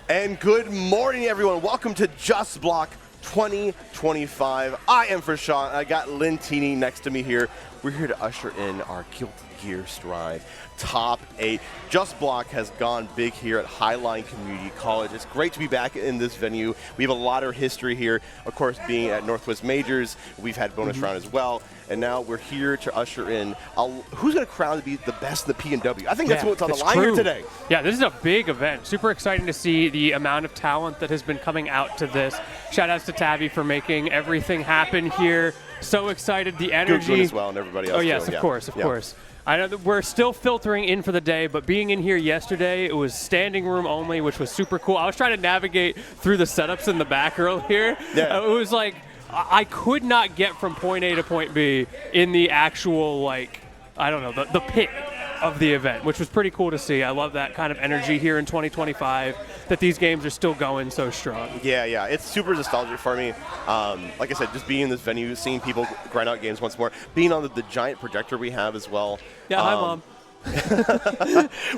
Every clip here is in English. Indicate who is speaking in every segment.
Speaker 1: And good morning, everyone. Welcome to Just Block 2025. I am Frashawn. I got Lintini next to me here. We're here to usher in our Guilty Gear Strive Top 8. Just Block has gone big here at Highline Community College. It's great to be back in this venue. We have a lot of history here, of course, being at Northwest Majors. We've had bonus round as well. And now we're here to usher in who's going to crown to be the best in the P&W. I think that's what's on the line here today.
Speaker 2: Yeah, this is a big event. Super exciting to see the amount of talent that has been coming out to this. Shout outs to Tabby for making everything happen here. So excited, the energy.
Speaker 1: Good as well, and everybody else.
Speaker 2: Oh yes, of course. I know that we're still filtering in for the day, but being in here yesterday, it was standing room only, which was super cool. I was trying to navigate through the setups in the back earlier.
Speaker 1: Yeah.
Speaker 2: It was like I could not get from point A to point B in the actual, like, I don't know, the pit of the event, which was pretty cool to see. I love that kind of energy here in 2025, that these games are still going so strong.
Speaker 1: Yeah, it's super nostalgic for me. Like I said, just being in this venue, seeing people grind out games once more, being on the giant projector we have as well.
Speaker 2: Yeah, hi, Mom.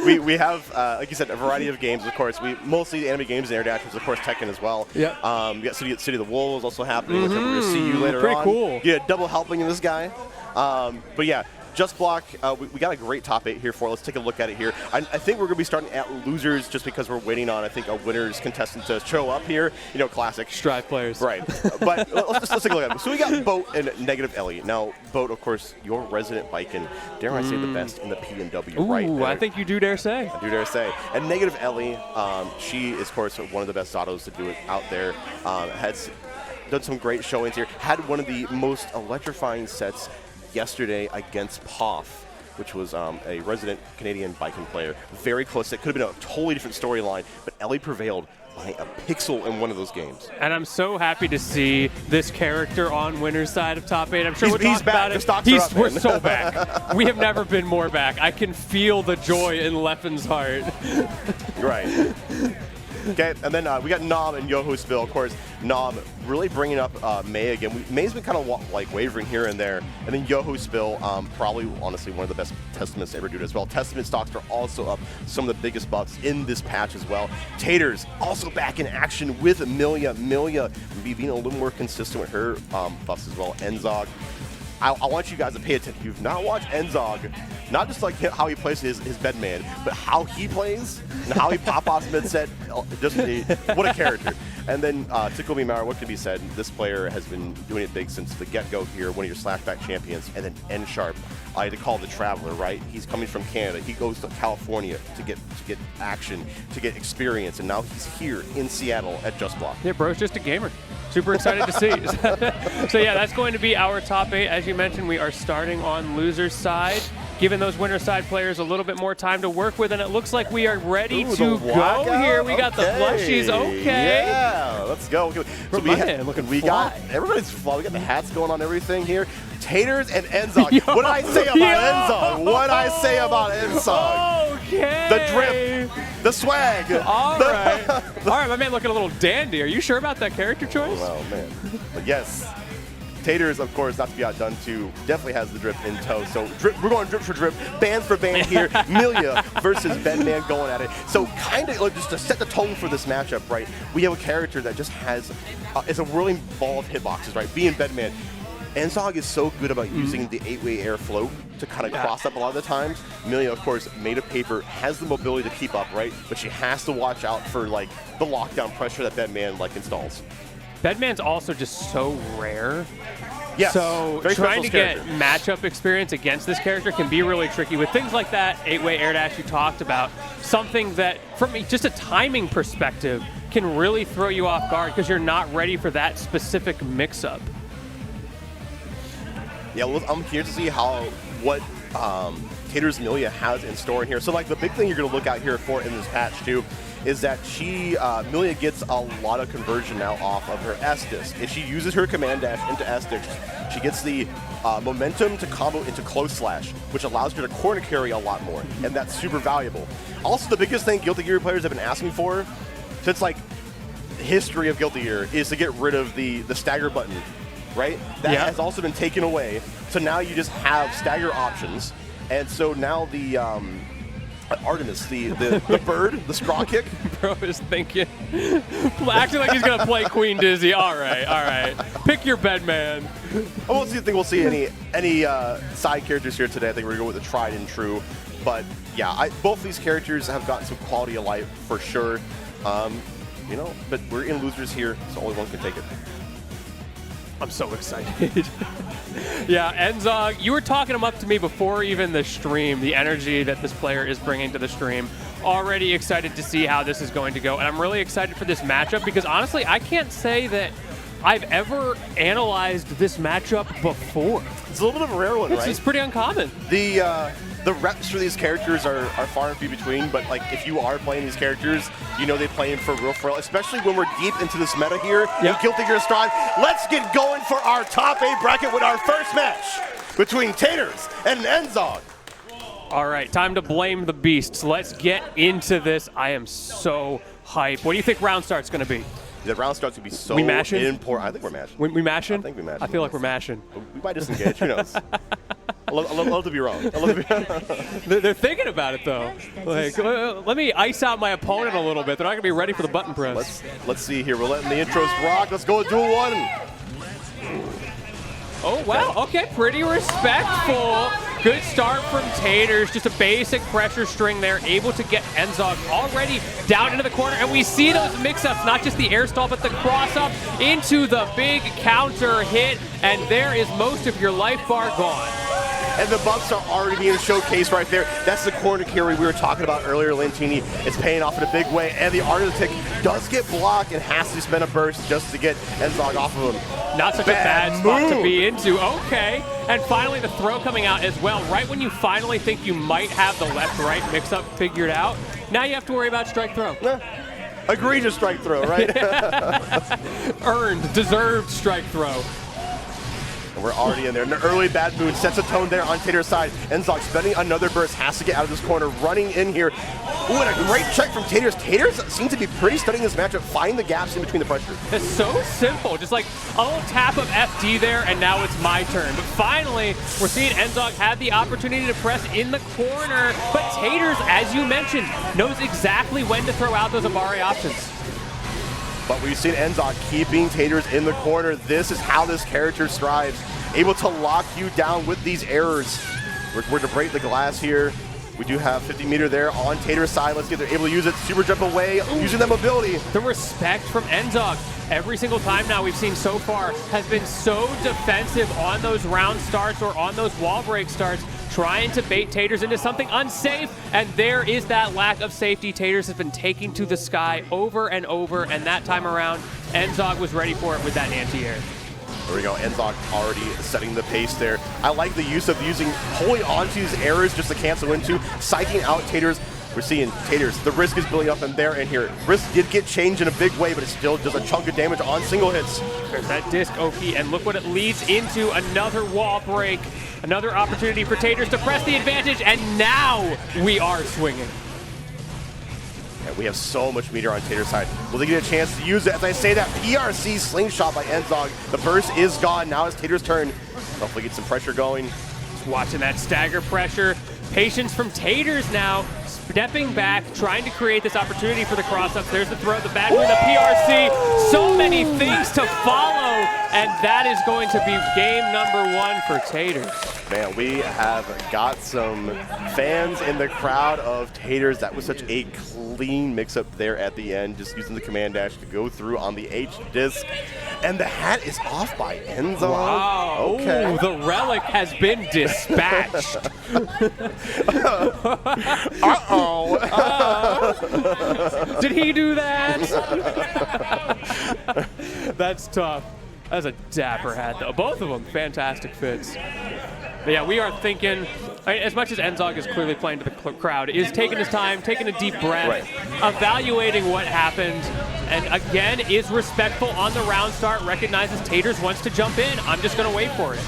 Speaker 1: we have, like you said, a variety of games, of course. We mostly anime games and Air Dashers, of course, Tekken as well.
Speaker 2: Yeah.
Speaker 1: We got City of the Wolves also happening, which we're going to see you later
Speaker 2: pretty
Speaker 1: on.
Speaker 2: Cool.
Speaker 1: Yeah, double helping in this guy. But yeah, Just Block, we got a great top 8 here for. Let's take a look at it here. I think we're going to be starting at losers just because we're waiting on, I think, a winners contestant to show up here. You know, classic.
Speaker 2: Strive players.
Speaker 1: Right. But let's take a look at it. So we got Boat and Negative Ellie. Now, Boat, of course, your resident Baiken. Dare I say the best in the P&W, right?
Speaker 2: Ooh, I think you do dare say.
Speaker 1: I do dare say. And Negative Ellie, she is, of course, one of the best Zatos to do it out there. Has done some great showings here. Had one of the most electrifying sets yesterday against Poff, which was a resident Canadian Baiken player. Very close. It could have been a totally different storyline, but Ellie prevailed by a pixel in one of those games.
Speaker 2: And I'm so happy to see this character on winner's side of top 8. I'm sure we'll talk about it. We're so back. We have never been more back. I can feel the joy in Leffen's heart.
Speaker 1: Right. Okay, and then we got Nom and YoHoSpill. Of course, Nom really bringing up May again. May's been kind of like wavering here and there. And then YoHoSpill, probably, honestly, one of the best Testaments to ever do it as well. Testament stocks are also up some of the biggest buffs in this patch as well. Taters also back in action with Millia. Millia being a little more consistent with her buffs as well. Enzog. I want you guys to pay attention. If you've not watched Enzog, not just like how he plays his Bedman, but how he plays and how he pop-offs mid-set. What a character. And then Ticklememour, what could be said? This player has been doing it big since the get-go here, one of your slashback champions. And then N-Sharp, I had to call the Traveler, right? He's coming from Canada. He goes to California to get action, to get experience, and now he's here in Seattle at Just Block.
Speaker 2: Yeah, bro's just a gamer. Super excited to see. So yeah, that's going to be our top 8. As you mentioned, we are starting on loser's side, giving those winner side players a little bit more time to work with, and it looks like we are ready to go here. We got the plushies. Okay.
Speaker 1: Yeah, let's go. So we got everybody's fly. We got the hats going on, everything here. Taters and Enzog. What did I say about Enzog? What did I say about Enzog?
Speaker 2: Okay.
Speaker 1: The drip, the swag.
Speaker 2: All right. All right, my man looking a little dandy. Are you sure about that character choice?
Speaker 1: Oh, man. But yes. Taters, of course, not to be outdone too, definitely has the drip in tow. So we're going drip for drip, band for band here. Millia versus Bedman going at it. So kind of just to set the tone for this matchup, right? We have a character that just has, is a whirling ball of hitboxes, right? Being Bedman. Enzog is so good about using the 8-way air float to kind of cross up a lot of the times. Millia, of course, made of paper, has the mobility to keep up, right? But she has to watch out for like the lockdown pressure that Bedman like installs.
Speaker 2: Bedman's also just so rare.
Speaker 1: Yes,
Speaker 2: so trying to get matchup experience against this character can be really tricky. With things like that 8-way air dash you talked about, something that, from just a timing perspective, can really throw you off guard because you're not ready for that specific mix-up.
Speaker 1: Yeah, well, I'm here to see what Taters Millia has in store in here. So, like, the big thing you're going to look out here for in this patch, too, is that Millia gets a lot of conversion now off of her S-Disc. If she uses her command dash into S-Disc, she gets the momentum to combo into close slash, which allows her to corner carry a lot more, and that's super valuable. Also, the biggest thing Guilty Gear players have been asking for, since, like, the history of Guilty Gear, is to get rid of the stagger button. Right? That has also been taken away. So now you just have stagger options. And so now the Artemis, the bird, the straw kick.
Speaker 2: Bro is thinking, acting like he's gonna play Queen Dizzy. All right. Pick your Bedman.
Speaker 1: I won't think we'll see any side characters here today. I think we're going to go with the tried and true. But yeah, both these characters have gotten some quality of life for sure. You know, but we're in losers here, so only one can take it.
Speaker 2: I'm so excited. Yeah, Enzog, you were talking him up to me before even the stream, the energy that this player is bringing to the stream. Already excited to see how this is going to go, and I'm really excited for this matchup because honestly, I can't say that I've ever analyzed this matchup before.
Speaker 1: It's a little bit of a rare one, right?
Speaker 2: It's pretty uncommon.
Speaker 1: The reps for these characters are far and few between, but like if you are playing these characters, you know they play them for real, especially when we're deep into this meta here.
Speaker 2: Yep.
Speaker 1: Guilty Gear Strive. Let's get going for our top 8 bracket with our first match between Taters and Enzog.
Speaker 2: All right, time to blame the beasts. Let's get into this. I am so hyped. What do you think round start's going to be?
Speaker 1: The round starts to be so
Speaker 2: we mashing?
Speaker 1: important. I think we're mashing.
Speaker 2: We mashing?
Speaker 1: I think we mashing.
Speaker 2: I feel like we're mashing.
Speaker 1: We might disengage. Who knows? I love to be wrong.
Speaker 2: They're thinking about it though. Like, let me ice out my opponent a little bit. They're not gonna be ready for the button press.
Speaker 1: Let's see here. We're letting the intros rock. Let's go with duel 1.
Speaker 2: Oh wow. Okay, pretty respectful. Good start from Taters. Just a basic pressure string there, able to get Enzog already down into the corner, and we see those mix-ups, not just the air stall, but the cross-up into the big counter hit, and there is most of your life bar gone.
Speaker 1: And the buffs are already being showcased right there. That's the corner carry we were talking about earlier, Lantini. It's paying off in a big way, and the Art of the Tick does get blocked and has to spend a burst just to get Enzog off of him.
Speaker 2: Not such a bad spot to be into. Okay. And finally, the throw coming out as well. Right when you finally think you might have the left-right mix-up figured out, now you have to worry about strike throw.
Speaker 1: Egregious strike throw, right?
Speaker 2: Earned, deserved strike throw.
Speaker 1: And we're already in there. And the early bad mood sets a tone there on Tater's side. Enzog spending another burst, has to get out of this corner, running in here. Ooh, and a great check from Taters. Taters seem to be pretty studying this matchup, find the gaps in between the pressure.
Speaker 2: It's so simple. Just like a little tap of FD there, and now it's my turn. But finally, we're seeing Enzog have the opportunity to press in the corner. But Taters, as you mentioned, knows exactly when to throw out those Amari options.
Speaker 1: But we've seen Enzog keeping Taters in the corner. This is how this character strives. Able to lock you down with these errors. We're to break the glass here. We do have 50 meter there on Tater's side. Let's get they're able to use it. Super jump away, using that mobility.
Speaker 2: The respect from Enzog. Every single time now we've seen so far has been so defensive on those round starts or on those wall break starts, trying to bait Taters into something unsafe, and there is that lack of safety. Taters has been taking to the sky over and over, and that time around, Enzog was ready for it with that anti-air.
Speaker 1: There we go, Enzog already setting the pace there. I like the use of holding onto these errors just to cancel into, psyching out Taters. We're seeing Taters, the risk is building up in there and here. Risk did get changed in a big way, but it still does a chunk of damage on single hits.
Speaker 2: There's that disc, Oki, and look what it leads into, another wall break. Another opportunity for Taters to press the advantage, and now we are swinging.
Speaker 1: And we have so much meter on Tater's side. Will they get a chance to use it? As I say that, PRC slingshot by Enzog. The burst is gone. Now it's Tater's turn. Hopefully get some pressure going.
Speaker 2: Just watching that stagger pressure. Patience from Taters now. Stepping back, trying to create this opportunity for the cross-ups. There's the throw, the back with the PRC. So many things to follow, and that is going to be game number 1 for Taters.
Speaker 1: Man, we have got some fans in the crowd of Taters. That was such a clean mix-up there at the end, just using the command dash to go through on the H disc. And the hat is off by Enzog.
Speaker 2: Wow.
Speaker 1: Okay.
Speaker 2: Ooh, the relic has been dispatched. Did he do that? That's tough. That's a dapper hat, though. Both of them, fantastic fits. But yeah, we are thinking, as much as Enzog is clearly playing to the crowd, is taking his time, taking a deep breath, evaluating what happened, and again, is respectful on the round start, recognizes Taters wants to jump in. I'm just going to wait for it.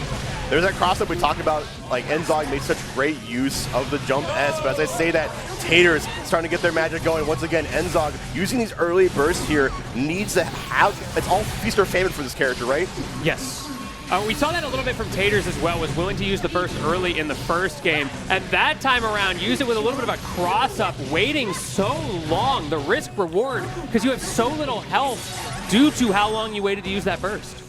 Speaker 1: There's that cross-up we talked about, like Enzog made such great use of the jump S, but as I say that, Taters starting to get their magic going. Once again, Enzog using these early bursts here needs to have, it's all feast or famine for this character, right?
Speaker 2: Yes. We saw that a little bit from Taters as well, was willing to use the burst early in the first game, and that time around used it with a little bit of a cross-up, waiting so long, the risk-reward, because you have so little health due to how long you waited to use that burst.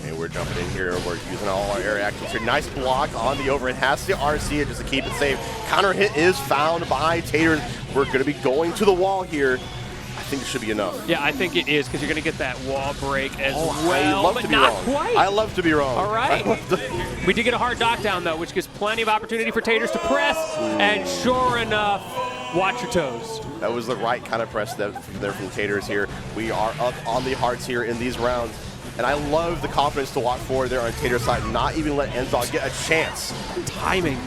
Speaker 1: And we're jumping in here, we're using all our air actions here. Nice block on the overhead, has to RC it just to keep it safe. Counter hit is found by Taters. We're going to be going to the wall here. I think it should be enough.
Speaker 2: Yeah, I think it is, because you're going to get that wall break as well,
Speaker 1: I love
Speaker 2: but
Speaker 1: to be
Speaker 2: not
Speaker 1: wrong.
Speaker 2: quite.
Speaker 1: I love to be wrong.
Speaker 2: All right. We did get a hard knockdown, though, which gives plenty of opportunity for Taters to press, and sure enough, watch your toes.
Speaker 1: That was the right kind of press there from Taters here. We are up on the hearts here in these rounds. And I love the confidence to walk forward there on Taters' side, not even let Enzog get a chance.
Speaker 2: Timing.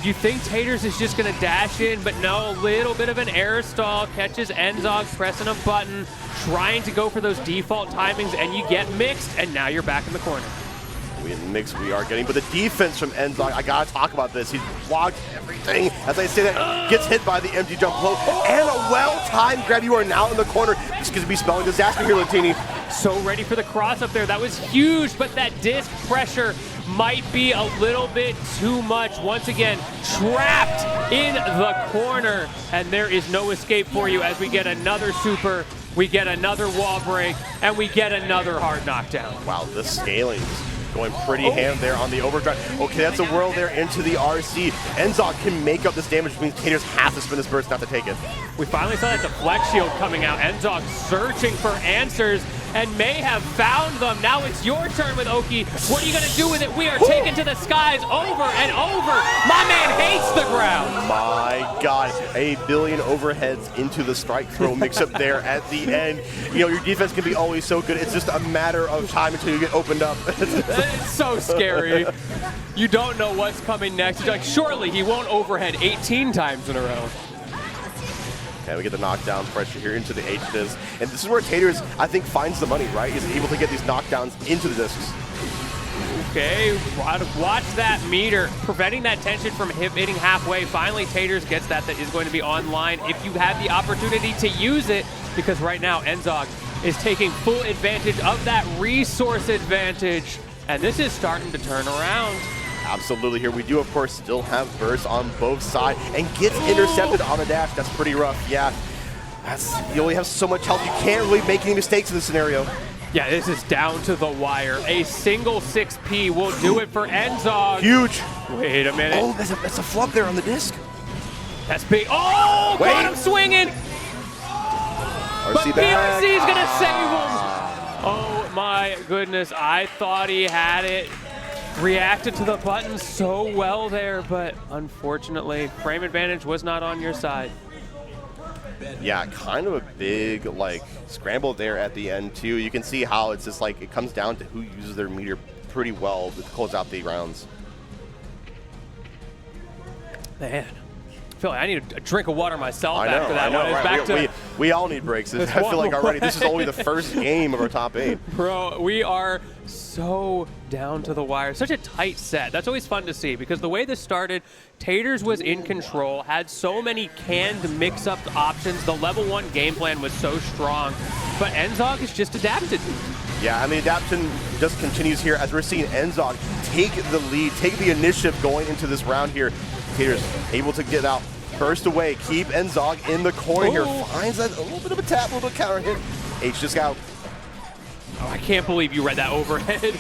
Speaker 2: You think Taters is just going to dash in, but no, a little bit of an air stall, catches Enzog pressing a button, trying to go for those default timings, and you get mixed, and now you're back in the corner.
Speaker 1: We are getting, but the defense from Enzog, I gotta talk about this. He's blocked everything. As I say that, gets hit by the empty jump low, and a well-timed grab. You are now in the corner. This could be spelling disaster here, Latini.
Speaker 2: So ready for the cross up there. That was huge, but that disc pressure might be a little bit too much. Once again, trapped in the corner, and there is no escape for you as we get another super, we get another wall break, and we get another hard knockdown.
Speaker 1: Wow, the scaling going pretty ham there on the overdrive. Okay, that's a whirl there into the RC. Enzog can make up this damage, which means Taters have to spin this burst not to take it.
Speaker 2: We finally saw that deflect shield coming out. Enzog searching for answers and may have found them. Now it's your turn with Oki. What are you going to do with it? We are taken to the skies over and over. My man hates the ground.
Speaker 1: My God, a billion overheads into the strike throw mix up there at the end. You know, your defense can be always so good. It's just a matter of time until you get opened up.
Speaker 2: It's so scary. You don't know what's coming next. You're like, surely he won't overhead 18 times in a row.
Speaker 1: Okay, we get the knockdown pressure here into the H-Disc. And this is where Taters, I think, finds the money, right? He's able to get these knockdowns into the discs.
Speaker 2: Okay, watch that meter, preventing that tension from hitting halfway. Finally, Taters gets that is going to be online if you have the opportunity to use it, because right now, Enzog is taking full advantage of that resource advantage, and this is starting to turn around.
Speaker 1: Absolutely here. We do, of course, still have bursts on both sides, and gets intercepted on the dash. That's pretty rough. Yeah, you only have so much health. You can't really make any mistakes in this scenario.
Speaker 2: Yeah, this is down to the wire. A single 6P will do it for Enzog.
Speaker 1: Huge.
Speaker 2: Wait a minute.
Speaker 1: Oh, that's a flub there on the disc.
Speaker 2: That's big. Oh,
Speaker 1: wait.
Speaker 2: Got him swinging. But PRC's going to save him. Oh, my goodness. I thought he had it. Reacted to the button so well there, but unfortunately, frame advantage was not on your side.
Speaker 1: Yeah, kind of a big, like, scramble there at the end, too. You can see how it's just, like, it comes down to who uses their meter pretty well to close out the rounds.
Speaker 2: Man, I feel like I need a drink of water myself
Speaker 1: I
Speaker 2: after that
Speaker 1: know,
Speaker 2: one.
Speaker 1: right?
Speaker 2: Back to
Speaker 1: we all need breaks. I feel like already this is only the first game of our top 8.
Speaker 2: Bro, we are so down to the wire. Such a tight set. That's always fun to see, because the way this started, Taters was in control, had so many canned mix-up options. The level 1 game plan was so strong, but Enzog has just adapted.
Speaker 1: Yeah, and the adaptation just continues here as we're seeing Enzog take the lead, take the initiative going into this round here. Taters able to get out, burst away, keep Enzog in the corner here. Finds a little bit of a tap, a little bit of counter hit. H just out.
Speaker 2: Oh, I can't believe you read that overhead.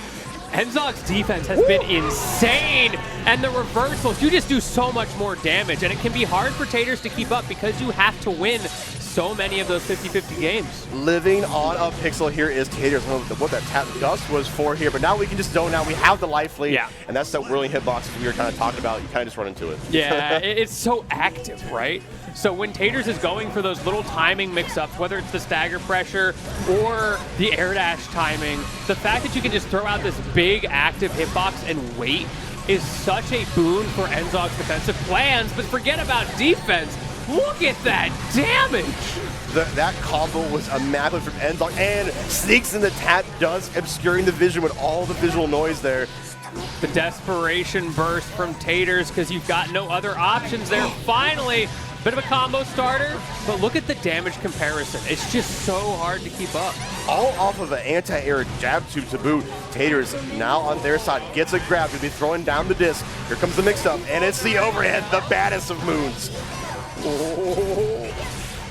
Speaker 2: Enzog's defense has been insane, and the reversals, you just do so much more damage, and it can be hard for Taters to keep up because you have to win so many of those 50-50 games.
Speaker 1: Living on a pixel here is Taters. I don't know what that tap dust was for here, but now we can just zone out. We have the life lead, and that's that whirling hitboxes we were kind of talking about. You kind of just run into it.
Speaker 2: Yeah, it's so active, right? So when Taters is going for those little timing mix-ups, whether it's the stagger pressure or the air dash timing, the fact that you can just throw out this big active hitbox and wait is such a boon for Enzog's defensive plans, but forget about defense. Look at that damage!
Speaker 1: That combo was immaculate from Enzog, and sneaks in the tap dust, obscuring the vision with all the visual noise there.
Speaker 2: The desperation burst from Taters because you've got no other options there. Finally, Bit of a combo starter, but look at the damage comparison. It's just so hard to keep up.
Speaker 1: All off of an anti-air jab tube to boot. Taters now on their side, gets a grab, gonna be throwing down the disc. Here comes the mix-up, and it's the overhead, the baddest of moons.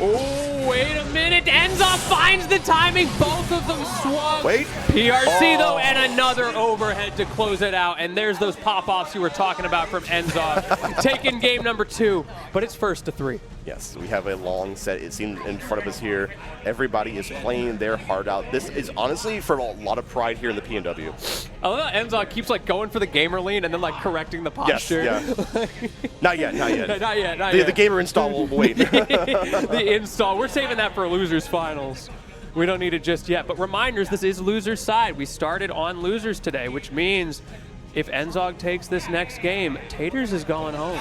Speaker 2: Oh, wait a minute. Enzog finds the timing. Both of them swung.
Speaker 1: Wait.
Speaker 2: PRC, though, and another overhead to close it out. And there's those pop-offs you were talking about from Enzog. Taking game number 2, but it's first to 3.
Speaker 1: Yes, we have a long set, it seems, in front of us here. Everybody is playing their heart out. This is honestly for a lot of pride here in the PNW.
Speaker 2: I love how Enzog keeps like going for the gamer lean and then like correcting the posture.
Speaker 1: Yes, yeah. Not yet.
Speaker 2: not yet.
Speaker 1: The gamer install will wait.
Speaker 2: The install. We're saving that for losers finals. We don't need it just yet. But reminders, this is losers side. We started on losers today, which means if Enzog takes this next game, Taters is going home.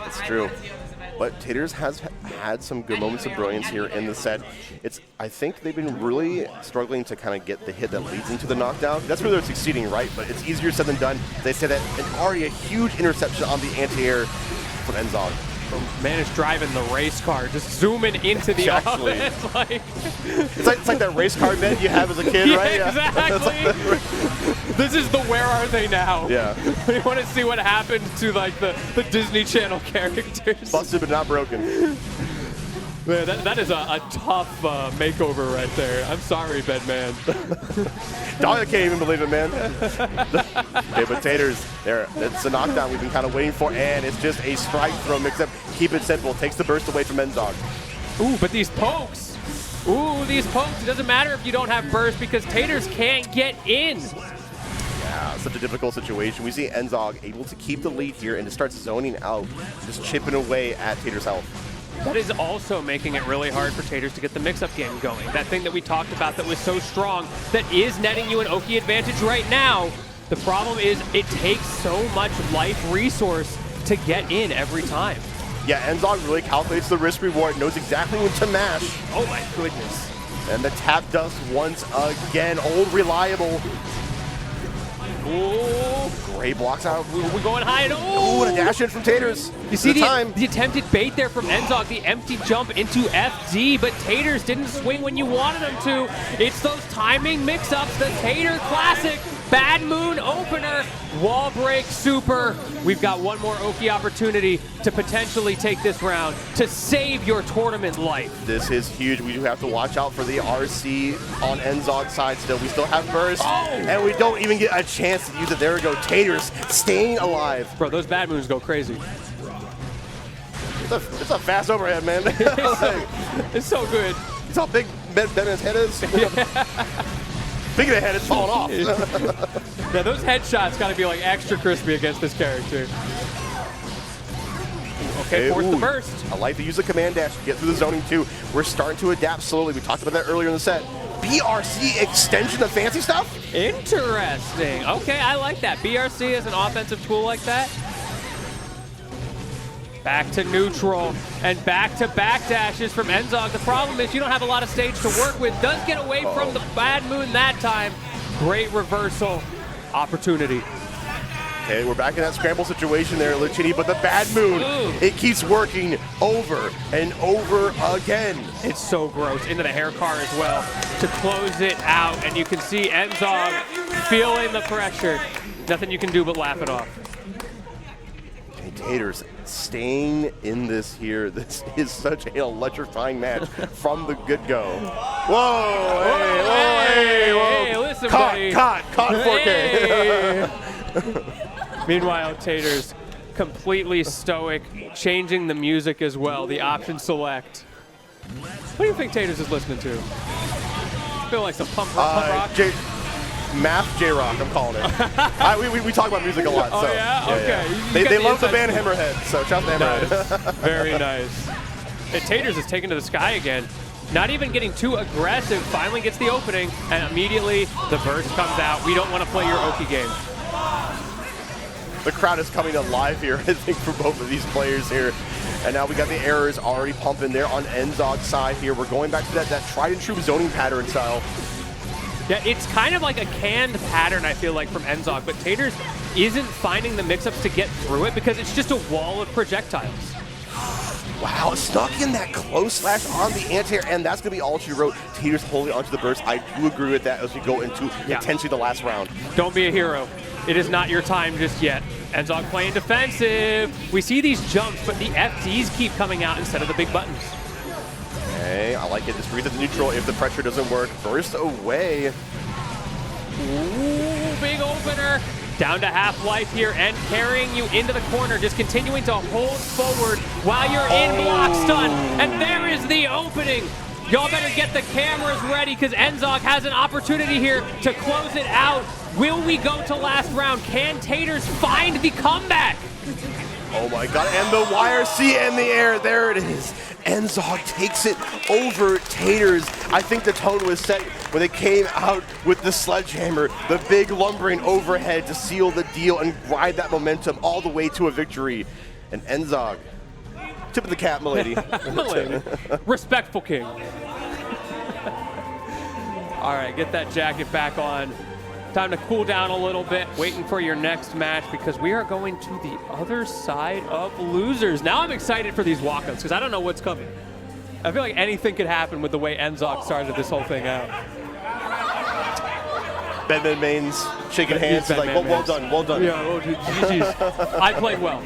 Speaker 1: It's true. But Taters has had some good moments of brilliance here in the set. I think they've been really struggling to kind of get the hit that leads into the knockdown. That's where they're succeeding, right? But it's easier said than done. They said that, and already a huge interception on the anti-air from Enzog.
Speaker 2: Man is driving the race car, just zooming into the offense.
Speaker 1: It's like that race car net you have as a kid,
Speaker 2: yeah,
Speaker 1: right?
Speaker 2: Exactly. This is the where are they now?
Speaker 1: Yeah.
Speaker 2: We want to see what happened to like the Disney Channel characters.
Speaker 1: Busted but not broken.
Speaker 2: Man, that is a tough makeover right there. I'm sorry, Bedman.
Speaker 1: Dog can't even believe it, man. Okay, but Taters, it's a knockdown we've been kind of waiting for, and it's just a strike throw mix-up. Keep it simple. Takes the burst away from Enzog.
Speaker 2: Ooh, but these pokes. Ooh, these pokes. It doesn't matter if you don't have burst because Taters can't get in.
Speaker 1: Yeah, such a difficult situation. We see Enzog able to keep the lead here and to start zoning out, just chipping away at Taters' health.
Speaker 2: That is also making it really hard for Taters to get the mix-up game going. That thing that we talked about that was so strong, that is netting you an Oki advantage right now. The problem is it takes so much life resource to get in every time.
Speaker 1: Yeah, Enzog really calculates the risk reward, knows exactly when to mash.
Speaker 2: Oh my goodness.
Speaker 1: And the tap dust once again, old reliable.
Speaker 2: Ooh.
Speaker 1: Great blocks out.
Speaker 2: We're going high and
Speaker 1: ooh, and a dash in from Taters.
Speaker 2: You see the attempted bait there from Enzog, the empty jump into FD, but Taters didn't swing when you wanted him to. It's those timing mix-ups, the Tater classic, Bad Moon opener, wall break super. We've got one more Oki opportunity to potentially take this round to save your tournament life.
Speaker 1: This is huge. We do have to watch out for the RC on Enzog's side still. We still have burst, and we don't even get a chance to use it. There we go. Taters staying alive.
Speaker 2: Bro, those Bad Moons go crazy.
Speaker 1: It's a fast overhead, man.
Speaker 2: It's so good.
Speaker 1: You saw how big Bedman's head is? Speaking of head, it's falling off.
Speaker 2: Yeah, those headshots got to be like extra crispy against this character. Okay, force the burst.
Speaker 1: I like to use the command dash to get through the zoning too. We're starting to adapt slowly. We talked about that earlier in the set. BRC extension of fancy stuff?
Speaker 2: Interesting. Okay, I like that. BRC as an offensive tool like that. Back to neutral and back-to-back dashes from Enzog. The problem is you don't have a lot of stage to work with. Does get away from the Bad Moon that time. Great reversal opportunity.
Speaker 1: Okay, we're back in that scramble situation there, Lucchini, but the Bad Moon, it keeps working over and over again.
Speaker 2: It's so gross. Into the hair car as well to close it out. And you can see Enzog feeling the pressure. Nothing you can do but laugh it off.
Speaker 1: Taters staying in this here. This is such an electrifying match from the get-go. Whoa!
Speaker 2: Hey, listen, buddy.
Speaker 1: Caught 4K.
Speaker 2: Hey. Meanwhile, Taters completely stoic, changing the music as well, the option select. What do you think Taters is listening to? I feel like some pump rock.
Speaker 1: Math J-Rock, I'm calling it. We talk about music a lot.
Speaker 2: Oh,
Speaker 1: so.
Speaker 2: yeah? Okay.
Speaker 1: Yeah. They love the band Hammerhead, so shout out to Hammerhead.
Speaker 2: Nice. Very nice. And Taters is taken to the sky again. Not even getting too aggressive, finally gets the opening, and immediately the burst comes out. We don't want to play your Oki game.
Speaker 1: The crowd is coming alive here, I think, for both of these players here. And now we got the errors already pumping there on Enzog's side here. We're going back to that tried and true zoning pattern style.
Speaker 2: Yeah, it's kind of like a canned pattern, I feel like, from Enzog, but Taters isn't finding the mix-ups to get through it because it's just a wall of projectiles.
Speaker 1: Wow, stuck in that close slash on the anti-air, and that's going to be all she wrote. Taters holding onto the burst. I do agree with that as we go into potentially the last round.
Speaker 2: Don't be a hero. It is not your time just yet. Enzog playing defensive. We see these jumps, but the FDs keep coming out instead of the big buttons.
Speaker 1: Okay, I like it. Just read the neutral if the pressure doesn't work. Burst away.
Speaker 2: Ooh, big opener. Down to half-life here and carrying you into the corner, just continuing to hold forward while you're in block stun. And there is the opening. Y'all better get the cameras ready because Enzog has an opportunity here to close it out. Will we go to last round? Can Taters find the comeback?
Speaker 1: Oh my god, and the YRC in the air. There it is. Enzog takes it over Taters. I think the tone was set when they came out with the sledgehammer, the big lumbering overhead to seal the deal and ride that momentum all the way to a victory. And Enzog, tip of the cap, milady.
Speaker 2: Milady. Respectful king. All right, get that jacket back on. Time to cool down a little bit, waiting for your next match because we are going to the other side of losers. Now I'm excited for these walk-ups because I don't know what's coming. I feel like anything could happen with the way Enzog started this whole thing out.
Speaker 1: Bedman mains, shaking hands, like, well done, well done.
Speaker 2: Yeah, well, GG's. I played well.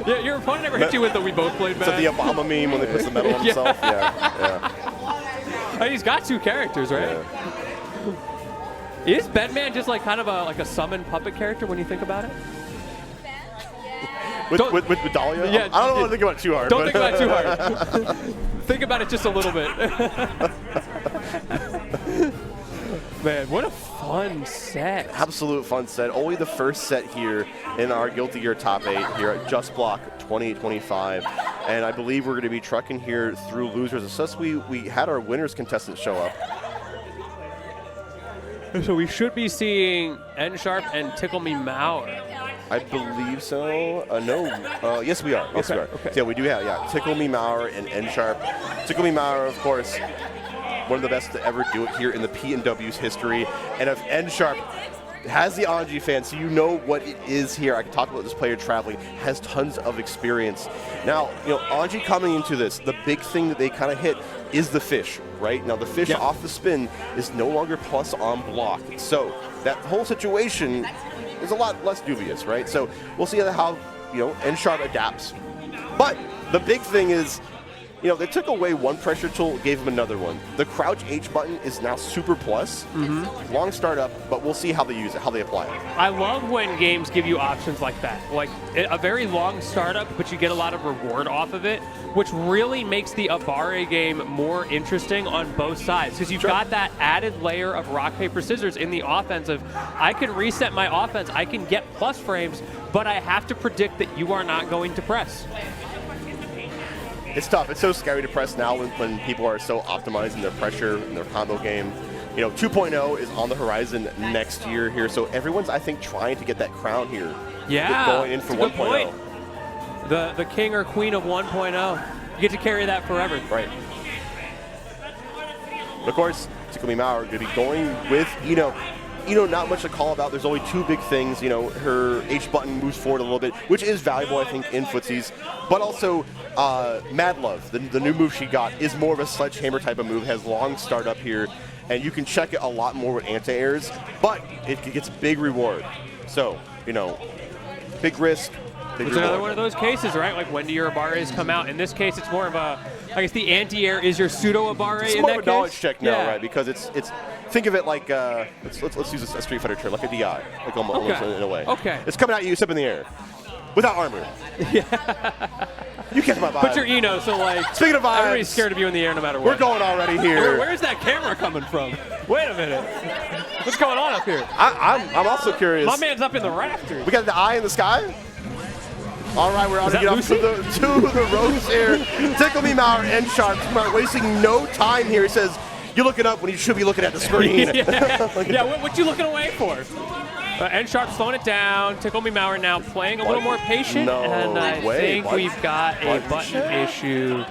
Speaker 2: Yeah, your opponent ever hit you with the we both played bad?
Speaker 1: So the Obama meme when they put the medal on himself? Yeah.
Speaker 2: He's got two characters, right? Yeah. Is Bedman just like kind of a summon puppet character when you think about it?
Speaker 1: With Dahlia?
Speaker 2: Yeah,
Speaker 1: I don't want to think about it too hard.
Speaker 2: Don't think about it too hard. Think about it just a little bit. Man, what a fun set.
Speaker 1: Absolute fun set. Only the first set here in our Guilty Gear Top 8 here at Just Block 2025. And I believe we're going to be trucking here through losers. Since we had our winners contestant show up.
Speaker 2: So we should be seeing N-Sharp and Ticklememour.
Speaker 1: I believe so. No. Yes, we are. Yes, we are.
Speaker 2: Okay.
Speaker 1: So, yeah, we do have, Ticklememour and N-Sharp. Ticklememour, of course, one of the best to ever do it here in the P&W's history. And if N-Sharp has the Anji fan, so you know what it is here. I can talk about this player traveling, has tons of experience. Now, Anji coming into this, the big thing that they kind of hit is the fish, right? Now, the fish off the spin is no longer plus on block. So that whole situation is a lot less dubious, right? So we'll see how, N-Sharp adapts. But the big thing is, they took away one pressure tool, gave him another one. The crouch H button is now super plus. Long startup, but we'll see how they use it, how they apply it.
Speaker 2: I love when games give you options like that. Like a very long startup, but you get a lot of reward off of it, which really makes the Abare game more interesting on both sides. Because you've got that added layer of rock, paper, scissors in the offensive. I can reset my offense, I can get plus frames, but I have to predict that you are not going to press.
Speaker 1: It's tough. It's so scary to press now when people are so optimized in their pressure and their combo game. 2.0 is on the horizon next year here, so everyone's, I think, trying to get that crown here.
Speaker 2: Yeah,
Speaker 1: going in for 1.0.
Speaker 2: The king or queen of 1.0. You get to carry that forever.
Speaker 1: Right. Of course, Ticklememour going to be going with, not much to call about. There's only two big things. Her H button moves forward a little bit, which is valuable, I think, in footsies. But also, Mad Love, the new move she got, is more of a sledgehammer type of move, has long startup here, and you can check it a lot more with anti-airs, but it gets big reward. So, big risk, big
Speaker 2: It's
Speaker 1: reward.
Speaker 2: another one of those cases, right? Like, when do your Abares come out? In this case, it's more of a, I guess the anti-air is your pseudo-Abare
Speaker 1: It's
Speaker 2: in
Speaker 1: more
Speaker 2: that
Speaker 1: of a knowledge
Speaker 2: case.
Speaker 1: check now, right? Because it's think of it like let's use a Street Fighter term, like a DI, like almost in a way.
Speaker 2: Okay.
Speaker 1: It's coming at you, up in the air, without armor.
Speaker 2: Yeah.
Speaker 1: You catch my vibe.
Speaker 2: But you're Eno, so like,
Speaker 1: speaking of vibes,
Speaker 2: everybody's scared of you in the air no matter what.
Speaker 1: We're going already here.
Speaker 2: Where's that camera coming from? Wait a minute. What's going on up here?
Speaker 1: I'm also curious.
Speaker 2: My man's up in the rafters.
Speaker 1: We got the eye in the sky. All right, we're on to get up to the ropes here. Ticklememour and N-Sharp wasting no time here. He says, you're looking up when you should be looking at the screen.
Speaker 2: What you looking away for? N-Sharp's slowing it down. Ticklememour now playing a little more patient. And I think we've got a button issue.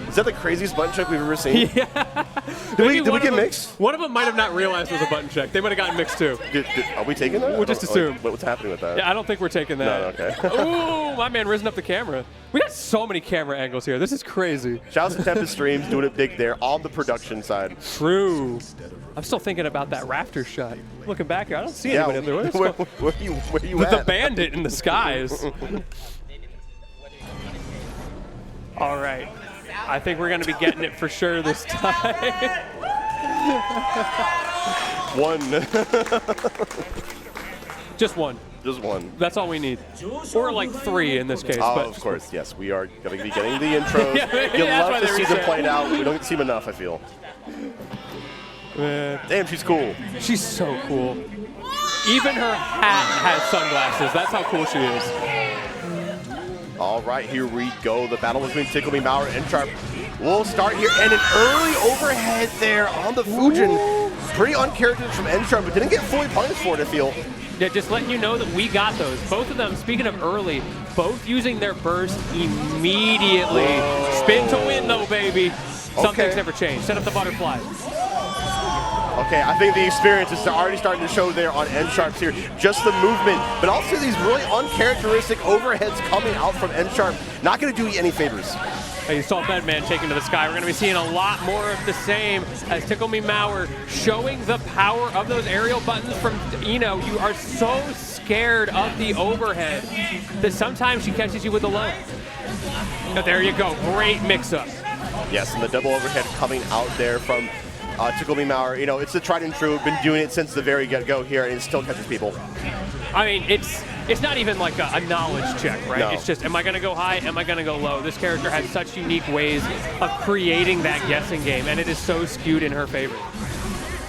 Speaker 1: Is that the craziest button check we've ever seen?
Speaker 2: Yeah.
Speaker 1: Did we get mixed?
Speaker 2: One of them might have not realized it was a button check. They might have gotten mixed too.
Speaker 1: Are we taking that?
Speaker 2: We'll just assume.
Speaker 1: Like, what's happening with that?
Speaker 2: Yeah, I don't think we're taking that.
Speaker 1: No, okay.
Speaker 2: Ooh, my man risen up the camera. We got so many camera angles here. This is crazy.
Speaker 1: Shouts to Tempest Streams doing it big there on the production side.
Speaker 2: True. I'm still thinking about that raptor shot. Looking back here, I don't see anybody up there.
Speaker 1: Where are you at?
Speaker 2: The bandit in the skies. All right. I think we're going to be getting it for sure this time.
Speaker 1: One.
Speaker 2: Just one.
Speaker 1: Just one.
Speaker 2: That's all we need. Or like 3 in this case.
Speaker 1: Oh,
Speaker 2: but
Speaker 1: of course, yes. We are going to be getting the intros.
Speaker 2: Yeah,
Speaker 1: You'll
Speaker 2: that's
Speaker 1: love
Speaker 2: why
Speaker 1: to
Speaker 2: they
Speaker 1: see them
Speaker 2: reset.
Speaker 1: played out. We don't see them enough, I feel. Damn, she's cool.
Speaker 2: She's so cool. Even her hat has sunglasses. That's how cool she is.
Speaker 1: All right, here we go. The battle between Ticklememour and Sharp. We'll start here, and an early overhead there on the Fujin. Pretty uncharacteristic from N-Sharp, but didn't get fully punished for it, I feel.
Speaker 2: Yeah, just letting you know that we got those. Both of them, speaking of early, both using their burst immediately. Spin to win, though, baby. Something's never changed. Set up the butterfly.
Speaker 1: Okay, I think the experience is already starting to show there on N-Sharp's here. Just the movement, but also these really uncharacteristic overheads coming out from N-Sharp. Not going to do you any favors.
Speaker 2: Hey, you saw Bedman taken to the sky. We're going to be seeing a lot more of the same as Ticklememour showing the power of those aerial buttons from Eno. You are so scared of the overhead that sometimes she catches you with the low. But there you go. Great mix-up.
Speaker 1: Yes, and the double overhead coming out there from Ticklememour. You know, it's the tried and true. Been doing it since the very get-go here, and it still catches people.
Speaker 2: I mean, it's not even like a knowledge check, right?
Speaker 1: No.
Speaker 2: It's just, am I going to go high? Am I going to go low? This character has such unique ways of creating that guessing game, and it is so skewed in her favor.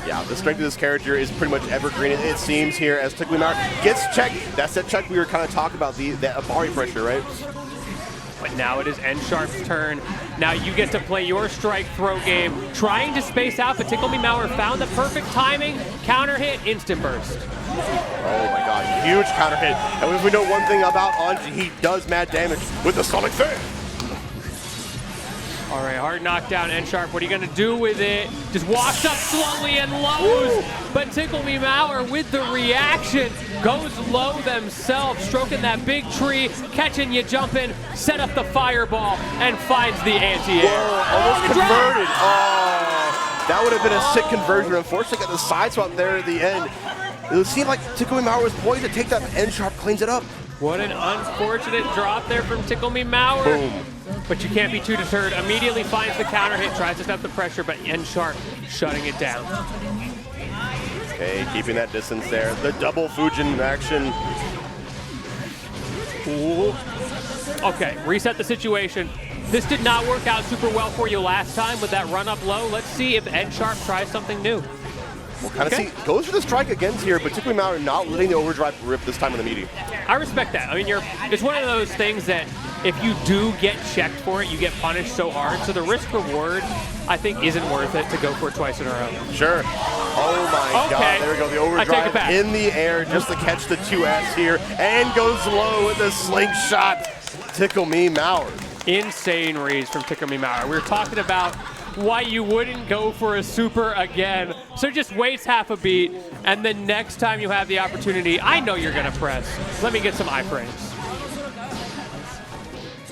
Speaker 1: Yeah, the strength of this character is pretty much evergreen, it seems, here as Ticklememour gets checked. That's that check we were kind of talking about, the Abari pressure, right?
Speaker 2: But now it is N-Sharp's turn. Now you get to play your strike throw game, trying to space out, but Ticklememour found the perfect timing, counter hit, instant burst.
Speaker 1: Oh my god, huge counter hit. And if we know one thing about Anji, he does mad damage with the Sonic Fan.
Speaker 2: All right, hard knockdown, N-Sharp. What are you going to do with it? Just walks up slowly and lows. But Ticklememour with the reaction goes low themselves, stroking that big tree, catching you jumping, set up the fireball, and finds the anti-air.
Speaker 1: Whoa, almost converted. Oh, that would have been a sick conversion. Unfortunately, got the side swap there at the end. It seemed like Ticklememour was poised to take that, but N-Sharp cleans it up.
Speaker 2: What an unfortunate drop there from Ticklememour.
Speaker 1: Boom.
Speaker 2: But you can't be too deterred. Immediately finds the counter hit, tries to stop the pressure, but N-Sharp shutting it down.
Speaker 1: Okay, keeping that distance there. The double Fujin action.
Speaker 2: Ooh. Okay, reset the situation. This did not work out super well for you last time with that run up low. Let's see if N-Sharp tries something new.
Speaker 1: We'll kind of see, goes for the strike against here, but Ticklememour not letting the overdrive rip this time in the meaty.
Speaker 2: I respect that. I mean, it's one of those things that if you do get checked for it, you get punished so hard. So the risk-reward, I think, isn't worth it to go for it twice in a row.
Speaker 1: Sure. Oh my god, there we go. The overdrive in the air just to catch the 2S here, and goes low with a slingshot. Ticklememour.
Speaker 2: Insane reads from Ticklememour. We were talking about why you wouldn't go for a super again. So just waits half a beat, and then next time you have the opportunity, I know you're gonna press. Let me get some iframes.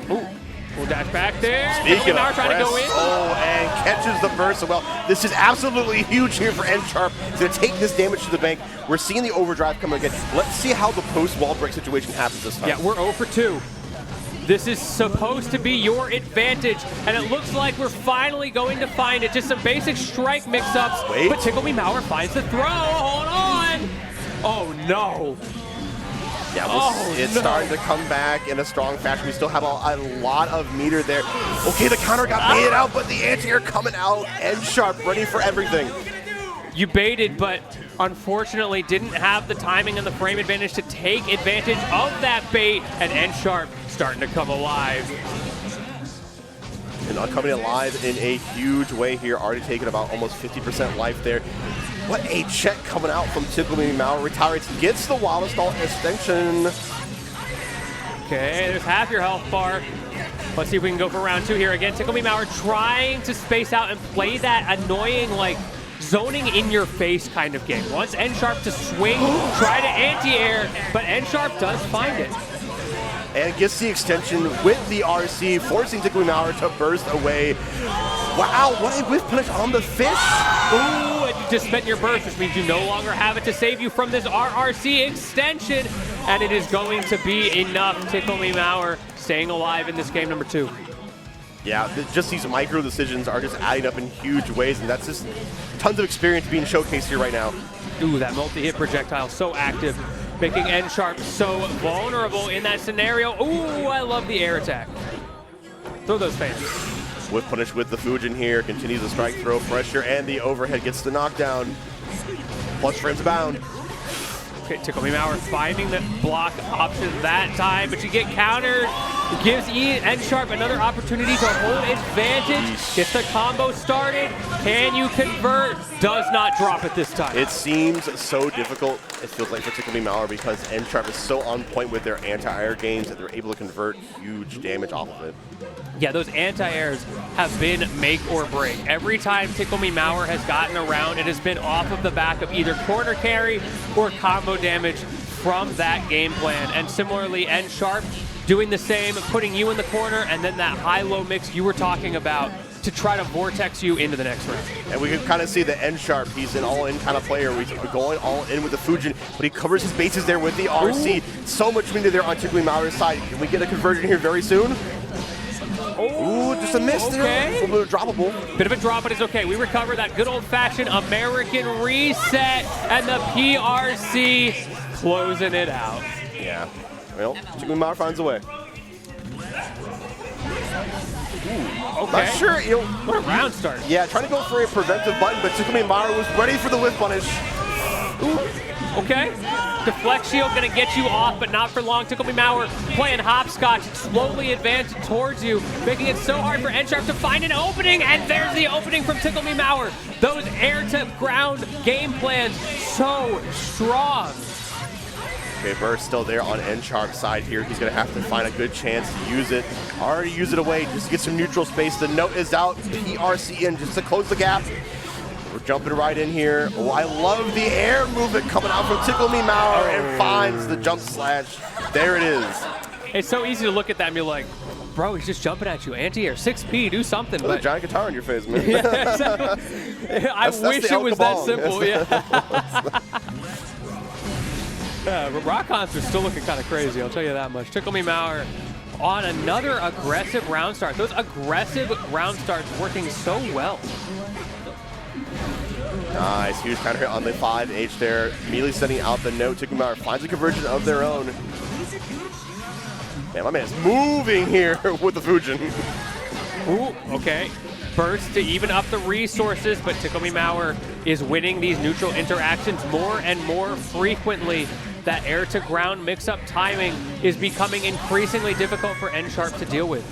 Speaker 2: Ooh, we'll dash back there.
Speaker 1: Speaking of
Speaker 2: trying to go in.
Speaker 1: Oh, and catches the burst. Well, this is absolutely huge here for N-Sharp. He's gonna take this damage to the bank. We're seeing the overdrive come again. Let's see how the post-wall break situation happens this time.
Speaker 2: Yeah, we're 0 for 2. This is supposed to be your advantage, and it looks like we're finally going to find it. Just some basic strike mix-ups, but Ticklememour finds the throw. Hold on. Oh, no.
Speaker 1: Yeah, it's starting to come back in a strong fashion. We still have a lot of meter there. Okay, the counter got baited out, but the anti-air coming out. N-Sharp ready for everything.
Speaker 2: You baited, but unfortunately didn't have the timing and the frame advantage to take advantage of that bait, and N-Sharp starting to come alive.
Speaker 1: And coming alive in a huge way here, already taking about almost 50% life there. What a check coming out from Ticklememour. Retires, gets the Wild Stall extension.
Speaker 2: Okay, there's half your health bar. Let's see if we can go for round 2 here. Again, Ticklememour trying to space out and play that annoying, like, zoning in your face kind of game. Wants N-Sharp to swing, try to anti-air, but N-Sharp does find it.
Speaker 1: And gets the extension with the RC, forcing Ticklememour to burst away. Wow, what a whiff punish on the fish.
Speaker 2: Ooh, and you just spent your burst, which means you no longer have it to save you from this RRC extension. And it is going to be enough. Ticklememour staying alive in this game number 2.
Speaker 1: Yeah, just these micro decisions are just adding up in huge ways, and that's just tons of experience being showcased here right now.
Speaker 2: Ooh, that multi-hit projectile so active, making N-Sharp so vulnerable in that scenario. Ooh, I love the air attack. Throw those fans.
Speaker 1: Whiff punish with the Fujin here, continues the strike throw pressure, and the overhead gets the knockdown. Plus frames abound.
Speaker 2: Okay, Ticklememour finding the block option that time, but you get countered. Gives N-Sharp another opportunity to hold advantage. Gets the combo started. Can you convert? Does not drop it this time.
Speaker 1: It seems so difficult, it feels like, for Ticklememour because N-Sharp is so on point with their anti-air games that they're able to convert huge damage off of it.
Speaker 2: Yeah, those anti-airs have been make or break. Every time Ticklememour has gotten around, it has been off of the back of either corner carry or combo damage from that game plan. And similarly, N-Sharp doing the same, putting you in the corner, and then that high-low mix you were talking about to try to vortex you into the next round.
Speaker 1: And we can kind of see the N-Sharp, he's an all-in kind of player. He's going all in with the Fujin, but he covers his bases there with the RC. Ooh. So much meter there on Ticklememour's side. Can we get a conversion here very soon? Ooh, just a miss there. A little droppable.
Speaker 2: Bit of a drop, but it's okay. We recover that good old-fashioned American reset, and the PRC closing it out.
Speaker 1: Yeah. Well, Ticklememour finds a way. Ooh,
Speaker 2: okay.
Speaker 1: Not sure, you know.
Speaker 2: What a round start.
Speaker 1: Yeah, trying to go for a preventive button, but Ticklememour was ready for the whiff punish.
Speaker 2: Ooh, okay. Deflect shield gonna get you off, but not for long. Ticklememour playing hopscotch, slowly advancing towards you, making it so hard for N-Sharp to find an opening, and there's the opening from Ticklememour. Those air-to-ground game plans, so strong.
Speaker 1: Okay, burst still there on N-Sharp's side here. He's going to have to find a good chance to use it. Already use it away just to get some neutral space. The note is out. PRC in just to close the gap. We're jumping right in here. Oh, I love the air movement coming out from Ticklememour and finds the jump slash. There it is.
Speaker 2: It's so easy to look at that and be like, bro, he's just jumping at you. Anti-air, 6P, do something.
Speaker 1: With a giant guitar on your face, man.
Speaker 2: Yeah, exactly. I wish it was that simple. Yeah. But rock concert's still looking kind of crazy, I'll tell you that much. Ticklememour on another aggressive round start. Those aggressive round starts working so well.
Speaker 1: Nice, huge counter hit on the 5H there. Immediately sending out the note. Ticklememour finds a conversion of their own. Man, my man is moving here with the Fujin.
Speaker 2: Ooh, okay. Burst to even up the resources, but Ticklememour is winning these neutral interactions more and more frequently. That air-to-ground mix-up timing is becoming increasingly difficult for N-Sharp to deal with.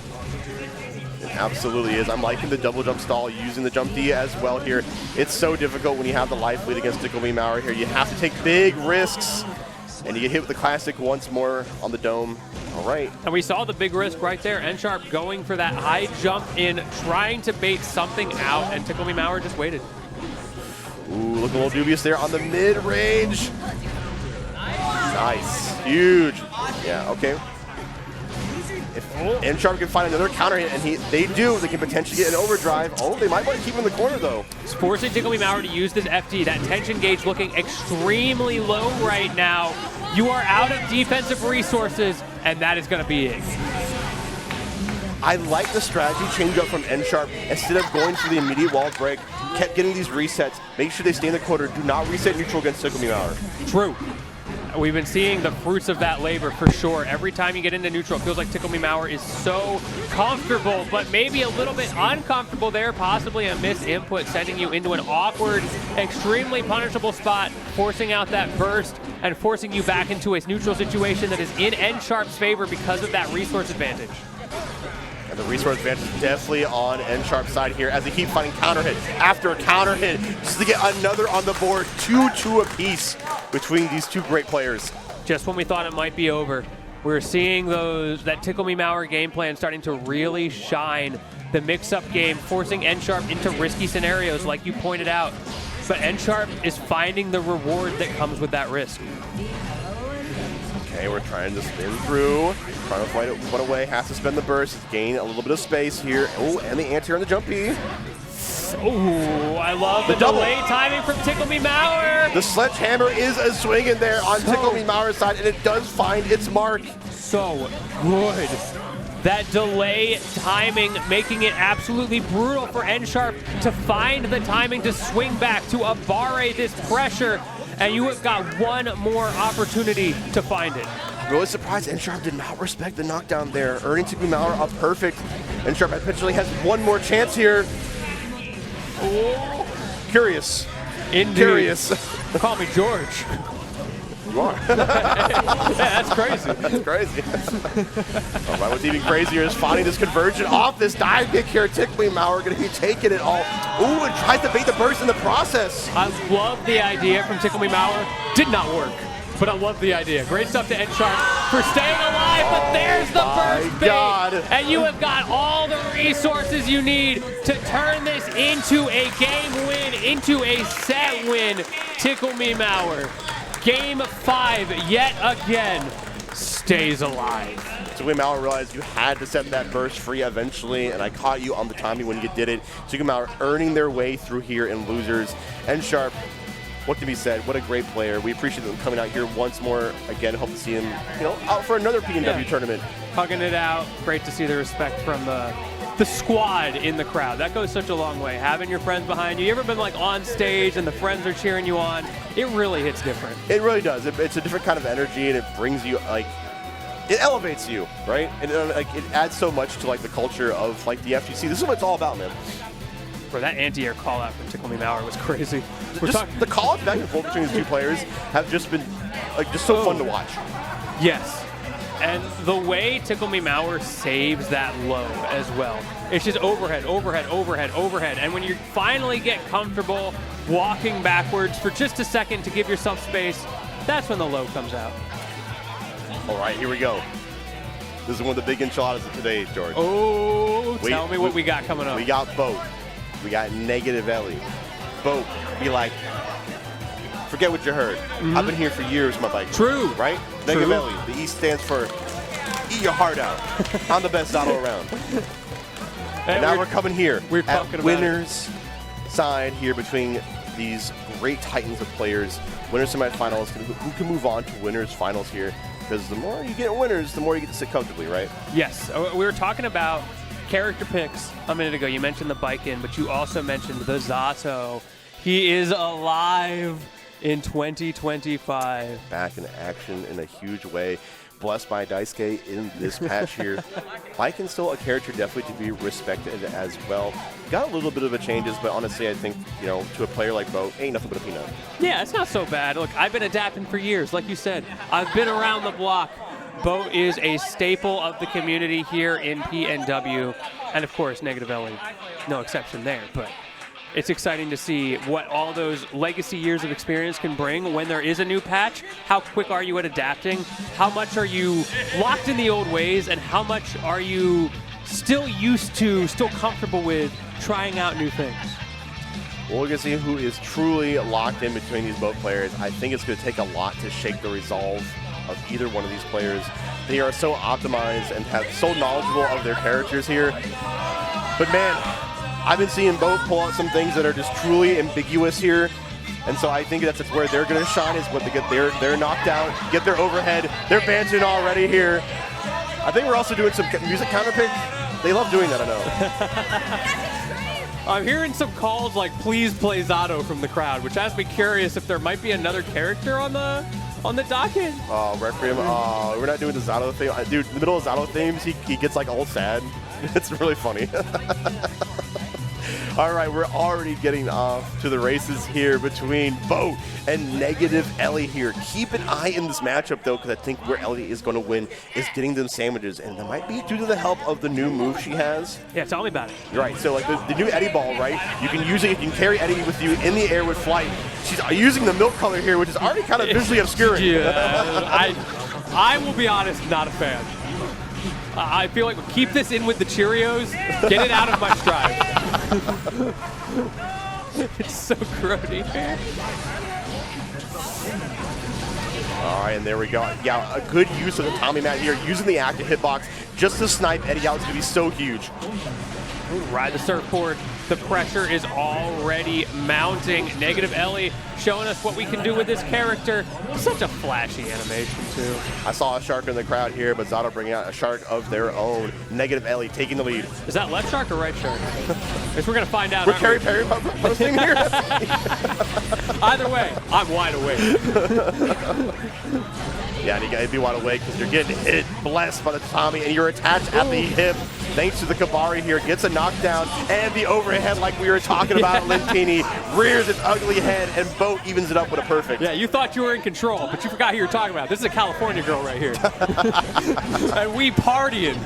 Speaker 1: It absolutely is. I'm liking the double jump stall, using the jump D as well here. It's so difficult when you have the life lead against Ticklememour here. You have to take big risks, and you get hit with the classic once more on the dome. All right.
Speaker 2: And we saw the big risk right there. N-Sharp going for that high jump in, trying to bait something out, and Ticklememour just waited.
Speaker 1: Ooh, looking a little dubious there on the mid-range. Nice. Huge. Yeah, okay. If N-Sharp can find another counter hit, and they can potentially get an overdrive. Oh, they might want to keep him in the corner, though.
Speaker 2: It's forcing Ticklememour to use this FD. That tension gauge looking extremely low right now. You are out of defensive resources, and that is going to be it.
Speaker 1: I like the strategy change up from N-Sharp. Instead of going for the immediate wall break, kept getting these resets. Make sure they stay in the corner. Do not reset neutral against Ticklememour.
Speaker 2: True. We've been seeing the fruits of that labor for sure. Every time you get into neutral, it feels like Ticklememour is so comfortable, but maybe a little bit uncomfortable there, possibly a missed input, sending you into an awkward, extremely punishable spot, forcing out that burst and forcing you back into a neutral situation that is in N-Sharp's favor because of that resource advantage.
Speaker 1: And the resource advantage is definitely on N-Sharp's side here as they keep finding counter hit after counter hit just to get another on the board. 2-2 apiece between these two great players.
Speaker 2: Just when we thought it might be over, We're seeing that Ticklememour game plan starting to really shine. The mix-up game, forcing N-Sharp into risky scenarios, like you pointed out. But N-Sharp is finding the reward that comes with that risk.
Speaker 1: Okay, we're trying to spin through, trying to fight it one away, has to spend the burst, gain a little bit of space here. Oh, and the anti on the jumpy.
Speaker 2: Oh, I love the delay timing from Ticklememour.
Speaker 1: The sledgehammer is a swing in there on Ticklememour's side, and it does find its mark.
Speaker 2: So good. That delay timing making it absolutely brutal for N-Sharp to find the timing to swing back, to abare this pressure, and you have got one more opportunity to find it.
Speaker 1: Really surprised N-Sharp did not respect the knockdown there, earning Ticklememour up perfect. N-Sharp potentially has one more chance here. Oh. Curious.
Speaker 2: Indeed.
Speaker 1: Curious.
Speaker 2: Call me George.
Speaker 1: You are.
Speaker 2: Yeah, that's crazy.
Speaker 1: That's crazy. All right, what's even crazier is finding this conversion off this dive kick here. Ticklememour going to be taking it all. Ooh, and tries to bait the burst in the process.
Speaker 2: I love the idea from Ticklememour. Did not work, but I love the idea. Great stuff to N-Sharp for staying alive, but there's the burst bait. And you have got all the resources you need to turn this into a game win, into a set win. Ticklememour. Game 5, yet again, stays alive.
Speaker 1: Ticklememour realized you had to set that burst free eventually, and I caught you on the timing when you did it. Ticklememour earning their way through here in losers. N-Sharp, what can be said? What a great player. We appreciate them coming out here once more. Again, hope to see him, out for another PNW tournament.
Speaker 2: Hugging it out. Great to see the respect from the squad in the crowd. That goes such a long way. Having your friends behind you. You ever been like on stage and the friends are cheering you on? It really hits different.
Speaker 1: It really does. It's a different kind of energy, and it brings you it elevates you, right? And it adds so much to the culture of the FGC. This is what it's all about, man.
Speaker 2: Bro, that anti-air call out from Ticklememour was crazy.
Speaker 1: The call-outs back and forth between these two players have just been just so fun to watch.
Speaker 2: Yes. And the way Ticklememour saves that low as well. It's just overhead, overhead, overhead, overhead. And when you finally get comfortable walking backwards for just a second to give yourself space, that's when the low comes out.
Speaker 1: All right, here we go. This is one of the big enchiladas of today, George.
Speaker 2: Oh, tell me what we got coming up.
Speaker 1: We got Boat. We got negative Ellie. Boat, be like, forget what you heard. I've been here for years, my bike.
Speaker 2: True.
Speaker 1: Right? Negative Ellie. The E stands for eat your heart out. I'm the best Zato around. And now we're coming here
Speaker 2: we're talking
Speaker 1: at
Speaker 2: about
Speaker 1: winners side here between these great titans of players. Winners semifinals, who can move on to winners finals here? Because the more you get winners, the more you get to sit comfortably, right?
Speaker 2: Yes. We were talking about character picks a minute ago. You mentioned the Baiken, but you also mentioned the Zato. He is alive in 2025.
Speaker 1: Back in action in a huge way. Blessed by Daisuke in this patch here. Baiken's still a character definitely to be respected as well. Got a little bit of a changes, but honestly, I think, to a player like Bo, ain't nothing but a peanut.
Speaker 2: Yeah, it's not so bad. Look, I've been adapting for years. Like you said, I've been around the block. Bo is a staple of the community here in PNW. And of course, negative Ellie, no exception there. But it's exciting to see what all those legacy years of experience can bring when there is a new patch. How quick are you at adapting? How much are you locked in the old ways? And how much are you still used to, still comfortable with trying out new things?
Speaker 1: Well, we're going to see who is truly locked in between these both players. I think it's going to take a lot to shake the resolve of either one of these players. They are so optimized and have so knowledgeable of their characters here. But man, I've been seeing both pull out some things that are just truly ambiguous here. And so I think that's where they're going to shine, is when they get they're knocked out, get their overhead. They're banting already here. I think we're also doing some music counterpick. They love doing that, I know.
Speaker 2: I'm hearing some calls like, please play Zato from the crowd, which has me curious if there might be another character on the docket.
Speaker 1: Oh, Requiem. Oh, we're not doing the Zato thing. Dude, in the middle of Zato themes, he gets all sad. It's really funny. All right, we're already getting off to the races here between Bo and negative Ellie here. Keep an eye in this matchup, though, because I think where Ellie is going to win is getting them sandwiches, and that might be due to the help of the new move she has.
Speaker 2: Yeah, tell me about it.
Speaker 1: Right, so the new Eddie ball, right? You can use it, you can carry Eddie with you in the air with flight. She's using the milk color here, which is already kind of visually obscuring.
Speaker 2: Yeah, I will be honest, not a fan. I feel like we'll keep this in with the Cheerios. Get it out of my stride. It's so grody.
Speaker 1: All right, and there we go. Yeah, a good use of the Tommy mat here, using the active hitbox just to snipe Eddie out. It's going to be so huge.
Speaker 2: Ride the surfboard. The pressure is already mounting. Negative Ellie showing us what we can do with this character. Such a flashy animation, too.
Speaker 1: I saw a shark in the crowd here, but Zato bringing out a shark of their own. Negative Ellie taking the lead.
Speaker 2: Is that left shark or right shark? I guess we're going to find out.
Speaker 1: We're Carrie Perry posting here.
Speaker 2: Either way, I'm wide awake.
Speaker 1: Yeah, and you gotta be wide awake because you're getting hit, blessed by the Tommy, and you're attached at the hip. Thanks to the Kabari here, gets a knockdown, and the overhead like we were talking about. Lentini rears its ugly head, and Boat evens it up with a perfect.
Speaker 2: Yeah, you thought you were in control, but you forgot who you were talking about. This is a California girl right here. And we partying.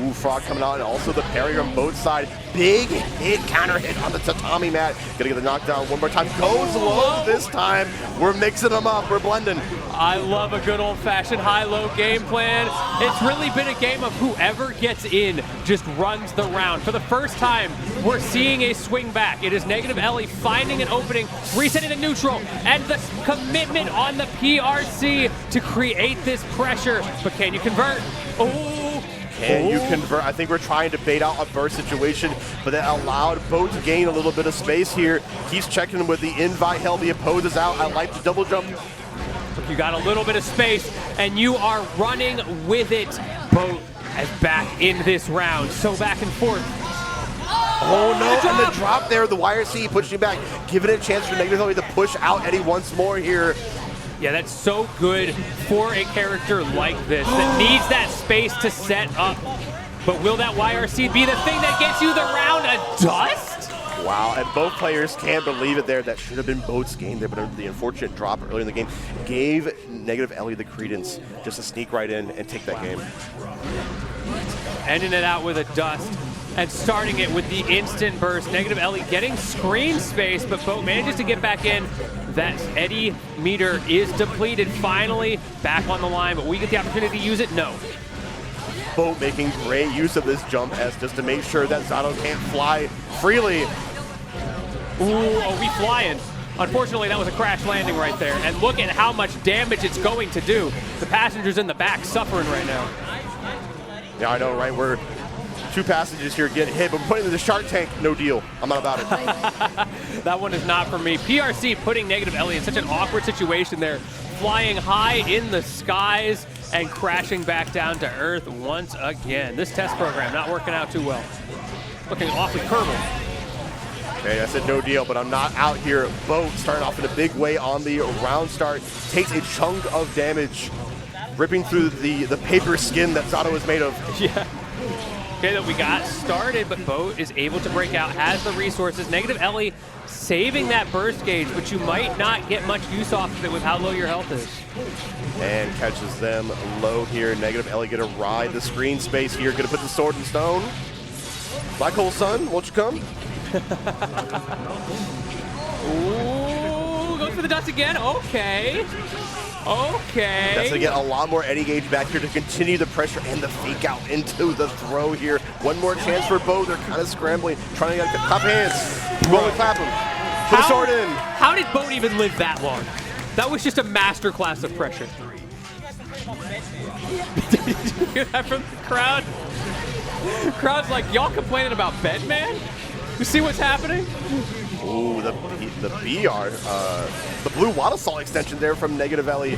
Speaker 1: Ooh, Frog coming out, and also the parry on both sides. Big hit, counter hit on the tatami mat. Gonna get the knockdown one more time. Goes low this time. We're mixing them up. We're blending.
Speaker 2: I love a good old-fashioned high-low game plan. It's really been a game of whoever gets in just runs the round. For the first time, we're seeing a swing back. It is Negative Ellie finding an opening, resetting the neutral, and the commitment on the PRC to create this pressure. But can you convert? Oh.
Speaker 1: And you convert. I think we're trying to bait out a burst situation, but that allowed Boat to gain a little bit of space here. Keeps checking with the invite, held the opposes out. I like the double jump.
Speaker 2: You got a little bit of space, and you are running with it. Boat is back in this round, so back and forth.
Speaker 1: Oh no, and the drop there, the YRC pushing back, giving it a chance for Negative Ellie to push out Eddie once more here.
Speaker 2: Yeah, that's so good for a character like this that needs that space to set up. But will that YRC be the thing that gets you the round of dust?
Speaker 1: Wow, and both players can't believe it there. That should have been Boat's game there, but the unfortunate drop earlier in the game gave Negative Ellie the credence just to sneak right in and take that game.
Speaker 2: Ending it out with a dust and starting it with the instant burst. Negative Ellie getting screen space, but Boat manages to get back in. That Eddie meter is depleted, finally back on the line, but we get the opportunity to use it? No.
Speaker 1: Boat making great use of this jump S just to make sure that Zato can't fly freely.
Speaker 2: Ooh, are we flying? Unfortunately, that was a crash landing right there, and look at how much damage it's going to do. The passengers in the back suffering right now.
Speaker 1: Yeah, I know, right? We're two passengers here getting hit, but we're putting in the Shark Tank, no deal. I'm not about it.
Speaker 2: That one is not for me. PRC putting Negative Ellie in such an awkward situation there, flying high in the skies and crashing back down to earth once again. This test program not working out too well. Looking awfully curved.
Speaker 1: Okay, I said no deal, but I'm not out here. Boat starting off in a big way on the round start. Takes a chunk of damage, ripping through the paper skin that Zato is made of.
Speaker 2: Yeah. Okay, that we got started, but Boat is able to break out, has the resources. Negative Ellie saving that burst gauge, but you might not get much use off of it with how low your health is.
Speaker 1: And catches them low here. Negative Ellie gonna ride the screen space here, gonna put the sword in stone. Black Hole Sun, won't you come?
Speaker 2: Ooh, goes for the dust again, okay. Okay.
Speaker 1: That's gonna get a lot more Eddie gauge back here to continue the pressure and the fake out into the throw here. One more chance for Bo. They're kind of scrambling, trying to get clap hands. Roll and clap him. Put the sword in.
Speaker 2: How did Bo even live that long? That was just a masterclass of pressure. Did you hear that from the crowd? Crowd's like, y'all complaining about Bedman? You see what's happening?
Speaker 1: Ooh, the BR, the blue water salt extension there from Negative Ellie.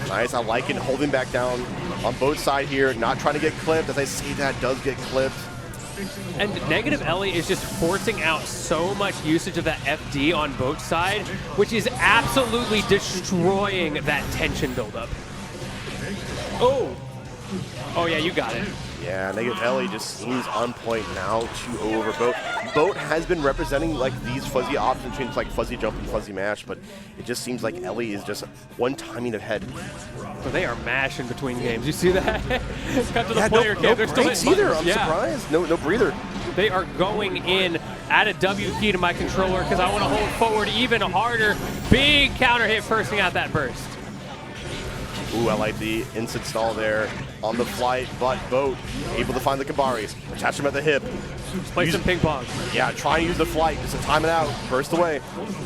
Speaker 1: Nice, I like it, holding back down on both sides here, not trying to get clipped. As I say that, does get clipped.
Speaker 2: And Negative Ellie is just forcing out so much usage of that FD on both sides, which is absolutely destroying that tension buildup. Oh. Oh yeah, you got it.
Speaker 1: Yeah, Negative Ellie just seems on point now to over Boat. Boat has been representing like these fuzzy options between like fuzzy jump and fuzzy mash, but it just seems like Ellie is just one timing ahead.
Speaker 2: Well, they are mashing between games. You see that? Cut to the player cam.
Speaker 1: No breaks either. I'm surprised. No breather.
Speaker 2: They are going in Add a W key to my controller because I want to hold forward even harder. Big counter hit bursting out that burst.
Speaker 1: Ooh, I like the instant stall there on the flight, but Boat able to find the Kabaris, attach him at the hip.
Speaker 2: Play some ping pong.
Speaker 1: Yeah, try and use the flight just to time it out, burst away.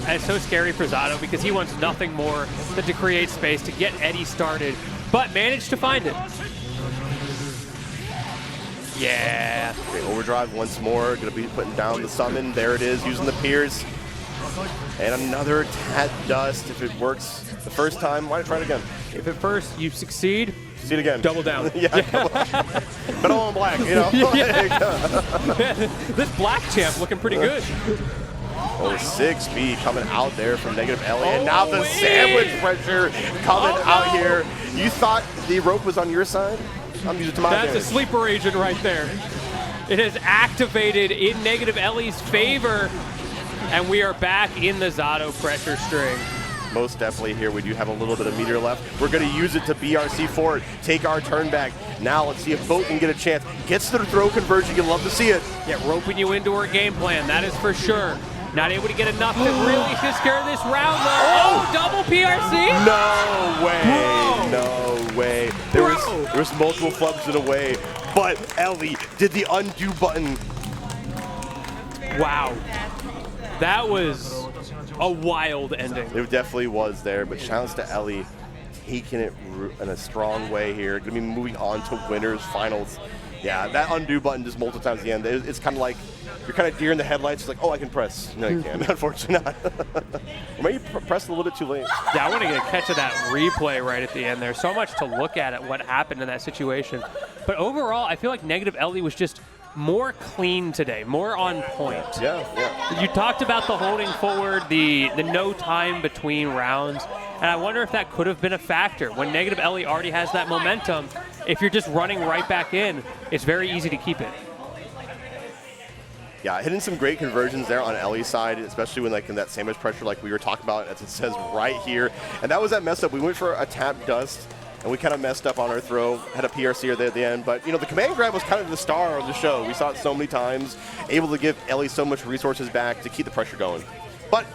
Speaker 2: And it's so scary for Zato because he wants nothing more than to create space to get Eddie started, but managed to find it. Yeah.
Speaker 1: Okay, overdrive once more, gonna be putting down the summon. There it is, using the Piers. And another Tat Dust. If it works the first time, why not try it again?
Speaker 2: If at first you succeed
Speaker 1: again.
Speaker 2: Double down.
Speaker 1: Yeah, but all in black, you know?
Speaker 2: This black champ looking pretty good.
Speaker 1: Oh, 6B coming out there from negative Ellie, and now the sandwich pressure coming out here. You thought the rope was on your side? I'm using it to my advantage.
Speaker 2: That's a sleeper agent right there. It has activated in negative Ellie's favor, and we are back in the Zato pressure string.
Speaker 1: Most definitely here. We do have a little bit of meter left. We're going to use it to BRC forward, take our turn back. Now let's see if Boat can get a chance. Gets to the throw conversion. You'll love to see it.
Speaker 2: Yeah, roping you into her game plan. That is for sure. Not able to get enough to really secure this round, though. Oh, double PRC?
Speaker 1: No way.
Speaker 2: Bro.
Speaker 1: No way. There was multiple flubs in a way, but Ellie did the undo button.
Speaker 2: Wow. That was a wild ending.
Speaker 1: It definitely was there, but shoutouts to Ellie taking it in a strong way here. Going to be moving on to winners finals. Yeah, that undo button just multiple times at the end. It's kind of like you're kind of deer in the headlights. It's like, oh, I can press. No, you can't. Unfortunately not. Or maybe you pressed a little bit too late.
Speaker 2: Yeah, I want to get a catch of that replay right at the end. There's so much to look at what happened in that situation. But overall, I feel like negative Ellie was just more clean today, more on point.
Speaker 1: Yeah.
Speaker 2: You talked about the holding forward, the no time between rounds, and I wonder if that could have been a factor. When negative Ellie already has that momentum, if you're just running right back in, it's very easy to keep it.
Speaker 1: Yeah, hitting some great conversions there on Ellie's side, especially when like in that sandwich pressure like we were talking about, as it says right here. And that was that mess up. We went for a tap dust, and we kind of messed up on our throw, had a PRC there at the end. But, you know, the command grab was kind of the star of the show. We saw it so many times, able to give Ellie so much resources back to keep the pressure going. But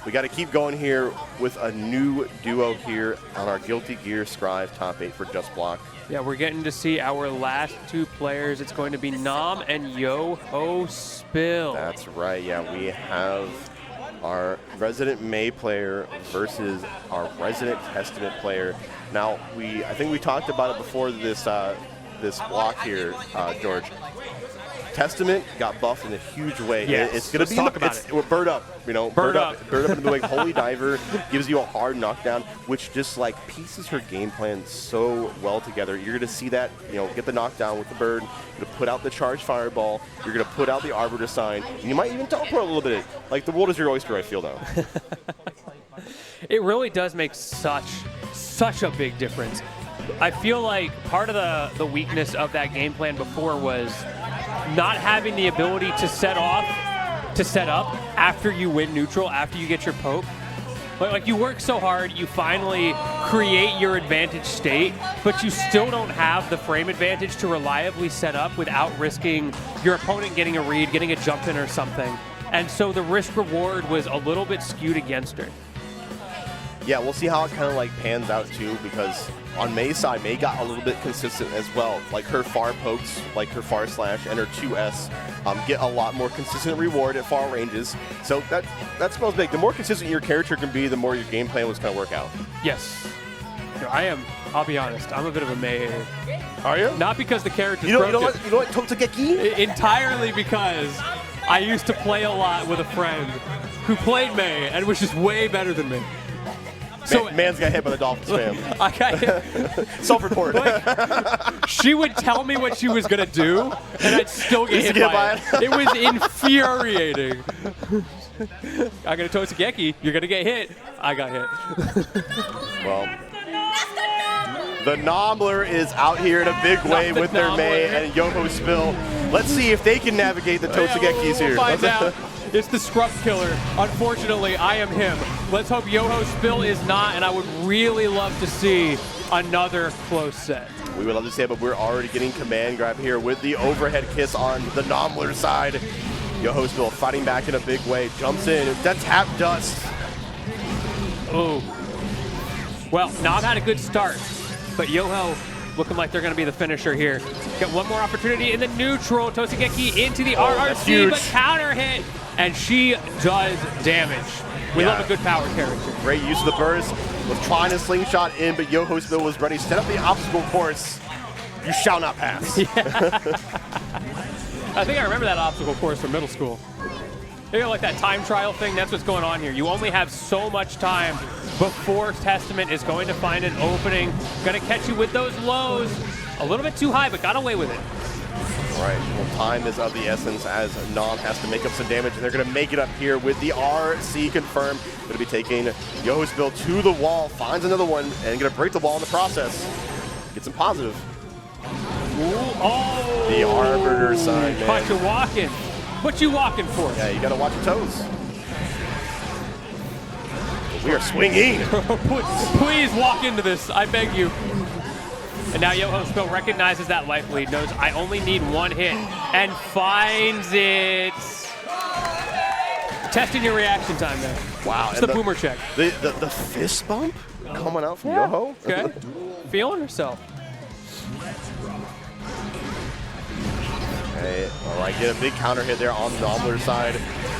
Speaker 1: we got to keep going here with a new duo here on our Guilty Gear Scribe top 8 for Just Block.
Speaker 2: Yeah, we're getting to see our last two players. It's going to be Nom and YoHoSpill.
Speaker 1: That's right. Yeah, we have our resident May player versus our resident Testament player. Now, I think we talked about it before this this block here, George. Testament got buffed in a huge way.
Speaker 2: Yes,
Speaker 1: It's going to be bird up, you know, bird up in the way. Holy Diver gives you a hard knockdown, which just like pieces her game plan so well together. You're going to see that, you know, get the knockdown with the bird. You're going to put out the charged fireball. You're going to put out the Arbiter sign. And you might even teleport a little bit. Like the world is your oyster, I feel now.
Speaker 2: It really does make such a big difference. I feel like part of the weakness of that game plan before was not having the ability to set up after you win neutral, after you get your poke. Like you work so hard, you finally create your advantage state, but you still don't have the frame advantage to reliably set up without risking your opponent getting a read, getting a jump in or something. And so the risk reward was a little bit skewed against her.
Speaker 1: Yeah, we'll see how it kind of like pans out too, because on May's side, May got a little bit consistent as well. Like her far pokes, like her far slash and her 2S get a lot more consistent reward at far ranges. So that smells big. The more consistent your character can be, the more your game plan was going to work out.
Speaker 2: Yes. I am, I'll be honest, I'm a bit of a May hater.
Speaker 1: Are you?
Speaker 2: Not because the character's
Speaker 1: you don't
Speaker 2: broken.
Speaker 1: You don't like Totsugeki?
Speaker 2: Entirely because I used to play a lot with a friend who played May and was just way better than me.
Speaker 1: So man's got hit by the Dolphins spam.
Speaker 2: I got hit.
Speaker 1: Self-report.
Speaker 2: She would tell me what she was going to do, and I'd still get hit by it. It was infuriating. I got a Totsugeki. You're going to get hit. I got hit.
Speaker 1: Well, the Nombler is out here in a big way with their May and YoHoSpill. Let's see if they can navigate the Totsugekis here.
Speaker 2: We'll find out. It's the scrub killer. Unfortunately, I am him. Let's hope YoHoSpill is not, and I would really love to see another close set.
Speaker 1: We would love to see it, but we're already getting command grab here with the overhead kiss on the Nombler side. YoHoSpill fighting back in a big way, jumps in, that tap dust.
Speaker 2: Oh. Well, Nom had a good start, but Yoho looking like they're going to be the finisher here. Got one more opportunity in the neutral. Tosugeki into the RRC, but counter hit, and she does damage. We love a good power character.
Speaker 1: Great use of the burst. Was trying to slingshot in, but YoHoSpill was ready. Set up the obstacle course. You shall not pass.
Speaker 2: Yeah. I think I remember that obstacle course from middle school. You know, like that time trial thing, that's what's going on here. You only have so much time before Testament is going to find an opening. Going to catch you with those lows. A little bit too high, but got away with it.
Speaker 1: All right, well, time is of the essence as Nom has to make up some damage, and they're going to make it up here with the RC confirmed. Going to be taking YoHoSpill to the wall, finds another one, and going to break the wall in the process. Get some positive.
Speaker 2: Ooh, oh!
Speaker 1: The Arbiter side, man.
Speaker 2: Caught you walking. What you walking for?
Speaker 1: Yeah, you got to watch your toes. We are swinging.
Speaker 2: Please walk into this, I beg you. And now YoHoSpill recognizes that life lead, knows I only need one hit, and finds it. Testing your reaction time there.
Speaker 1: Wow.
Speaker 2: It's the boomer check.
Speaker 1: The fist bump coming out from Yoho.
Speaker 2: Okay. Feeling herself.
Speaker 1: Okay. All right, get a big counter hit there on the Nomler side.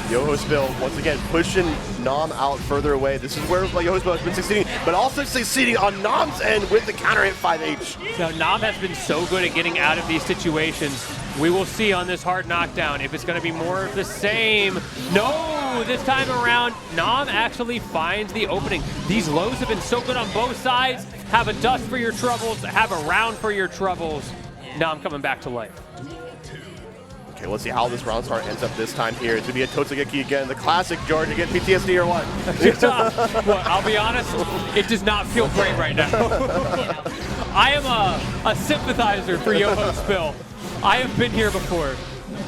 Speaker 1: YoHoSpill once again pushing Nom out further away. This is where YoHoSpill has been succeeding, but also succeeding on Nom's end with the counter hit 5H.
Speaker 2: Now, Nom has been so good at getting out of these situations. We will see on this hard knockdown if it's going to be more of the same. No, this time around, Nom actually finds the opening. These lows have been so good on both sides. Have a dust for your troubles, have a round for your troubles. Nom coming back to life.
Speaker 1: Okay, let's see how this round start ends up this time here. It's going to be a Totsugeki again, the classic Georgia get PTSD or what?
Speaker 2: Well, I'll be honest, it does not feel great right now. I am a sympathizer for YoHoSpill. I have been here before,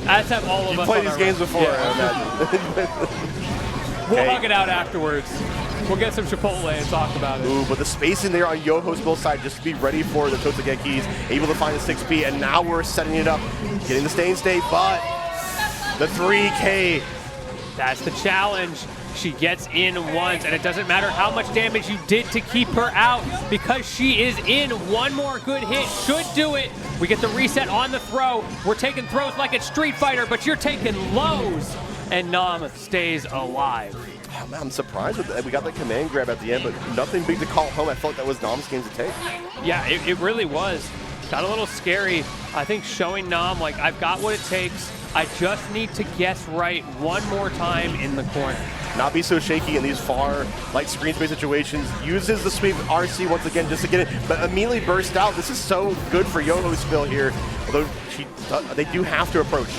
Speaker 2: as have all of us.
Speaker 1: You've played these games before,
Speaker 2: yeah.
Speaker 1: I imagine.
Speaker 2: We'll hug it out afterwards. We'll get some Chipotle and talk about it.
Speaker 1: Ooh, but the space in there on YoHoSpill's side just to be ready for the Totsugekis, able to find the 6P, and now we're setting it up, getting the staying state, but the 3K.
Speaker 2: That's the challenge. She gets in once, and it doesn't matter how much damage you did to keep her out, because she is in. One more good hit should do it. We get the reset on the throw. We're taking throws like it's Street Fighter, but you're taking lows, and Nom stays alive.
Speaker 1: Oh, man, I'm surprised with that. We got the command grab at the end, but nothing big to call home. I felt that was Nom's game to take.
Speaker 2: Yeah, it really was. Got a little scary. I think showing Nom, like, I've got what it takes. I just need to guess right one more time in the corner.
Speaker 1: Not be so shaky in these far light screen space situations. Uses the sweep RC once again just to get it, but immediately burst out. This is so good for YoHoSpill here, although they do have to approach.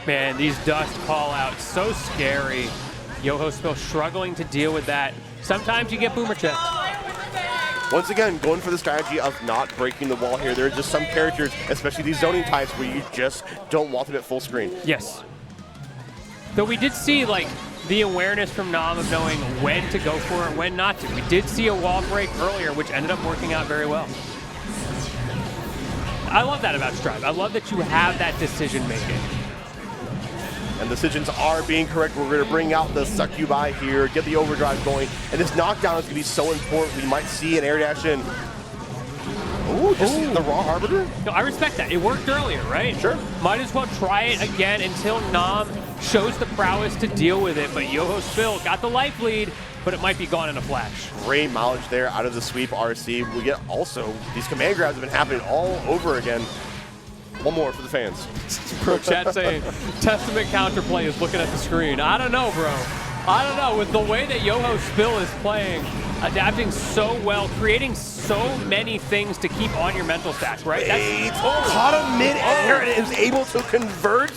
Speaker 2: Man, these dust call-outs, so scary. YoHoSpill struggling to deal with that. Sometimes you get boomer checked.
Speaker 1: Once again, going for the strategy of not breaking the wall here. There are just some characters, especially these zoning types, where you just don't want them at full screen.
Speaker 2: Yes. Though we did see, like, the awareness from Nom of knowing when to go for it and when not to. We did see a wall break earlier, which ended up working out very well. I love that about Strive. I love that you have that decision-making.
Speaker 1: And decisions are being correct. We're going to bring out the Succubi here, get the overdrive going, and this knockdown is going to be so important. We might see an air dash in. Ooh, just the raw Arbiter?
Speaker 2: No, I respect that. It worked earlier, right?
Speaker 1: Sure.
Speaker 2: Might as well try it again until Nom shows the prowess to deal with it. But YoHoSpill got the life lead, but it might be gone in a flash.
Speaker 1: Great mileage there out of the sweep RC. We get also, these command grabs have been happening all over again. One more for the fans.
Speaker 2: Pro chat saying Testament counterplay is looking at the screen. I don't know, bro. I don't know. With the way that YoHoSpill is playing, adapting so well, creating so many things to keep on your mental stats, right?
Speaker 1: That's caught him mid-air and is able to convert.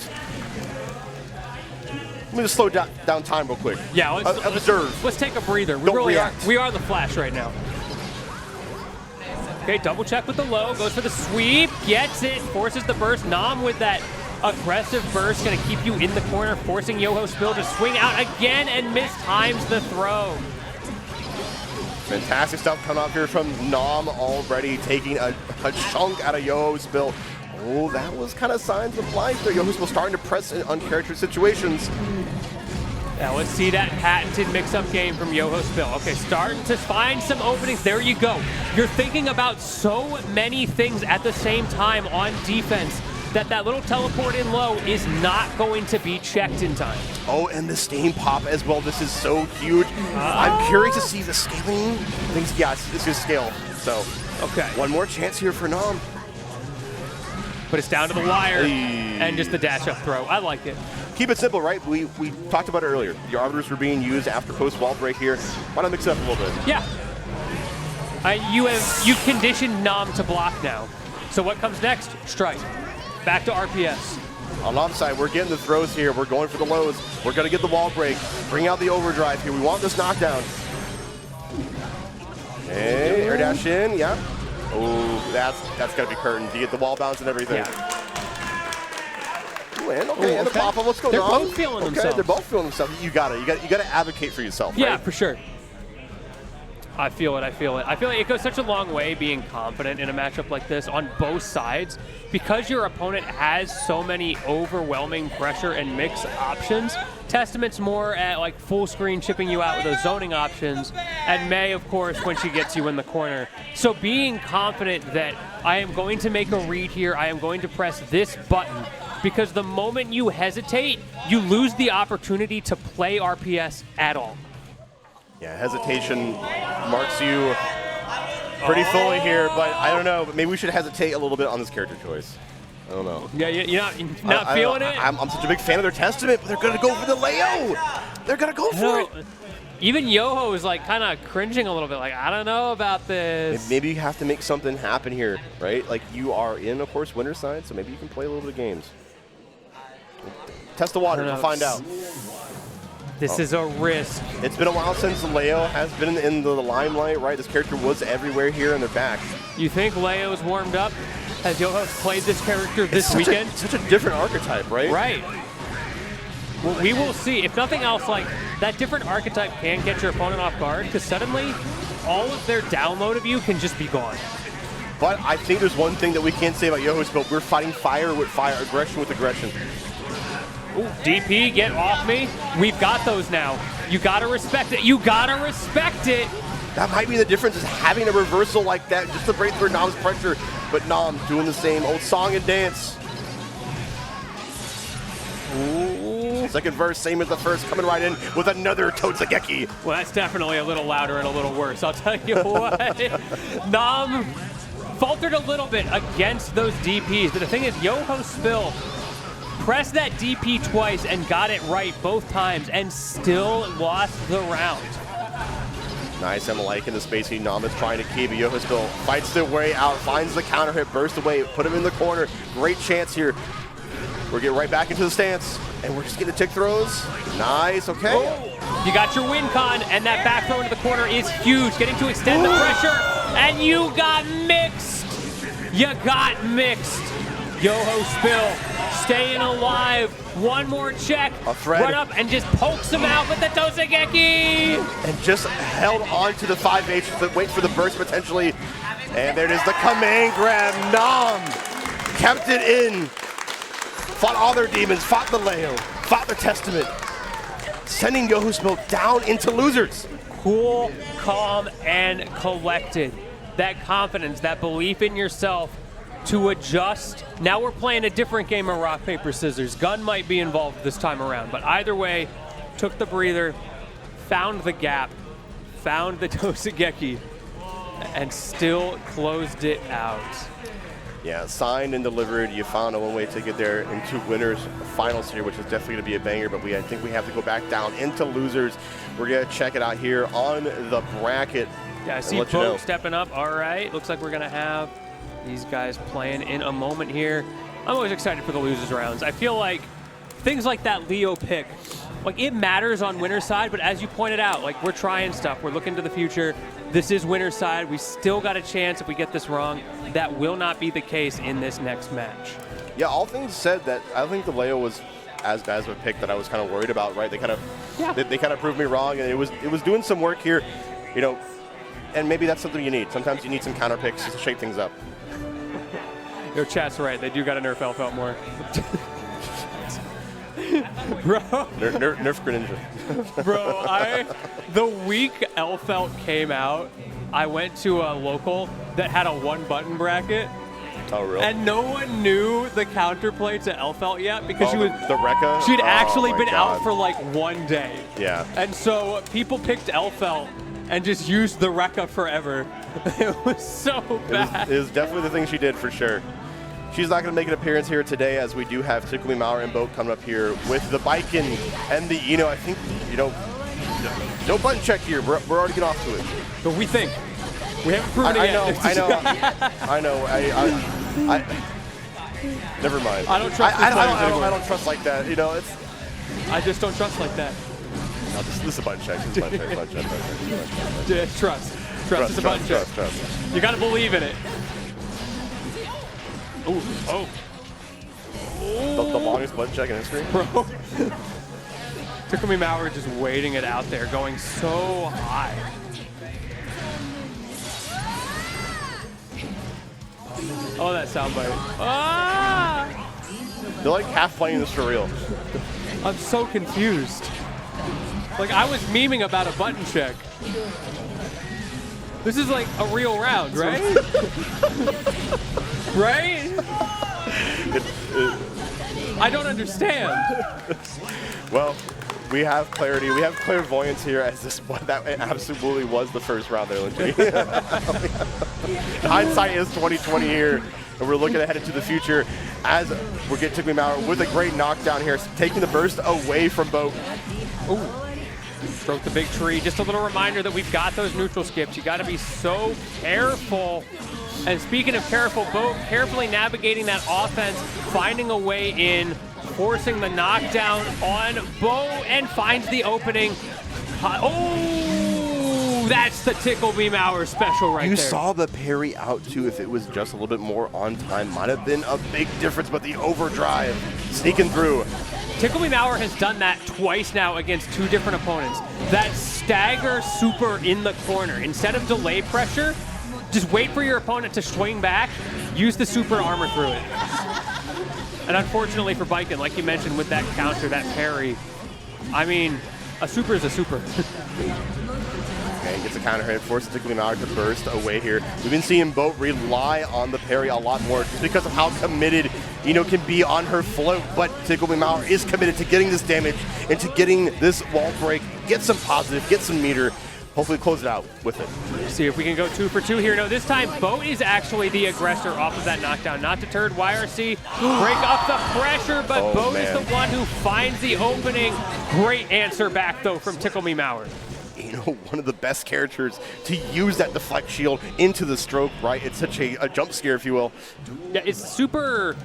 Speaker 1: Let me just slow down time real quick.
Speaker 2: Yeah, let's
Speaker 1: observe.
Speaker 2: Let's take a breather. We
Speaker 1: Don't
Speaker 2: really
Speaker 1: react.
Speaker 2: we are the Flash right now. Okay, double check with the low, goes for the sweep, gets it, forces the burst. Nom with that aggressive burst, gonna keep you in the corner, forcing YoHoSpill to swing out again and mistimes the throw.
Speaker 1: Fantastic stuff coming up here from Nom already, taking a chunk out of YoHoSpill. Oh, that was kind of signs of life there. YoHoSpill starting to press in uncharacteristic situations.
Speaker 2: Now let's see that patented mix-up game from YoHoSpill. Okay, starting to find some openings. There you go. You're thinking about so many things at the same time on defense that little teleport in low is not going to be checked in time.
Speaker 1: Oh, and the stain pop as well. This is so huge. I'm curious to see the scaling. I think, yeah, it's going to scale. So,
Speaker 2: okay,
Speaker 1: one more chance here for Nom.
Speaker 2: But it's down to the wire and just the dash up throw. I like it.
Speaker 1: Keep it simple, right? We talked about it earlier. The arbiters were being used after post wall break here. Why not mix it up a little bit?
Speaker 2: Yeah. You conditioned Nom to block now. So what comes next? Strike. Back to RPS.
Speaker 1: On Nom's side, we're getting the throws here. We're going for the lows. We're going to get the wall break. Bring out the overdrive here. We want this knockdown. Hey, air dash in, yeah. Oh, that's got to be curtained. You get the wall bounce and everything.
Speaker 2: Yeah.
Speaker 1: Ooh, and the pop up. Let's go.
Speaker 2: They're
Speaker 1: Nom.
Speaker 2: both feeling themselves.
Speaker 1: They're both feeling themselves. You got to advocate for yourself.
Speaker 2: Yeah,
Speaker 1: right?
Speaker 2: for sure. I feel it. I feel like it goes such a long way being confident in a matchup like this on both sides because your opponent has so many overwhelming pressure and mix options. Testament's more at like full screen chipping you out with those zoning options, and May, of course, when she gets you in the corner. So being confident that I am going to make a read here, I am going to press this button, because the moment you hesitate, you lose the opportunity to play RPS at all.
Speaker 1: Yeah, hesitation marks you pretty fully here, but I don't know. But maybe we should hesitate a little bit on this character choice. I don't know.
Speaker 2: Yeah, you're not feeling it?
Speaker 1: I'm such a big fan of their Testament, but they're going to go for the Leo. They're going to go for it.
Speaker 2: Even Yoho is like kind of cringing a little bit, like, I don't know about this.
Speaker 1: Maybe you have to make something happen here, right? Like, you are in, of course, winner's side, so maybe you can play a little bit of games. Test the water, we'll find out.
Speaker 2: This is a risk.
Speaker 1: It's been a while since Leo has been in the limelight, right? This character was everywhere here, and they're back.
Speaker 2: You think Leo's warmed up? Has YoHo played this character this weekend?
Speaker 1: Such a different archetype, right?
Speaker 2: Right. Well, we will see. If nothing else, like, that different archetype can get your opponent off guard, because suddenly all of their download of you can just be gone.
Speaker 1: But I think there's one thing that we can't say about YoHoSpill. We're fighting fire with fire, aggression with aggression.
Speaker 2: Ooh, DP, get off me. We've got those now. You gotta respect it. You gotta respect it.
Speaker 1: That might be the difference, is having a reversal like that just to break through Nom's pressure. But Nom doing the same old song and dance. Ooh. Second verse, same as the first, coming right in with another Totsugeki.
Speaker 2: Well, that's definitely a little louder and a little worse, I'll tell you what. Nom faltered a little bit against those DPs, but the thing is, YoHoSpill pressed that DP twice and got it right both times and still lost the round.
Speaker 1: Nice, I'm liking the spacing. Nom is trying to keep it. YoHoSpill fights their way out, finds the counter hit, bursts away, put him in the corner. Great chance here. We're getting right back into the stance, and we're just getting tick throws. Nice, okay.
Speaker 2: Oh, you got your win con, and that back throw into the corner is huge, getting to extend the pressure, and you got mixed. You got mixed. YoHoSpill staying alive. One more check.
Speaker 1: A thread.
Speaker 2: Run up and just pokes him out with the Totsugeki.
Speaker 1: And just held on to the 5H to wait for the burst potentially. And there it is, the command grab. Nom kept it in. Fought all their demons, fought the Leo, fought the Testament. Sending YoHoSpill down into losers.
Speaker 2: Cool, calm, and collected. That confidence, that belief in yourself to adjust. Now we're playing a different game of rock, paper, scissors. Gun might be involved this time around, but either way, took the breather, found the gap, found the Totsugeki, and still closed it out.
Speaker 1: Yeah, signed and delivered. You found a one-way ticket there into winners finals here, which is definitely going to be a banger, but I think we have to go back down into losers. We're going to check it out here on the bracket.
Speaker 2: Yeah, I see Boke stepping up. All right, looks like we're going to have these guys playing in a moment here. I'm always excited for the losers rounds. I feel like things like that Leo pick, like, it matters on winner's side, but as you pointed out, like, we're trying stuff. We're looking to the future. This is winner's side. We still got a chance if we get this wrong. That will not be the case in this next match.
Speaker 1: Yeah, all things said, that I don't think the Leo was as bad as a pick that I was kind of worried about, right? They kind of they kind of proved me wrong, and it was doing some work here, you know, and maybe that's something you need. Sometimes you need some counter picks to shake things up.
Speaker 2: Yo, chat's right. They do got to nerf Elfelt more. Bro.
Speaker 1: Nerf Greninja.
Speaker 2: Bro, the week Elfelt came out, I went to a local that had a 1-button bracket.
Speaker 1: Oh, really?
Speaker 2: And no one knew the counterplay to Elfelt yet because she was
Speaker 1: the Rekka?
Speaker 2: she'd actually been
Speaker 1: God.
Speaker 2: out for like 1 day.
Speaker 1: Yeah.
Speaker 2: And so people picked Elfelt and just used the Rekka forever. It was so bad.
Speaker 1: It was definitely the thing she did for sure. She's not going to make an appearance here today, as we do have Ticklememour and Boke coming up here with the Baiken and the, I think, no button check here. We're already getting off to it.
Speaker 2: But we think. We haven't proven it yet.
Speaker 1: I know. Never mind.
Speaker 2: I don't trust
Speaker 1: I don't trust like that. It's.
Speaker 2: I just don't trust like that.
Speaker 1: No, this is a button check. This is a button check.
Speaker 2: Trust. Trust is a button check.
Speaker 1: Trust.
Speaker 2: You got to believe in it. Ooh, oh.
Speaker 1: The longest button check in history?
Speaker 2: Bro. Ticklememour just waiting it out there, going so high. Oh, that soundbite. Ah!
Speaker 1: They're like half playing this for real.
Speaker 2: I'm so confused. Like, I was memeing about a button check. This is like a real round, right? Right? I don't understand. Well,
Speaker 1: we have clarity. We have clairvoyance here, as that absolutely was the first round there, Lindsay. Hindsight is 2020 here, and we're looking ahead into the future as we're getting Ticklememour with a great knockdown here, taking the burst away from Boke.
Speaker 2: Ooh. Broke the big tree. Just a little reminder that we've got those neutral skips. You got to be so careful. And speaking of careful, Boke carefully navigating that offense, finding a way in, forcing the knockdown on Bo, and finds the opening. Oh, that's the Ticklememour special right there.
Speaker 1: You saw the parry out too. If it was just a little bit more on time, might have been a big difference, but the overdrive sneaking through.
Speaker 2: Ticklememour has done that twice now against 2 different opponents. That stagger super in the corner. Instead of delay pressure, just wait for your opponent to swing back, use the super armor through it. And unfortunately for Baiken, like you mentioned with that counter, that parry, I mean, a super is a super.
Speaker 1: Okay, gets a counter hit, forces Ticklememour to burst away here. We've been seeing Boke rely on the parry a lot more just because of how committed, can be on her float. But Ticklememour is committed to getting this damage and to getting this wall break, get some positive, get some meter, hopefully close it out with it.
Speaker 2: See if we can go 2 for 2 here. No, this time Bo is actually the aggressor off of that knockdown. Not deterred, YRC break up the pressure, but Bo is the one who finds the opening. Great answer back though from Ticklememour.
Speaker 1: One of the best characters to use that deflect shield into the stroke, right? It's such a jump scare, if you will.
Speaker 2: Yeah, it's super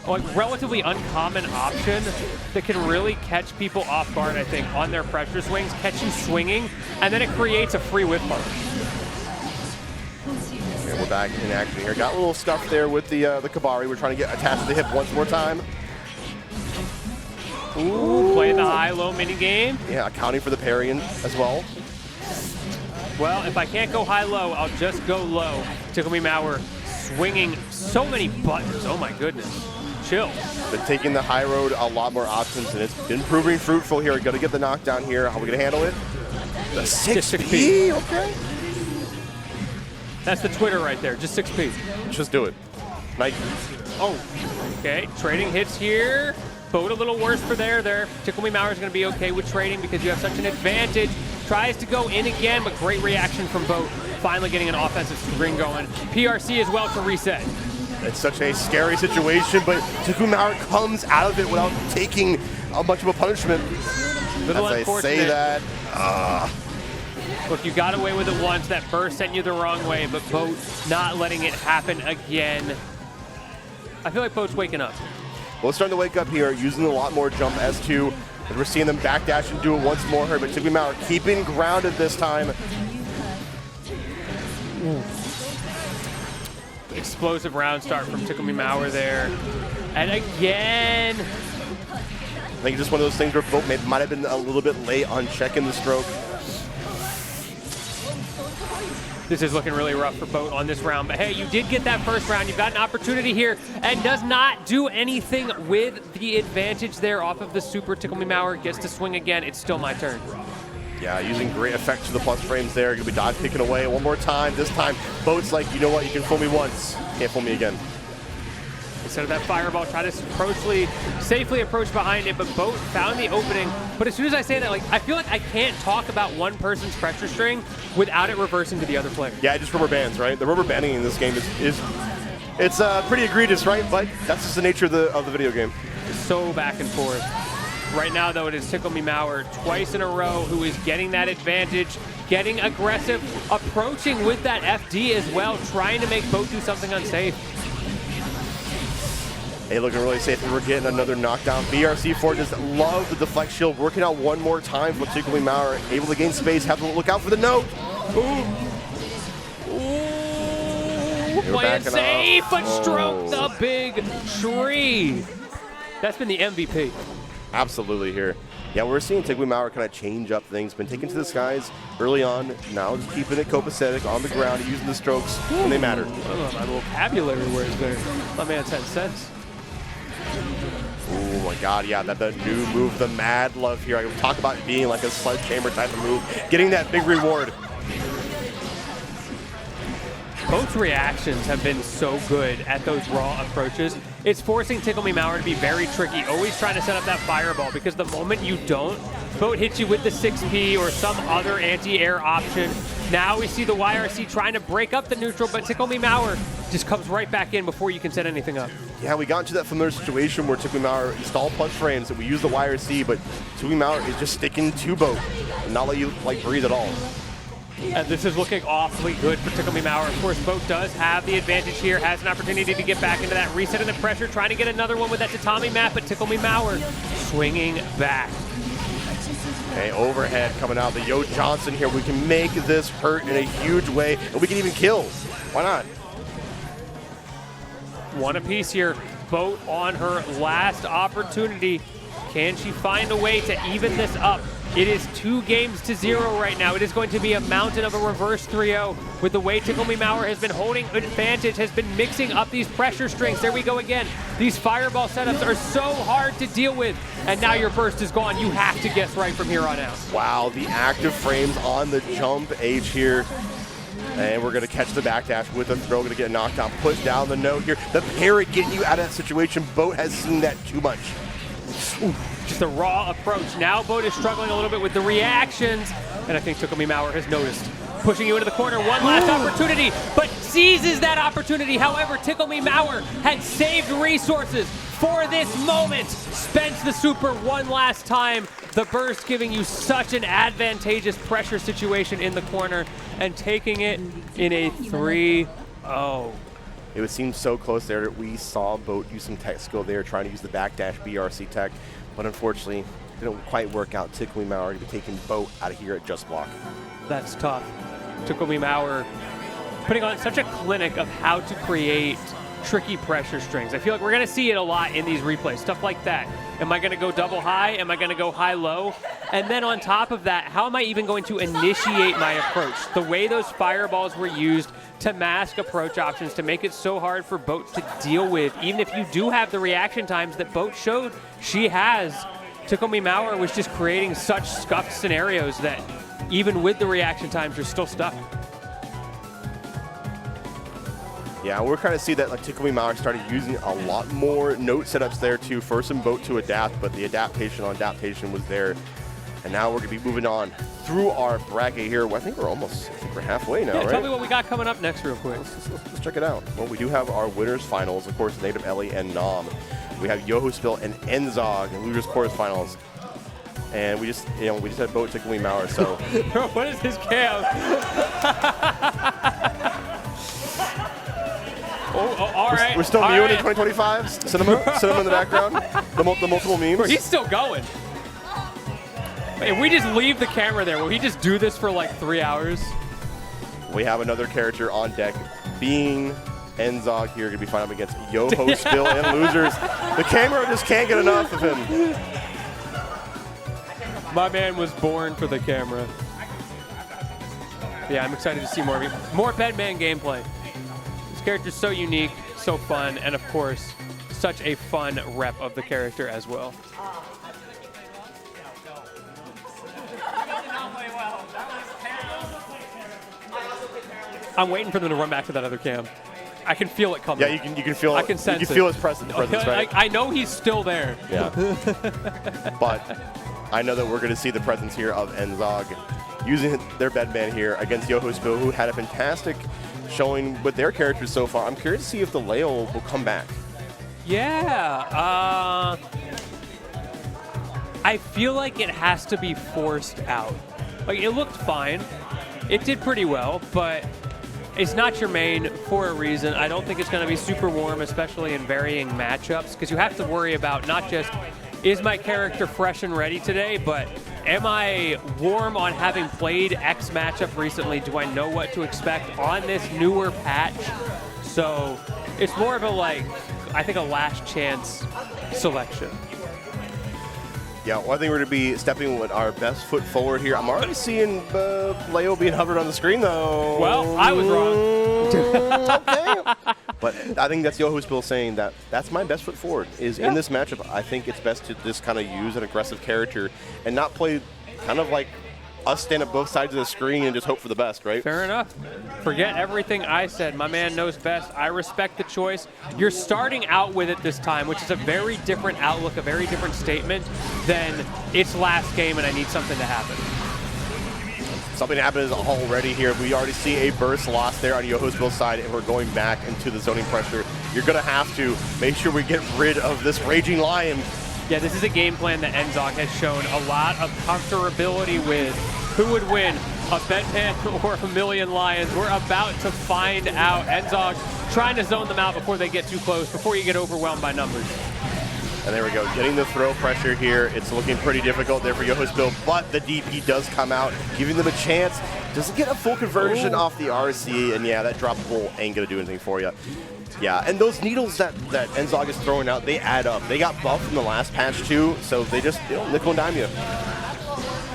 Speaker 2: relatively uncommon option that can really catch people off guard, I think, on their pressure swings, catch you swinging, and then it creates a free whip punch.
Speaker 1: Okay, we're back in action here. Got a little stuff there with the Kabari. We're trying to get attached to the hip once more time.
Speaker 2: Ooh, play the high-low minigame.
Speaker 1: Yeah, accounting for the parry as well.
Speaker 2: Well, if I can't go high-low, I'll just go low. Ticklememour swinging so many buttons. Oh my goodness. Chill.
Speaker 1: Been taking the high road, a lot more options, and it's been proving fruitful here. Got to get the knockdown here. How are we going to handle it? The 6P, okay.
Speaker 2: That's the Twitter right there, just 6P.
Speaker 1: Just do it. Nike.
Speaker 2: Oh, okay. Trading hits here. Boat a little worse for there. Ticklememour is going to be okay with trading because you have such an advantage. Tries to go in again, but great reaction from Boat. Finally getting an offensive string going. PRC as well to reset.
Speaker 1: It's such a scary situation, but Ticklememour comes out of it without taking much of a punishment.
Speaker 2: Little
Speaker 1: as I say that.
Speaker 2: Look, you got away with it once. That burst sent you the wrong way, but Boat not letting it happen again. I feel like Boat's waking up.
Speaker 1: Well, starting to wake up here, using a lot more jump S2. And we're seeing them backdash and do it once more here, but Ticklememour keeping grounded this time.
Speaker 2: Ooh. Explosive round start from Ticklememour there. And again.
Speaker 1: I think it's just one of those things where Boke might have been a little bit late on checking the stroke.
Speaker 2: This is looking really rough for Boat on this round. But hey, you did get that first round. You've got an opportunity here and does not do anything with the advantage there off of the super. Ticklememour gets to swing again. It's still my turn.
Speaker 1: Yeah, using great effects to the plus frames there. Gonna be dodge kicking away one more time. This time, Boat's like, you know what? You can fool me once. Can't fool me again.
Speaker 2: Instead of that fireball, try to safely approach behind it, but Boat found the opening. But as soon as I say that, like, I feel like I can't talk about one person's pressure string without it reversing to the other player.
Speaker 1: Yeah, just rubber bands, right? The rubber banding in this game is pretty egregious, right? But that's just the nature of the video game.
Speaker 2: So back and forth. Right now, though, it is Ticklememour twice in a row who is getting that advantage, getting aggressive, approaching with that FD as well, trying to make Boat do something unsafe.
Speaker 1: Hey, looking really safe, and we're getting another knockdown. BRC4 just love the deflect shield, working out one more time for Ticklememour, able to gain space, have to look out for the note.
Speaker 2: Ooh, playing safe, but stroke the big tree. That's been the MVP.
Speaker 1: Absolutely here. Yeah, we're seeing Ticklememour kind of change up things. Been taken to the skies early on, now just keeping it copacetic on the ground, using the strokes when they matter.
Speaker 2: My vocabulary words there. My man's had sense.
Speaker 1: Oh my god, yeah, the new move, the Mad Love here. I can talk about being like a sledgehammer type of move, getting that big reward.
Speaker 2: Both reactions have been so good at those raw approaches. It's forcing Ticklememour to be very tricky, always trying to set up that fireball, because the moment you don't, Boat hits you with the 6P or some other anti-air option. Now we see the YRC trying to break up the neutral, but Ticklememour just comes right back in before you can set anything up.
Speaker 1: Yeah, we got into that familiar situation where Ticklememour installed plus frames and we use the YRC, but Ticklememour is just sticking to Boat and not let you like breathe at all.
Speaker 2: And this is looking awfully good for Ticklememour. Of course, Boat does have the advantage here, has an opportunity to get back into that reset of the pressure, trying to get another one with that Tatami map, but Ticklememour swinging back.
Speaker 1: Okay, overhead coming out. The Yo Johnson here. We can make this hurt in a huge way, and we can even kill. Why not?
Speaker 2: One apiece here. Boat on her last opportunity. Can she find a way to even this up? It is 2-0 right now. It is going to be a mountain of a reverse 3-0 with the way Ticklememour has been holding advantage, has been mixing up these pressure strings. There we go again. These fireball setups are so hard to deal with, and now your burst is gone. You have to guess right from here on out.
Speaker 1: Wow, the active frames on the jump H here. And we're going to catch the backdash with a throw, going to get knocked down, put down the note here. The parry getting you out of that situation. Boat has seen that too much.
Speaker 2: Ooh, just a raw approach. Now Boat is struggling a little bit with the reactions, and I think Ticklememour has noticed. Pushing you into the corner, one last opportunity, but seizes that opportunity. However, Ticklememour had saved resources for this moment. Spends the super one last time. The burst giving you such an advantageous pressure situation in the corner and taking it in a 3-0.
Speaker 1: It would seem so close there. We saw Boat use some tech skill there, trying to use the backdash BRC tech, but unfortunately, it didn't quite work out. Ticklememour to be taking Boat out of here at Just Block.
Speaker 2: That's tough. Ticklememour putting on such a clinic of how to create tricky pressure strings. I feel like we're going to see it a lot in these replays, stuff like that. Am I going to go double high? Am I going to go high low? And then on top of that, how am I even going to initiate my approach? The way those fireballs were used to mask approach options to make it so hard for Boat to deal with, even if you do have the reaction times that Boat showed she has. Ticklememour was just creating such scuffed scenarios that even with the reaction times, you're still stuck.
Speaker 1: Yeah, we're kind of see that like Ticklememour started using a lot more note setups there to force some Boat to adapt, but the adaptation on adaptation was there. And now we're going to be moving on through our bracket here. Well, I think we're halfway now, right?
Speaker 2: Tell me what we got coming up next real quick.
Speaker 1: Let's check it out. Well, we do have our winners finals, of course, Native Ellie and Nom. We have YoHoSpill and Enzog and losers quarterfinals. And we just had Boat Ticklememour, so.
Speaker 2: What is this cam? All right.
Speaker 1: We're still mewing in 2025. Cinema in the background. The multiple memes.
Speaker 2: He's still going. If we just leave the camera there, will he just do this for like 3 hours?
Speaker 1: We have another character on deck, being Enzog here, going to be fighting up against YoHoSpill and losers. The camera just can't get enough of him.
Speaker 2: My man was born for the camera. Yeah, I'm excited to see more Bedman gameplay. This character's so unique, so fun, and of course, such a fun rep of the character as well. I'm waiting for them to run back to that other cam. I can feel it coming.
Speaker 1: Yeah, you can feel.
Speaker 2: I can sense
Speaker 1: you can feel his presence, right?
Speaker 2: I know he's still there.
Speaker 1: Yeah. But I know that we're going to see the presence here of Enzog using their Bedman here against YoHoSpill, who had a fantastic showing with their characters so far. I'm curious to see if the Leo will come back.
Speaker 2: Yeah. I feel like it has to be forced out. Like, it looked fine. It did pretty well, but it's not your main for a reason. I don't think it's going to be super warm, especially in varying matchups, because you have to worry about not just, is my character fresh and ready today, but am I warm on having played X matchup recently? Do I know what to expect on this newer patch? So it's more of a, like, I think a last chance selection.
Speaker 1: Yeah, well, I think we're going to be stepping with our best foot forward here. I'm already seeing Leo being hovered on the screen, though.
Speaker 2: Well, I was wrong.
Speaker 1: Okay. But I think that's YoHoSpill saying that that's my best foot forward, is in this matchup. I think it's best to just kind of use an aggressive character and not play kind of like us stand at both sides of the screen and just hope for the best, right?
Speaker 2: Fair enough. Forget everything I said. My man knows best. I respect the choice. You're starting out with it this time, which is a very different outlook, a very different statement than it's last game and I need something to happen.
Speaker 1: Something happens already here. We already see a burst loss there on YoHoSpill's side, and we're going back into the zoning pressure. You're going to have to make sure we get rid of this Raging Lion.
Speaker 2: Yeah, this is a game plan that Enzog has shown a lot of comfortability with. Who would win, a Bedman or a Millia Lions? We're about to find out. Enzog trying to zone them out before they get too close, before you get overwhelmed by numbers.
Speaker 1: And there we go, getting the throw pressure here. It's looking pretty difficult there for YoHoSpill, but the DP does come out, giving them a chance. Doesn't get a full conversion off the RC, and yeah, that drop pull ain't gonna do anything for you. Yeah, and those needles that Enzog is throwing out, they add up. They got buffed in the last patch too, so they just nickel and dime you.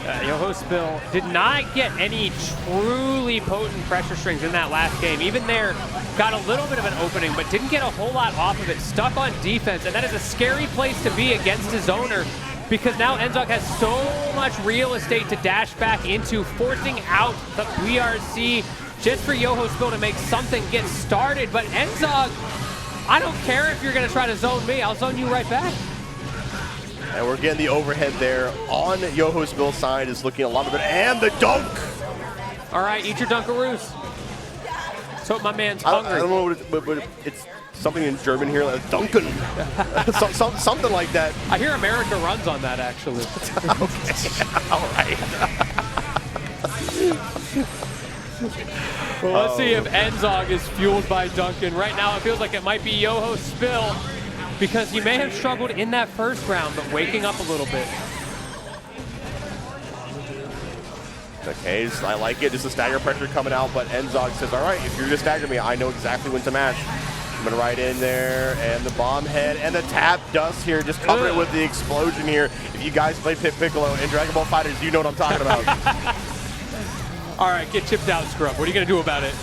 Speaker 2: YoHoSpill did not get any truly potent pressure strings in that last game. Even there, got a little bit of an opening, but didn't get a whole lot off of it. Stuck on defense, and that is a scary place to be against his owner, because now Enzog has so much real estate to dash back into, forcing out the BRC just for YoHoSpill to make something get started. But Enzog, I don't care if you're going to try to zone me. I'll zone you right back.
Speaker 1: And we're getting the overhead there on YoHoSpill's side is looking a lot better. And the dunk!
Speaker 2: All right, eat your Dunkaroos. Let's hope my man's hungry.
Speaker 1: I don't know what but it's something in German here, like Dunken. Something like that.
Speaker 2: I hear America runs on that, actually.
Speaker 1: Okay, all right.
Speaker 2: Well, let's see if Enzog is fueled by Duncan. Right now, it feels like it might be YoHoSpill, because he may have struggled in that first round, but waking up a little bit.
Speaker 1: Okay, I like it. Just the stagger pressure coming out, but Enzog says, all right, if you're going to stagger me, I know exactly when to mash. I'm going to right in there, and the bomb head, and the tap dust here, just cover it with the explosion here. If you guys play Pit Piccolo and Dragon Ball FighterZ, you know what I'm talking about.
Speaker 2: All right, get chipped out, Scrub. What are you going to do about it?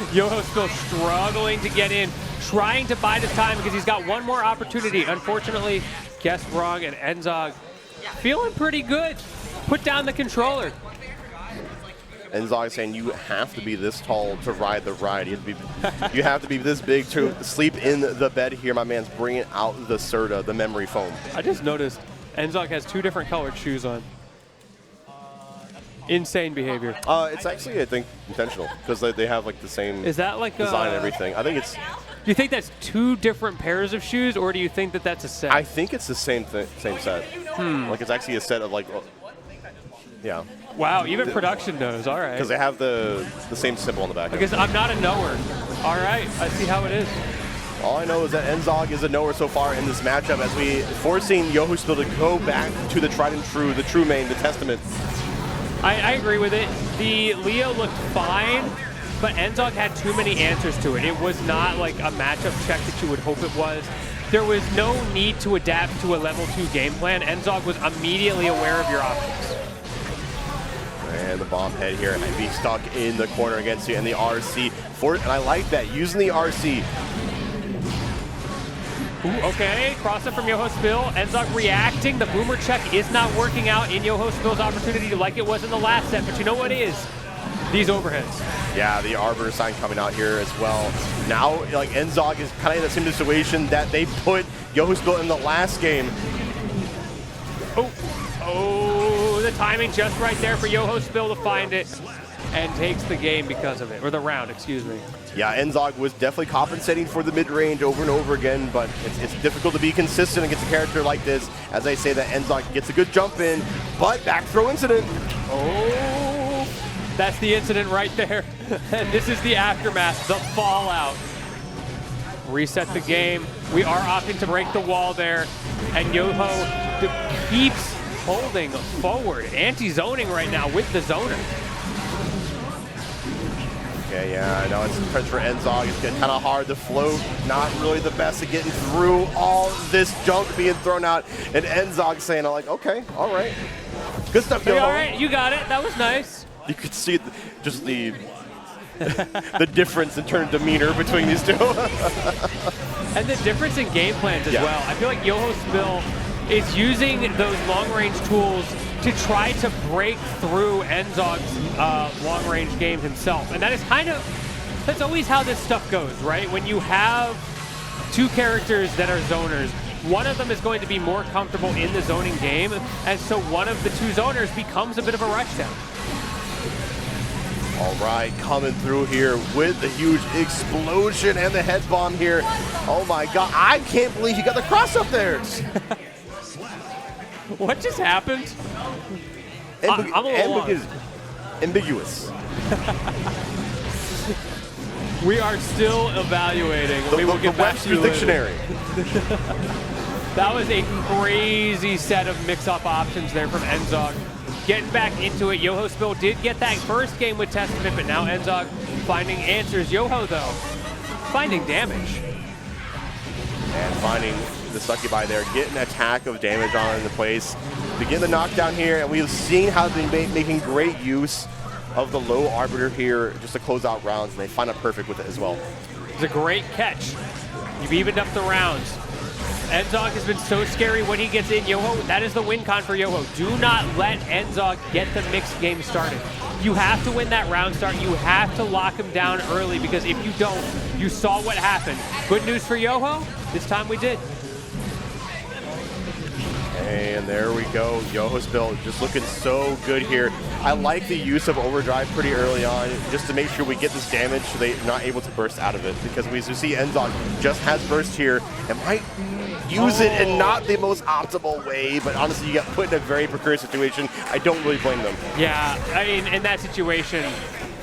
Speaker 2: YoHoSpill struggling to get in, trying to bide his time because he's got one more opportunity. Unfortunately, guessed wrong, and Enzog feeling pretty good. Put down the controller.
Speaker 1: Enzog saying you have to be this tall to ride the ride. You have to be this big to sleep in the bed here. My man's bringing out the Serta, the memory foam.
Speaker 2: I just noticed Enzog has 2 different colored shoes on. Insane behavior.
Speaker 1: It's actually, I think, intentional because they have like the same
Speaker 2: Is that like
Speaker 1: design and everything. I think it's.
Speaker 2: Do you think that's 2 different pairs of shoes, or do you think that that's a set?
Speaker 1: I think it's the same same set. Like it's actually a set of like, yeah.
Speaker 2: Wow, even production knows. All right.
Speaker 1: Because they have the same symbol on the back.
Speaker 2: Because I'm not a knower. All right, I see how it is.
Speaker 1: All I know is that Enzog is a knower so far in this matchup, as we forcing YoHoSpill to go back to the tried and true, the true main, the testament.
Speaker 2: I agree with it. The Leo looked fine, but Enzog had too many answers to it. It was not like a matchup check that you would hope it was. There was no need to adapt to a level 2 game plan. Enzog was immediately aware of your options.
Speaker 1: And the bomb head here, and be stuck in the corner against you, and the RC for it. And I like that, using the RC.
Speaker 2: Ooh, okay, cross up from YoHoSpill. Enzog reacting. The boomer check is not working out in YoHoSpill's opportunity like it was in the last set. But you know what is? These overheads.
Speaker 1: Yeah, the Arbiter sign coming out here as well. Now, like, Enzog is kind of in the same situation that they put YoHoSpill in the last game.
Speaker 2: Oh, the timing just right there for YoHoSpill to find it and takes the game because of it, or the round, excuse me.
Speaker 1: Yeah, Enzog was definitely compensating for the mid-range over and over again, but it's difficult to be consistent against a character like this. As I say, that Enzog gets a good jump in, but back throw incident.
Speaker 2: Oh, that's the incident right there. And this is the aftermath, the fallout. Reset the game. We are opting to break the wall there, and Yoho keeps holding forward. Anti-zoning right now with the zoner.
Speaker 1: Okay, yeah, I know it's turns for Enzog. It's getting kind of hard to float. Not really the best at getting through all this junk being thrown out. And Enzog saying, like, okay, all right. Good stuff, Yoho.
Speaker 2: All right, you got it. That was nice.
Speaker 1: You could see just the the difference in terms of demeanor between these two.
Speaker 2: And the difference in game plans as well. I feel like YoHoSpill is using those long-range tools to try to break through Enzog's long-range game himself. And that is that's always how this stuff goes, right? When you have two characters that are zoners, one of them is going to be more comfortable in the zoning game, and so one of the two zoners becomes a bit of a rushdown.
Speaker 1: All right, coming through here with the huge explosion and the head bomb here. Oh my God, I can't believe he got the cross up there.
Speaker 2: What just happened? I'm a little
Speaker 1: ambiguous.
Speaker 2: We are still evaluating. We will get back to you
Speaker 1: dictionary.
Speaker 2: That was a crazy set of mix-up options there from Enzog. Getting back into it, YoHoSpill did get that first game with Testament, but now Enzog finding answers. Yoho, though, finding damage.
Speaker 1: And finding the Succubi there, getting an attack of damage on the place. Begin the knockdown here, and we've seen how they've been making great use of the low Arbiter here just to close out rounds, and they find it perfect with it as well.
Speaker 2: It's a great catch. You've evened up the rounds. Enzog has been so scary when he gets in. Yoho, that is the win con for Yoho. Do not let Enzog get the mixed game started. You have to win that round start. You have to lock him down early, because if you don't, you saw what happened. Good news for Yoho, this time we did.
Speaker 1: And there we go. YoHoSpill just looking so good here. I like the use of overdrive pretty early on, just to make sure we get this damage so they're not able to burst out of it. Because we see Enzog just has burst here and might use it in not the most optimal way, but honestly, you get put in a very precarious situation. I don't really blame them.
Speaker 2: Yeah, I mean, in that situation,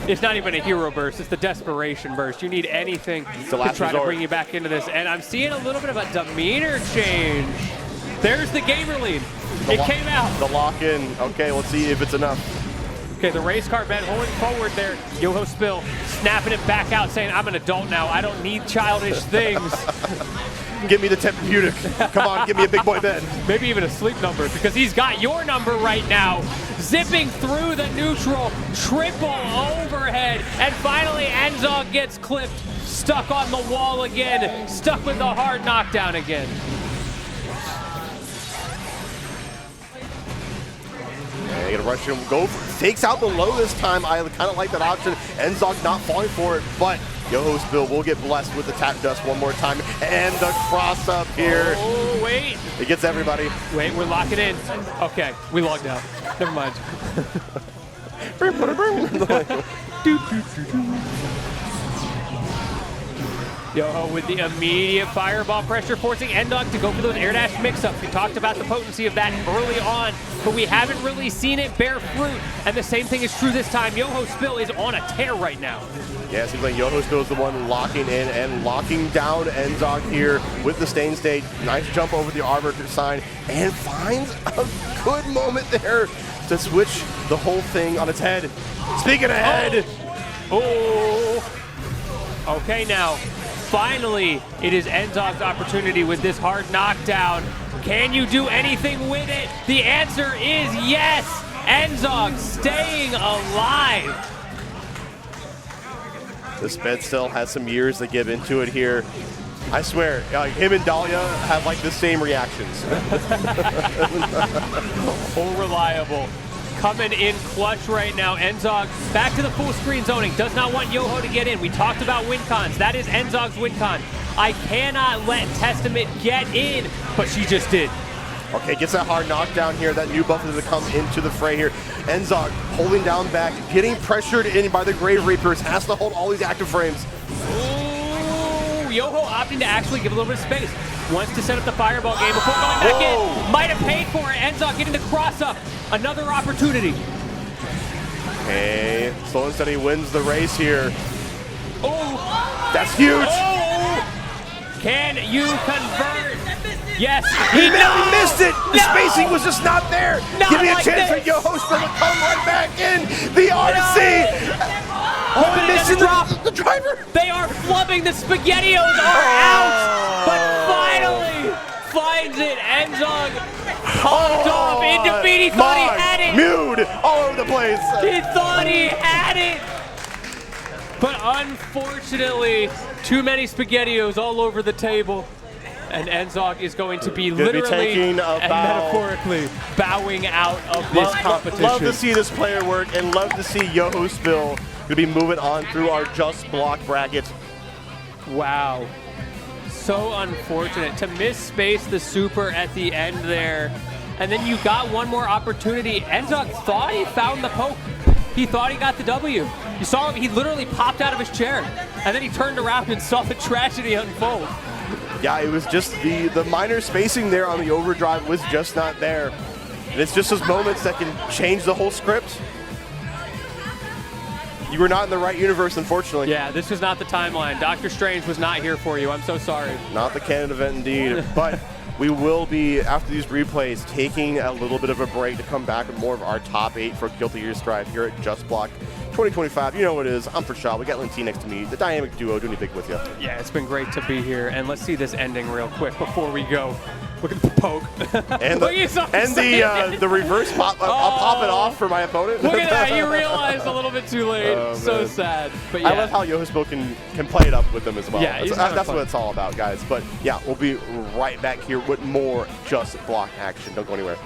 Speaker 2: it's not even a hero burst, it's the desperation burst. You need anything to try to bring you back into this. And I'm seeing a little bit of a demeanor change. There's the gamer lead. It came out.
Speaker 1: The lock-in. Okay, let's see if it's enough.
Speaker 2: Okay, the race car bed holding forward there. YoHoSpill snapping it back out, saying, I'm an adult now. I don't need childish things.
Speaker 1: Give me the therapeutic. Come on, give me a big boy bed.
Speaker 2: Maybe even a sleep number, because he's got your number right now. Zipping through the neutral, triple overhead, and finally Enzog gets clipped, stuck on the wall again, stuck with the hard knockdown again.
Speaker 1: And they gonna rush him, takes out the low this time. I kind of like that option. Enzog not falling for it, but YoHoSpill will get blessed with the tap dust one more time. And the cross up here.
Speaker 2: Oh, wait.
Speaker 1: It gets everybody.
Speaker 2: Wait, we're locking in. Okay, we logged out. Never mind. Yoho with the immediate fireball pressure, forcing Enzog to go for those air dash mix-ups. We talked about the potency of that early on, but we haven't really seen it bear fruit. And the same thing is true this time. YoHoSpill is on a tear right now.
Speaker 1: Yeah, it seems like YoHoSpill is the one locking in and locking down Enzog here with the Stain State. Nice jump over the Arbiter sign, and finds a good moment there to switch the whole thing on its head. Speaking of head.
Speaker 2: Oh. Okay, now. Finally, it is Enzog's opportunity with this hard knockdown. Can you do anything with it? The answer is yes! Enzog staying alive.
Speaker 1: This bed still has some years to give into it here. I swear, him and Dahlia have like the same reactions.
Speaker 2: Oh, reliable. Coming in clutch right now. Enzog back to the full screen zoning. Does not want Yoho to get in. We talked about win cons. That is Enzog's win con. I cannot let Testament get in, but she just did.
Speaker 1: Okay, gets that hard knockdown here. That new buff is going to come into the fray here. Enzog holding down back, getting pressured in by the Grave Reapers. Has to hold all these active frames.
Speaker 2: Ooh, Yoho opting to actually give a little bit of space. Wants to set up the fireball game before going back in. Might have paid for it. Enzog getting the cross up. Another opportunity.
Speaker 1: Okay, slow and steady wins the race here.
Speaker 2: Oh,
Speaker 1: that's huge.
Speaker 2: Oh. Can you convert? Yes.
Speaker 1: He missed it. The spacing was just not there. Give me a chance for YoHoSpill to come right back in. The RC. Oh, missing the driver.
Speaker 2: They are flubbing. The SpaghettiOs are out. But finally finds it. Enzog hopped off into beat. He thought he had it.
Speaker 1: Mewed all over the place.
Speaker 2: He thought he had it. But unfortunately, too many SpaghettiOs all over the table. And Enzog is going to be literally and metaphorically bowing out of this competition.
Speaker 1: Love to see this player work and love to see YoHoSpill to be moving on through our Just Block bracket.
Speaker 2: Wow. So unfortunate to miss space the super at the end there. And then you got one more opportunity. Enzog thought he found the poke. He thought he got the W. You saw him, he literally popped out of his chair. And then he turned around and saw the tragedy unfold.
Speaker 1: Yeah, it was just the minor spacing there on the overdrive was just not there. And it's just those moments that can change the whole script. You were not in the right universe, unfortunately.
Speaker 2: Yeah, this was not the timeline. Dr. Strange was not here for you. I'm so sorry.
Speaker 1: Not the canon event indeed. But we will be, after these replays, taking a little bit of a break to come back with more of our top 8 for Guilty Gear Strive here at Just Block 2025. You know what it is. I'm Prashad. We got Linty next to me. The dynamic duo doing big with you.
Speaker 2: Yeah, it's been great to be here. And let's see this ending real quick before we go. Look at the poke.
Speaker 1: And the reverse pop. I'll pop it off for my opponent.
Speaker 2: Look at that. You realized a little bit too late. So sad. But yeah.
Speaker 1: I love how YoHoSpill can play it up with them as well.
Speaker 2: Yeah,
Speaker 1: that's what it's all about, guys. But yeah, we'll be right back here with more Just Block action. Don't go anywhere.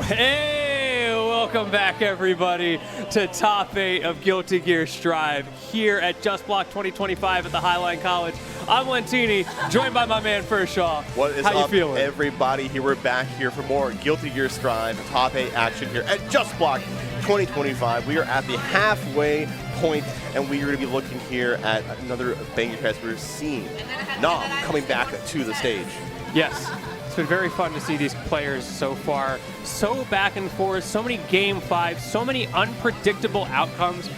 Speaker 2: Hey, welcome back everybody to Top 8 of Guilty Gear Strive here at Just Block 2025 at the Highline College. I'm Lentini, joined by my man Furshaw.
Speaker 1: What is
Speaker 2: How
Speaker 1: up,
Speaker 2: you feeling?
Speaker 1: everybody? Here we're back here for more Guilty Gear Strive Top 8 action here at Just Block 2025. We are at the halfway point, and we are going to be looking here at another banger test. We're seeing Nom coming back to the stage.
Speaker 2: Yes. It's been very fun to see these players so far. So back and forth, so many game fives, so many unpredictable outcomes.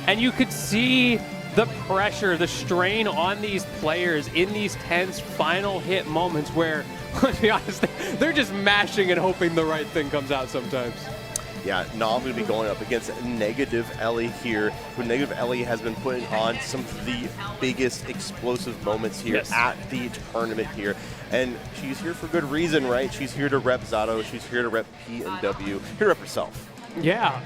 Speaker 2: And you could see the pressure, the strain on these players in these tense final hit moments where, let's be honest, they're just mashing and hoping the right thing comes out sometimes.
Speaker 1: Yeah, Nom going to be going up against Negative Ellie here, who Negative Ellie has been putting on some of the biggest explosive moments here at the tournament here. And she's here for good reason, right? She's here to rep Zato, she's here to rep P&W, here to rep herself.
Speaker 2: Yeah,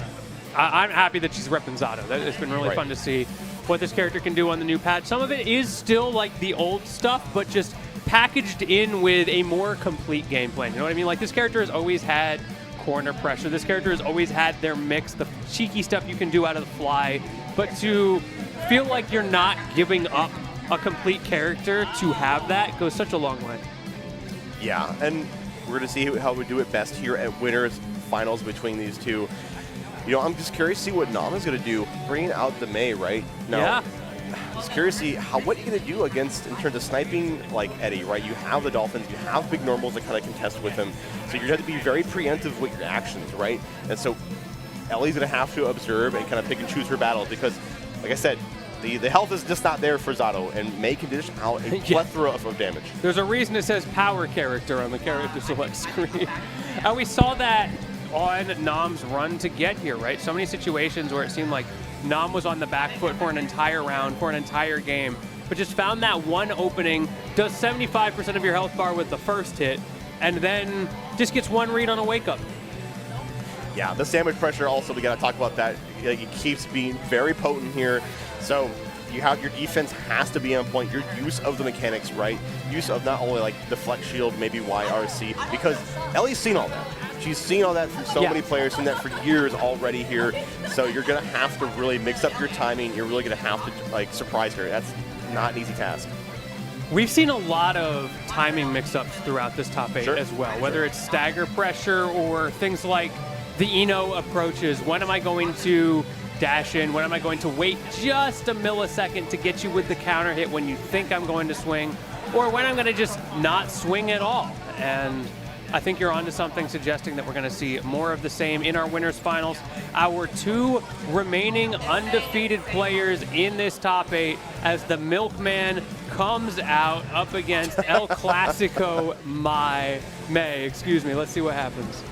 Speaker 2: I'm happy that she's repping Zato. It's been really fun to see what this character can do on the new patch. Some of it is still like the old stuff, but just packaged in with a more complete game plan. You know what I mean? Like, this character has always had corner pressure. This character has always had their mix, the cheeky stuff you can do out of the fly, but to feel like you're not giving up a complete character to have that goes such a long way.
Speaker 1: Yeah, and we're going to see how we do it best here at Winners Finals between these two. You know, I'm just curious to see what Nam is going to do, bringing out the Mei, right? Now, I'm just curious to see what you're going to do against, in terms of sniping, like Eddie, right? You have the Dolphins, you have big normals that kind of contest with him, so you're going to have to be very preemptive with your actions, right? And so Ellie's going to have to observe and kind of pick and choose her battles because, like I said, the health is just not there for Zato, and Mei can dish out a plethora of damage.
Speaker 2: There's a reason it says power character on the character select screen. And we saw that on Nam's run to get here, right? So many situations where it seemed like Nam was on the back foot for an entire round, for an entire game, but just found that one opening, does 75% of your health bar with the first hit, and then just gets one read on a wake-up.
Speaker 1: Yeah, the sandwich pressure also, we got to talk about that. Like, it keeps being very potent here. So you have your defense has to be on point. Your use of the mechanics, right? Use of not only like the flex shield, maybe YRC, because Ellie's seen all that. She's seen all that from so many players, seen that for years already here. So you're going to have to really mix up your timing. You're really going to have to like surprise her. That's not an easy task.
Speaker 2: We've seen a lot of timing mix-ups throughout this top 8 as well, whether it's stagger pressure or things like the Eno approaches. When am I going to dash in? When am I going to wait just a millisecond to get you with the counter hit when you think I'm going to swing? Or when I'm going to just not swing at all? And I think you're onto something suggesting that we're going to see more of the same in our winners finals. Our two remaining undefeated players in this top 8 as the Milkman comes out up against El Clasico Mei. Excuse me. Let's see what happens.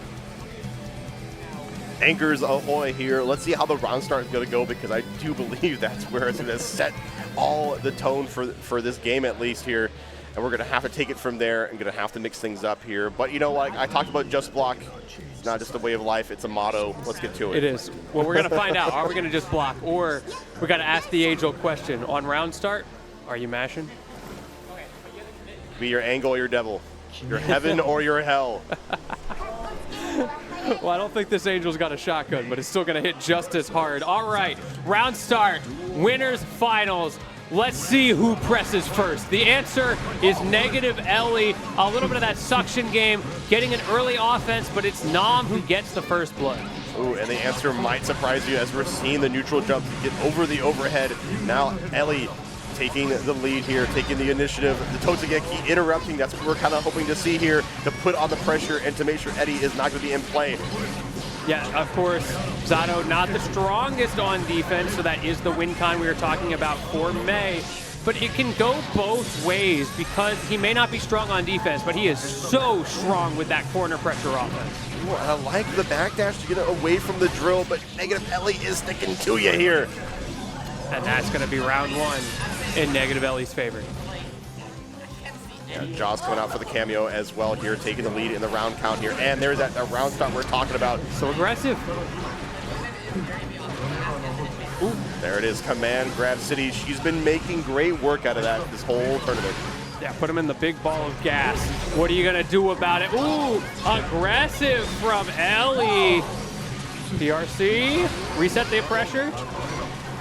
Speaker 1: Anchors ahoy here. Let's see how the round start is going to go, because I do believe that's where it's going to set all the tone for this game, at least here. And we're going to have to take it from there and going to have to mix things up here. But you know what? I talked about Just Block. It's not just a way of life. It's a motto. Let's get to it.
Speaker 2: It is. Well, we're going to find out. Are we going to just block? Or we got to ask the age-old question. On round start, are you mashing?
Speaker 1: Be your angle or your devil. Your heaven or your hell.
Speaker 2: Well, I don't think this Angel's got a shotgun, but it's still going to hit just as hard. All right, round start, winners finals. Let's see who presses first. The answer is Negative Ellie. A little bit of that suction game, getting an early offense, but it's Nam who gets the first blood.
Speaker 1: Ooh, and the answer might surprise you as we're seeing the neutral jump get over the overhead. Now Ellie taking the lead here, taking the initiative. The Totogeki interrupting. That's what we're kind of hoping to see here, to put on the pressure and to make sure Eddie is not going to be in play.
Speaker 2: Yeah, of course, Zato not the strongest on defense, so that is the win con we were talking about for Mei. But it can go both ways, because he may not be strong on defense, but he is so strong with that corner pressure offense.
Speaker 1: Ooh, I like the backdash to get away from the drill, but Negative Ellie is sticking to you here.
Speaker 2: And that's going to be round 1 in Negative Ellie's favor.
Speaker 1: Yeah, Jaws coming out for the cameo as well here, taking the lead in the round count here. And there's that round start we're talking about.
Speaker 2: So aggressive.
Speaker 1: Ooh, there it is, Command Grab City. She's been making great work out of that this whole tournament.
Speaker 2: Yeah, put him in the big ball of gas. What are you going to do about it? Ooh, aggressive from Ellie. PRC, reset the pressure.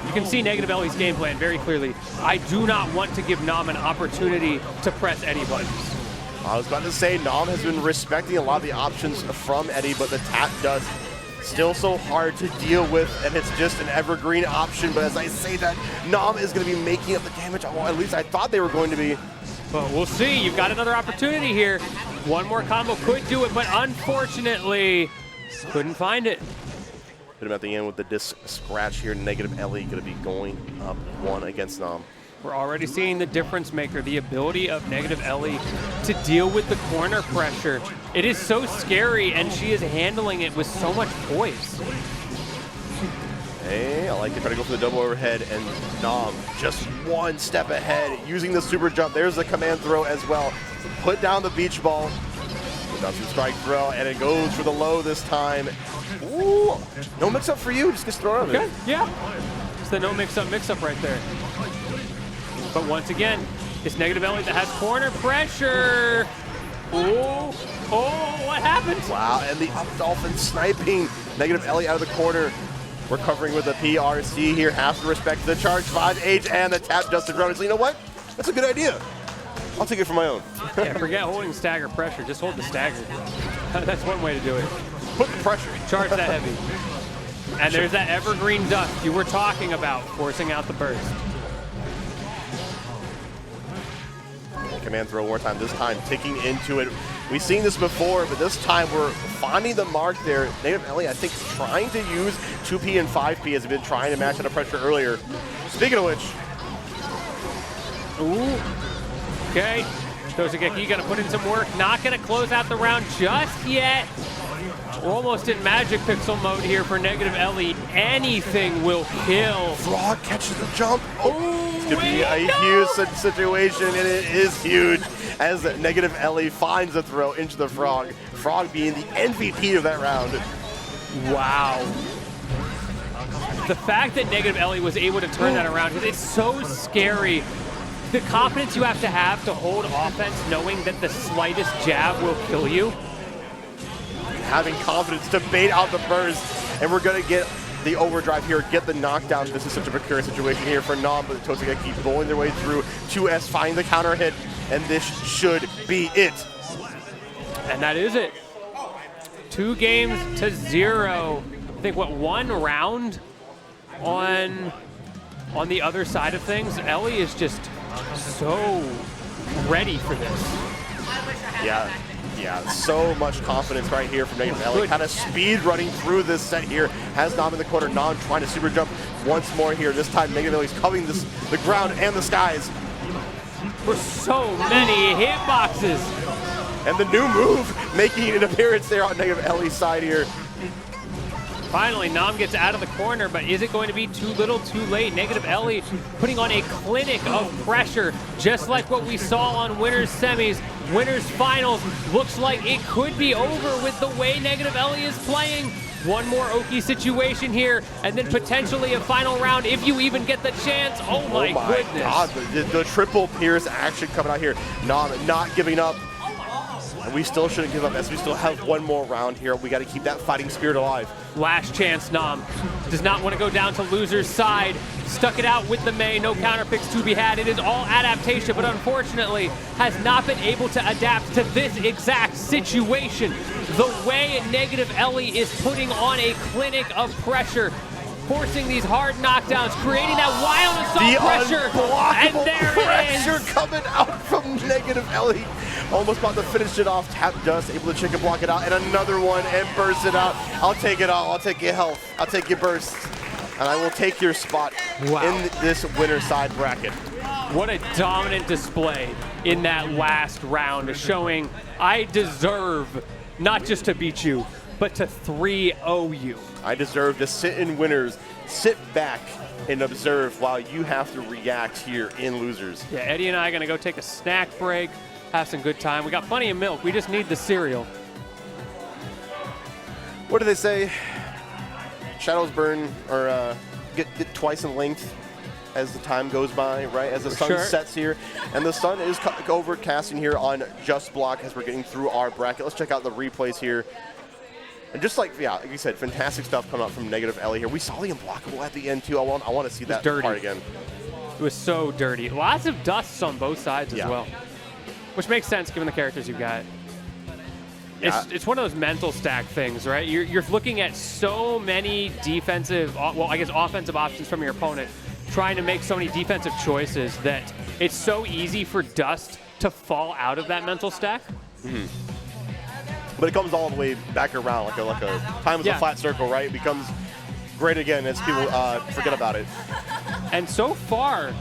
Speaker 2: You can see Negative Ellie's game plan very clearly. I do not want to give Nam an opportunity to press any buttons.
Speaker 1: I was about to say, Nam has been respecting a lot of the options from Eddie, but the tap dust still so hard to deal with, and it's just an evergreen option. But as I say that, Nam is going to be making up the damage. Well, at least I thought they were going to be.
Speaker 2: But we'll see. You've got another opportunity here. One more combo could do it, but unfortunately, couldn't find it.
Speaker 1: Hit him at the end with the disc scratch here. Negative Ellie going to be going up 1 against Nam.
Speaker 2: We're already seeing the difference maker, the ability of Negative Ellie to deal with the corner pressure. It is so scary, and she is handling it with so much poise.
Speaker 1: Hey, I like it. Try to go for the double overhead, and Nam just 1 step ahead, using the super jump. There's the command throw as well. Put down the beach ball. Put down some strike throw, and it goes for the low this time. Ooh, no mix-up for you. Just gets thrown out of it.
Speaker 2: Yeah. It's the no mix-up right there. But once again, it's Negative Ellie that has corner pressure. Oh, what happened?
Speaker 1: Wow, and the up dolphin sniping Negative Ellie out of the corner. Recovering with the PRC here. Has to respect the charge 5H and the tap dusted run. So you know what? That's a good idea. I'll take it for my own.
Speaker 2: Yeah, forget holding stagger pressure. Just hold the stagger. That's one way to do it.
Speaker 1: Put the pressure.
Speaker 2: Charge that heavy. And there's that evergreen dust you were talking about, forcing out the burst.
Speaker 1: Command throw one more time, this time ticking into it. We've seen this before, but this time we're finding the mark there. Negative Ellie, I think, trying to use 2P and 5P as they've been trying to match out of pressure earlier. Speaking of which.
Speaker 2: Ooh. Okay. Tozageki gonna put in some work. Not gonna close out the round just yet. We're almost in Magic Pixel mode here for Negative Ellie. Anything will kill.
Speaker 1: Frog catches the jump. It's going to be a huge situation, and it is huge as Negative Ellie finds the throw into the Frog. Frog being the MVP of that round.
Speaker 2: Wow. The fact that Negative Ellie was able to turn that around, it's so scary. The confidence you have to hold offense knowing that the slightest jab will kill you.
Speaker 1: Having confidence to bait out the burst, and we're going to get the overdrive here, get the knockdown. This is such a precarious situation here for Nam, but the Tozageki bowling their way through 2S, finding the counter hit, and this should be it.
Speaker 2: And that is it. 2-0. I think, what, 1 round on the other side of things? Ellie is just so ready for this. Yeah, so much confidence right here from Negative Ellie. Kind of speed running through this set here. Has Nam in the corner. Nam trying to super jump once more here. This time Negative Ellie's covering the ground and the skies. For so many hitboxes.
Speaker 1: And the new move making an appearance there on Negative Ellie's side here.
Speaker 2: Finally, Nam gets out of the corner, but is it going to be too little, too late? Negative Ellie putting on a clinic of pressure, just like what we saw on Winners Semis, Winners Finals. Looks like it could be over with the way Negative Ellie is playing. One more Oki situation here, and then potentially a final round if you even get the chance. Oh my goodness.
Speaker 1: God, the triple Pierce action coming out here. Nam not giving up. And we still shouldn't give up as we still have one more round here. We got to keep that fighting spirit alive.
Speaker 2: Last chance, Nam. Does not want to go down to loser's side. Stuck it out with the Mei. No counter picks to be had. It is all adaptation, but unfortunately has not been able to adapt to this exact situation. The way Negative Ellie is putting on a clinic of pressure, forcing these hard knockdowns, creating that wild assault pressure. And there
Speaker 1: pressure
Speaker 2: it is.
Speaker 1: Coming out from Negative Ellie. Almost about to finish it off. Tap dust, able to chicken block it out, and another one, and burst it out. I'll take it all. I'll take your health. I'll take your burst. And I will take your spot in this winner side bracket.
Speaker 2: What a dominant display in that last round, showing I deserve not just to beat you, but to 3-0 you.
Speaker 1: I deserve to sit in winners, sit back and observe while you have to react here in losers.
Speaker 2: Yeah, Eddie and I are going to go take a snack break, have some good time. We got plenty of milk. We just need the cereal.
Speaker 1: What do they say? Shadows burn, or get twice in length. as the time goes by, right? As the sun
Speaker 2: Sure.
Speaker 1: sets here. And the sun is overcasting here on Just Block as we're getting through our bracket. Let's check out the replays here. And just like you said, fantastic stuff coming out from Negative Ellie here. We saw the unblockable at the end, too. I want to see that part again.
Speaker 2: It was so dirty. Lots of dusts on both sides as well, which makes sense given the characters you've got. It's one of those mental stack things, right? You're looking at so many defensive, well, I guess offensive options from your opponent, trying to make so many defensive choices that it's so easy for dust to fall out of that mental stack.
Speaker 1: Mm-hmm. But it comes all the way back around, like a time is a flat circle, right? It becomes great again as people forget about it.
Speaker 2: And so far,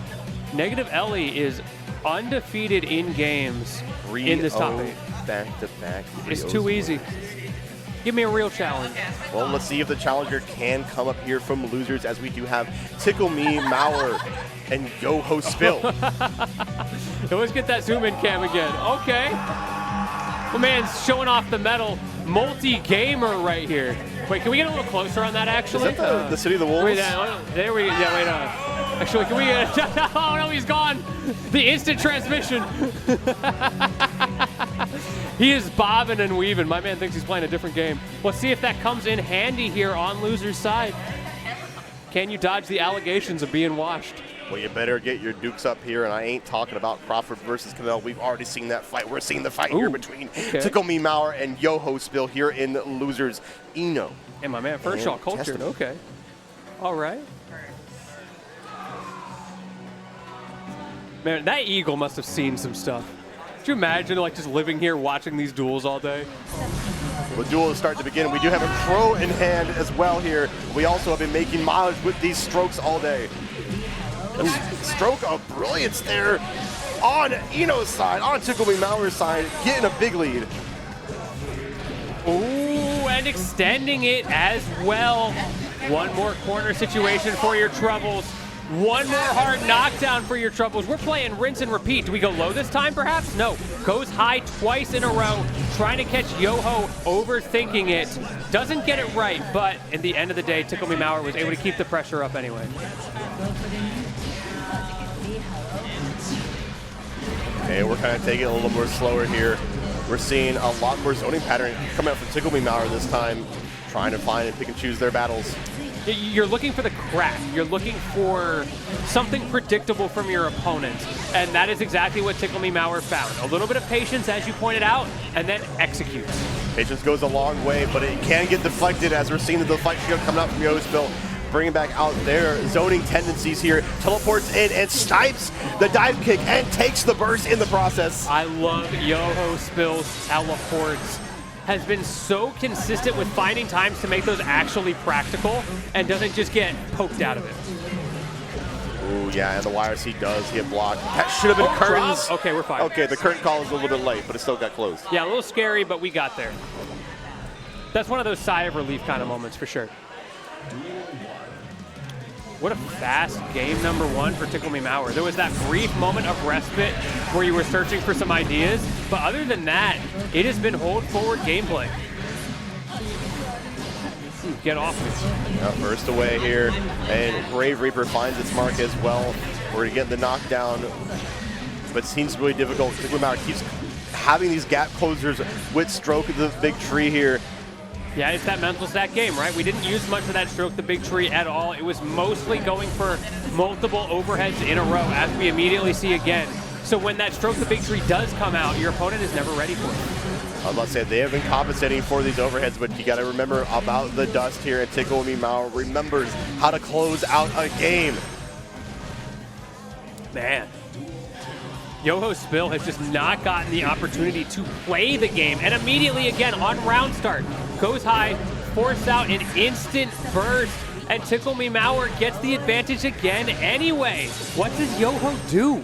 Speaker 2: Negative Ellie is undefeated in games in this top 8.
Speaker 1: Back-to-back.
Speaker 2: It's too easy. Give me a real challenge.
Speaker 1: Well, let's see if the challenger can come up here from losers, as we do have Ticklememour and YoHoSpill.
Speaker 2: Let's get that zoom in cam again. Okay. Well, man's showing off the metal. Multi-gamer right here. Wait, can we get a little closer on that, actually?
Speaker 1: Is that the City of the Wolves?
Speaker 2: Wait, there we go. Yeah, wait, actually, can we oh, no, he's gone. The instant transmission. He is bobbing and weaving. My man thinks he's playing a different game. Let's see if that comes in handy here on loser's side. Can you dodge the allegations of being washed?
Speaker 1: Well, you better get your dukes up here, and I ain't talking about Crawford versus Canelo. We've already seen that fight. We're seeing the fight here between Ticklememour and YoHoSpill here in losers. Eno.
Speaker 2: And my man, first shot cultured. Okay. All right. Man, that eagle must have seen some stuff. Could you imagine, like, just living here watching these duels all day?
Speaker 1: The duel is starting to begin. We do have a crow in hand as well here. We also have been making mileage with these strokes all day. Stroke of brilliance there on Eno's side, on Ticklememour's side, getting a big lead.
Speaker 2: Ooh, and extending it as well. One more corner situation for your troubles. One more hard knockdown for your troubles. We're playing rinse and repeat. Do we go low this time, perhaps? No. Goes high twice in a row, trying to catch Yoho, overthinking it. Doesn't get it right, but at the end of the day, Ticklememour was able to keep the pressure up anyway.
Speaker 1: Okay, we're kind of taking it a little more slower here. We're seeing a lot more zoning pattern coming out from Ticklememour this time, trying to find and pick and choose their battles.
Speaker 2: You're looking for the crack. You're looking for something predictable from your opponent, and that is exactly what Ticklememour found. A little bit of patience, as you pointed out, and then execute.
Speaker 1: Patience goes a long way, but it can get deflected, as we're seeing the deflection coming out from YoHoSpill, bringing back out their zoning tendencies here. Teleports in and snipes the dive kick and takes the burst in the process.
Speaker 2: I love YoHoSpill's teleports. Has been so consistent with finding times to make those actually practical and doesn't just get poked out of it.
Speaker 1: Ooh, yeah, and the YRC does get blocked. That should have been curtains.
Speaker 2: Drop. Okay, we're fine.
Speaker 1: Okay, the curtain call is a little bit late, but it still got closed.
Speaker 2: Yeah, a little scary, but we got there. That's one of those sigh of relief kind of moments for sure. What a fast game number one for Ticklememour. There was that brief moment of respite where you were searching for some ideas, but other than that, it has been hold forward gameplay. Ooh, get off me.
Speaker 1: Yeah, first away here, and Grave Reaper finds its mark as well. We're getting the knockdown, but it seems really difficult. Ticklememour keeps having these gap closers with Stroke of the Big Tree here.
Speaker 2: Yeah, it's that mental stack game, right? We didn't use much of that Stroke the Big Tree at all. It was mostly going for multiple overheads in a row, as we immediately see again. So when that Stroke the Big Tree does come out, your opponent is never ready for it.
Speaker 1: I was about to say, they have been compensating for these overheads, but you got to remember about the dust here, and Ticklememour remembers how to close out a game.
Speaker 2: Man. YoHoSpill has just not gotten the opportunity to play the game, and immediately again on round start goes high, force out an instant burst, and Ticklememour gets the advantage again anyway. What does Yoho do?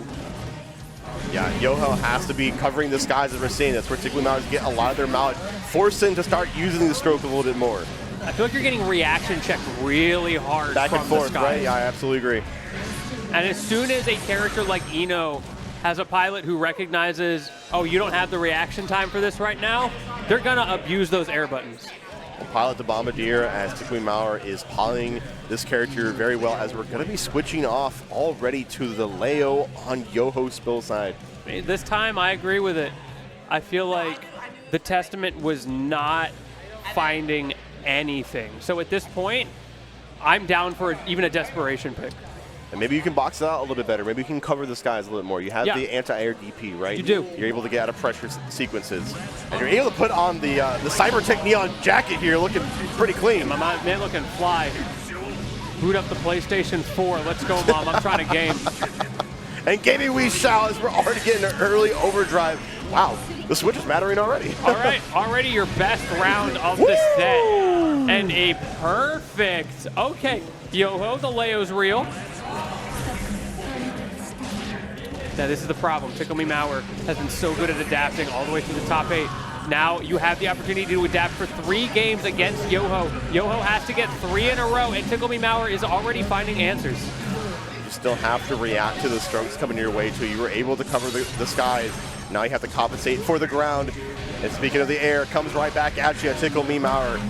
Speaker 1: Yeah, Yoho has to be covering the skies, as we're seeing. That's where Ticklememour get a lot of their mileage, forcing to start using the stroke a little bit more.
Speaker 2: I feel like you're getting reaction checked really hard
Speaker 1: back
Speaker 2: from
Speaker 1: and forth,
Speaker 2: the skies.
Speaker 1: right? Yeah, I absolutely agree.
Speaker 2: And as soon as a character like Eno has a pilot who recognizes, oh, you don't have the reaction time for this right now, they're gonna abuse those air buttons.
Speaker 1: Pilot the Bombardier as Ticklememour is piloting this character very well, as we're going to be switching off already to the Leo on YoHoSpill side.
Speaker 2: This time, I agree with it. I feel like the Testament was not finding anything. So at this point, I'm down for even a desperation pick.
Speaker 1: And maybe you can box it out a little bit better. Maybe you can cover the skies a little bit more. You have the anti-air DP, right?
Speaker 2: You do.
Speaker 1: You're able to get out of pressure sequences. And you're able to put on the Cybertech Neon jacket here, looking pretty clean.
Speaker 2: My man looking fly. Boot up the PlayStation 4. Let's go, Mom. I'm trying to game.
Speaker 1: And gaming we shall, as we're already getting an early overdrive. Wow, the Switch is mattering already.
Speaker 2: All right, already your best round of the set. And a perfect. Okay, Yoho, the Leo's real. Now this is the problem. Ticklememour has been so good at adapting all the way through the top 8. Now you have the opportunity to adapt for 3 games against Yoho. Yoho has to get 3 in a row, and Ticklememour is already finding answers.
Speaker 1: You still have to react to the strokes coming your way too. You were able to cover the skies. Now you have to compensate for the ground. And speaking of the air, comes right back at you, Ticklememour.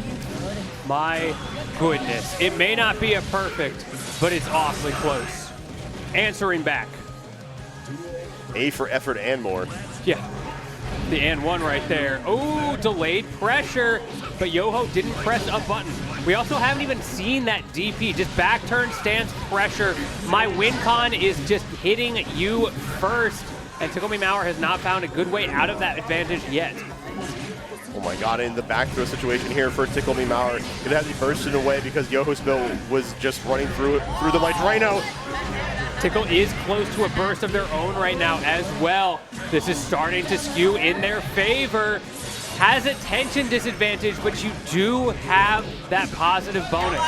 Speaker 2: My goodness. It may not be a perfect, but it's awfully close. Answering back.
Speaker 1: A for effort and more.
Speaker 2: Yeah. The and one right there. Oh, delayed pressure, but Yoho didn't press a button. We also haven't even seen that DP, just back turn stance pressure. My win con is just hitting you first, and Ticklememour has not found a good way out of that advantage yet.
Speaker 1: Oh my god, in the back throw situation here for Ticklememour. It has to be bursted away because YoHoSpill was just running through the Drano.
Speaker 2: Tickle is close to a burst of their own right now as well. This is starting to skew in their favor. Has a tension disadvantage, but you do have that positive bonus.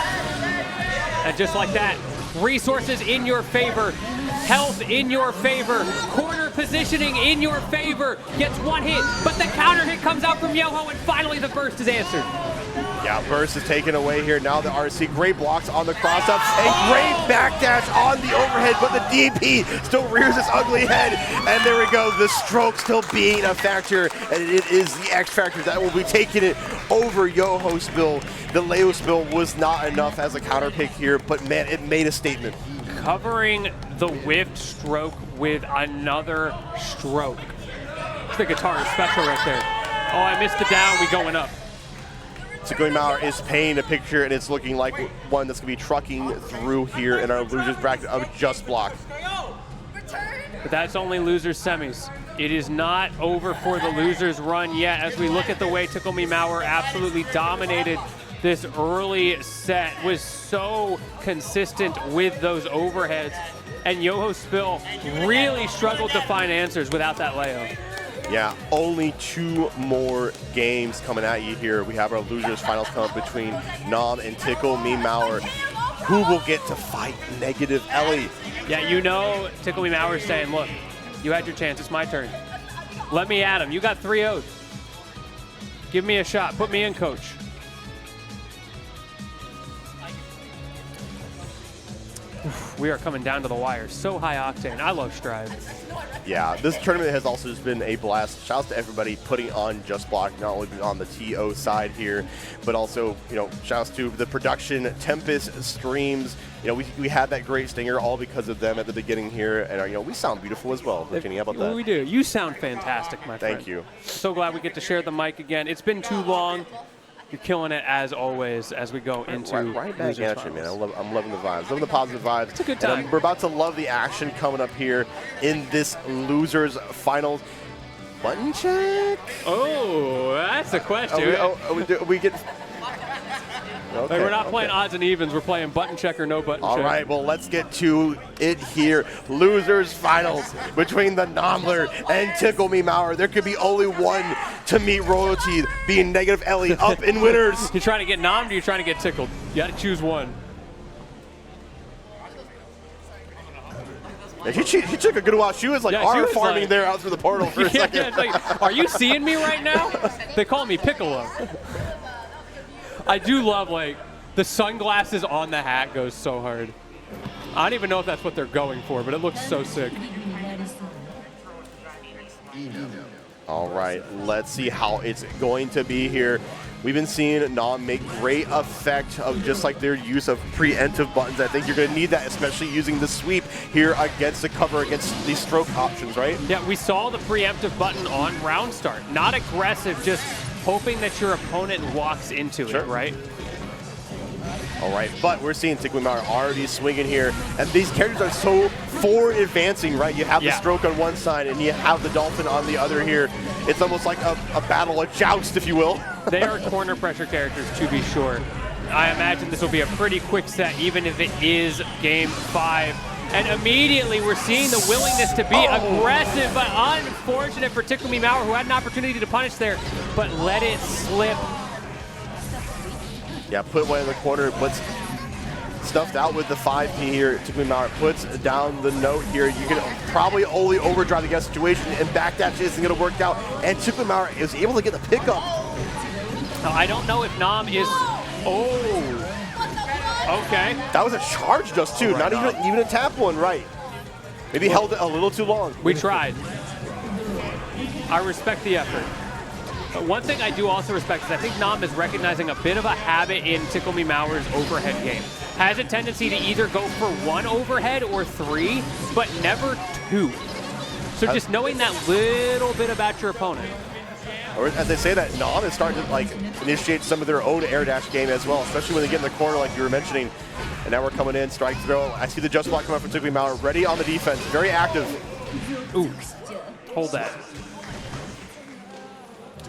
Speaker 2: And just like that, resources in your favor, health in your favor, corner positioning in your favor. Gets 1 hit, but the counter hit comes out from Yoho, and finally the burst is answered.
Speaker 1: Yeah, burst is taken away here. Now the RC, great blocks on the cross-ups, and great backdash on the overhead, but the DP still rears its ugly head. And there we go, the stroke still being a factor, and it is the X factor that will be taking it over YoHoSpill. The LeoSpill was not enough as a counter pick here, but man, it made a statement.
Speaker 2: Covering the whiffed stroke with another stroke. It's the guitar is special right there. Oh, I missed the down, we going up.
Speaker 1: Ticklememour is painting a picture, and it's looking like one that's going to be trucking through here in our losers bracket of Just Block.
Speaker 2: But that's only losers semis. It is not over for the losers run yet, as we look at the way Ticklememour absolutely dominated this early set, was so consistent with those overheads, and YoHoSpill really struggled to find answers without that Leo.
Speaker 1: Yeah, only 2 more games coming at you here. We have our losers finals come up between Nom and Ticklememour. Who will get to fight negative Ellie?
Speaker 2: Yeah, you know Ticklememour is saying, look, you had your chance, it's my turn. Let me at him, you got 3-0'd. Give me a shot, put me in, coach. We are coming down to the wire. So high octane. I love Strive.
Speaker 1: Yeah, this tournament has also just been a blast. Shouts to everybody putting on Just Block, not only on the TO side here, but also, you know, shouts to the production, Tempest Streams. You know, we had that great stinger all because of them at the beginning here, and you know, we sound beautiful as well. Kenny, how about that?
Speaker 2: We do. You sound fantastic, my friend.
Speaker 1: Thank you.
Speaker 2: So glad we get to share the mic again. It's been too long. You're killing it as always as we go into
Speaker 1: right back at you, man. I'm loving the vibes, loving the positive vibes.
Speaker 2: It's a good time.
Speaker 1: We're about to love the action coming up here in this losers finals. Button check?
Speaker 2: Oh, that's the question.
Speaker 1: We get. Okay,
Speaker 2: Like we're not playing odds and evens. We're playing button check or no button check.
Speaker 1: All right, well, let's get to it here. Losers finals between the Nomler and Ticklememour. There could be only one to meet royalty, being negative Ellie up in winners.
Speaker 2: You trying to get nommed or you trying to get tickled? You got to choose one.
Speaker 1: Yeah, she took a good while. She was like farming there out through the portal for a second.
Speaker 2: It's like, are you seeing me right now? They call me Piccolo. I do love, like, the sunglasses on the hat goes so hard. I don't even know if that's what they're going for, but it looks so sick.
Speaker 1: All right, let's see how it's going to be here. We've been seeing Nam make great effect of just like their use of preemptive buttons. I think you're going to need that, especially using the sweep here against the cover, against these stroke options, right?
Speaker 2: Yeah, we saw the preemptive button on round start. Not aggressive, just hoping that your opponent walks into it, right?
Speaker 1: All right, but we're seeing Ticklememour already swinging here, and these characters are so forward advancing, right? You have the stroke on one side, and you have the dolphin on the other here. It's almost like a battle, a joust, if you will.
Speaker 2: They are corner pressure characters, to be sure. I imagine this will be a pretty quick set, even if it is game 5. And immediately we're seeing the willingness to be aggressive, but unfortunate for Ticklememour, who had an opportunity to punish there, but let it slip.
Speaker 1: Yeah, put one in the corner, puts stuffed out with the 5P here. Ticklememour puts down the note here. You can probably only overdrive the guest situation, and backdash isn't going to work out. And Ticklememour is able to get the pickup.
Speaker 2: I don't know if Nam is. Okay.
Speaker 1: That was a charge just too, not even a tap one, right? Maybe held it a little too long.
Speaker 2: We tried. I respect the effort. But one thing I do also respect is I think Nam is recognizing a bit of a habit in Ticklememour's overhead game. Has a tendency to either go for 1 overhead or 3, but never 2. So just knowing that little bit about your opponent.
Speaker 1: Or as they say that, Nam is starting to like initiate some of their own air dash game as well, especially when they get in the corner like you were mentioning. And now we're coming in, strike throw. I see the just block coming up from Ticklememour, ready on the defense, very active.
Speaker 2: Ooh, hold that.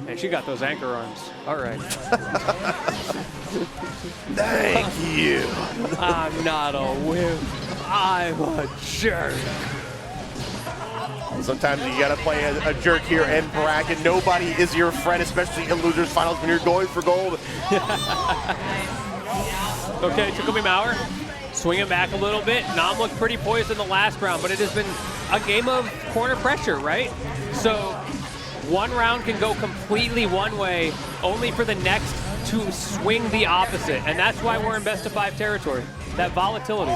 Speaker 2: And she got those anchor arms. All right.
Speaker 1: Thank you.
Speaker 2: I'm not a wimp. I'm a jerk.
Speaker 1: Sometimes you gotta play a jerk here in bracket. Nobody is your friend, especially in losers finals when you're going for gold.
Speaker 2: Okay, Ticklememour swinging back a little bit. Nam looked pretty poised in the last round, but it has been a game of corner pressure, right? So one round can go completely one way, only for the next to swing the opposite. And that's why we're in best of 5 territory, that volatility.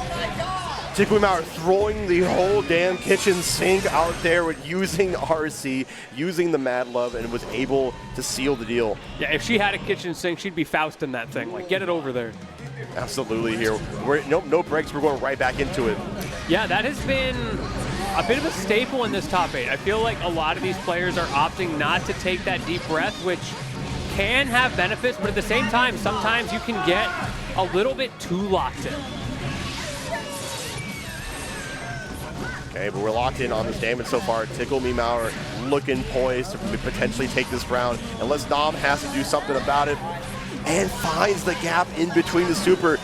Speaker 1: Ticklememour throwing the whole damn kitchen sink out there with using RC, using the Mad Love, and was able to seal the deal.
Speaker 2: Yeah, if she had a kitchen sink, she'd be Fausting that thing. Like, get it over there.
Speaker 1: Absolutely here. No breaks, we're going right back into it.
Speaker 2: Yeah, that has been a bit of a staple in this top 8. I feel like a lot of these players are opting not to take that deep breath, which can have benefits, but at the same time, sometimes you can get a little bit too locked in.
Speaker 1: Okay, but we're locked in on this damage so far. Ticklememour looking poised to potentially take this round, unless Nam has to do something about it, and finds the gap in between the super.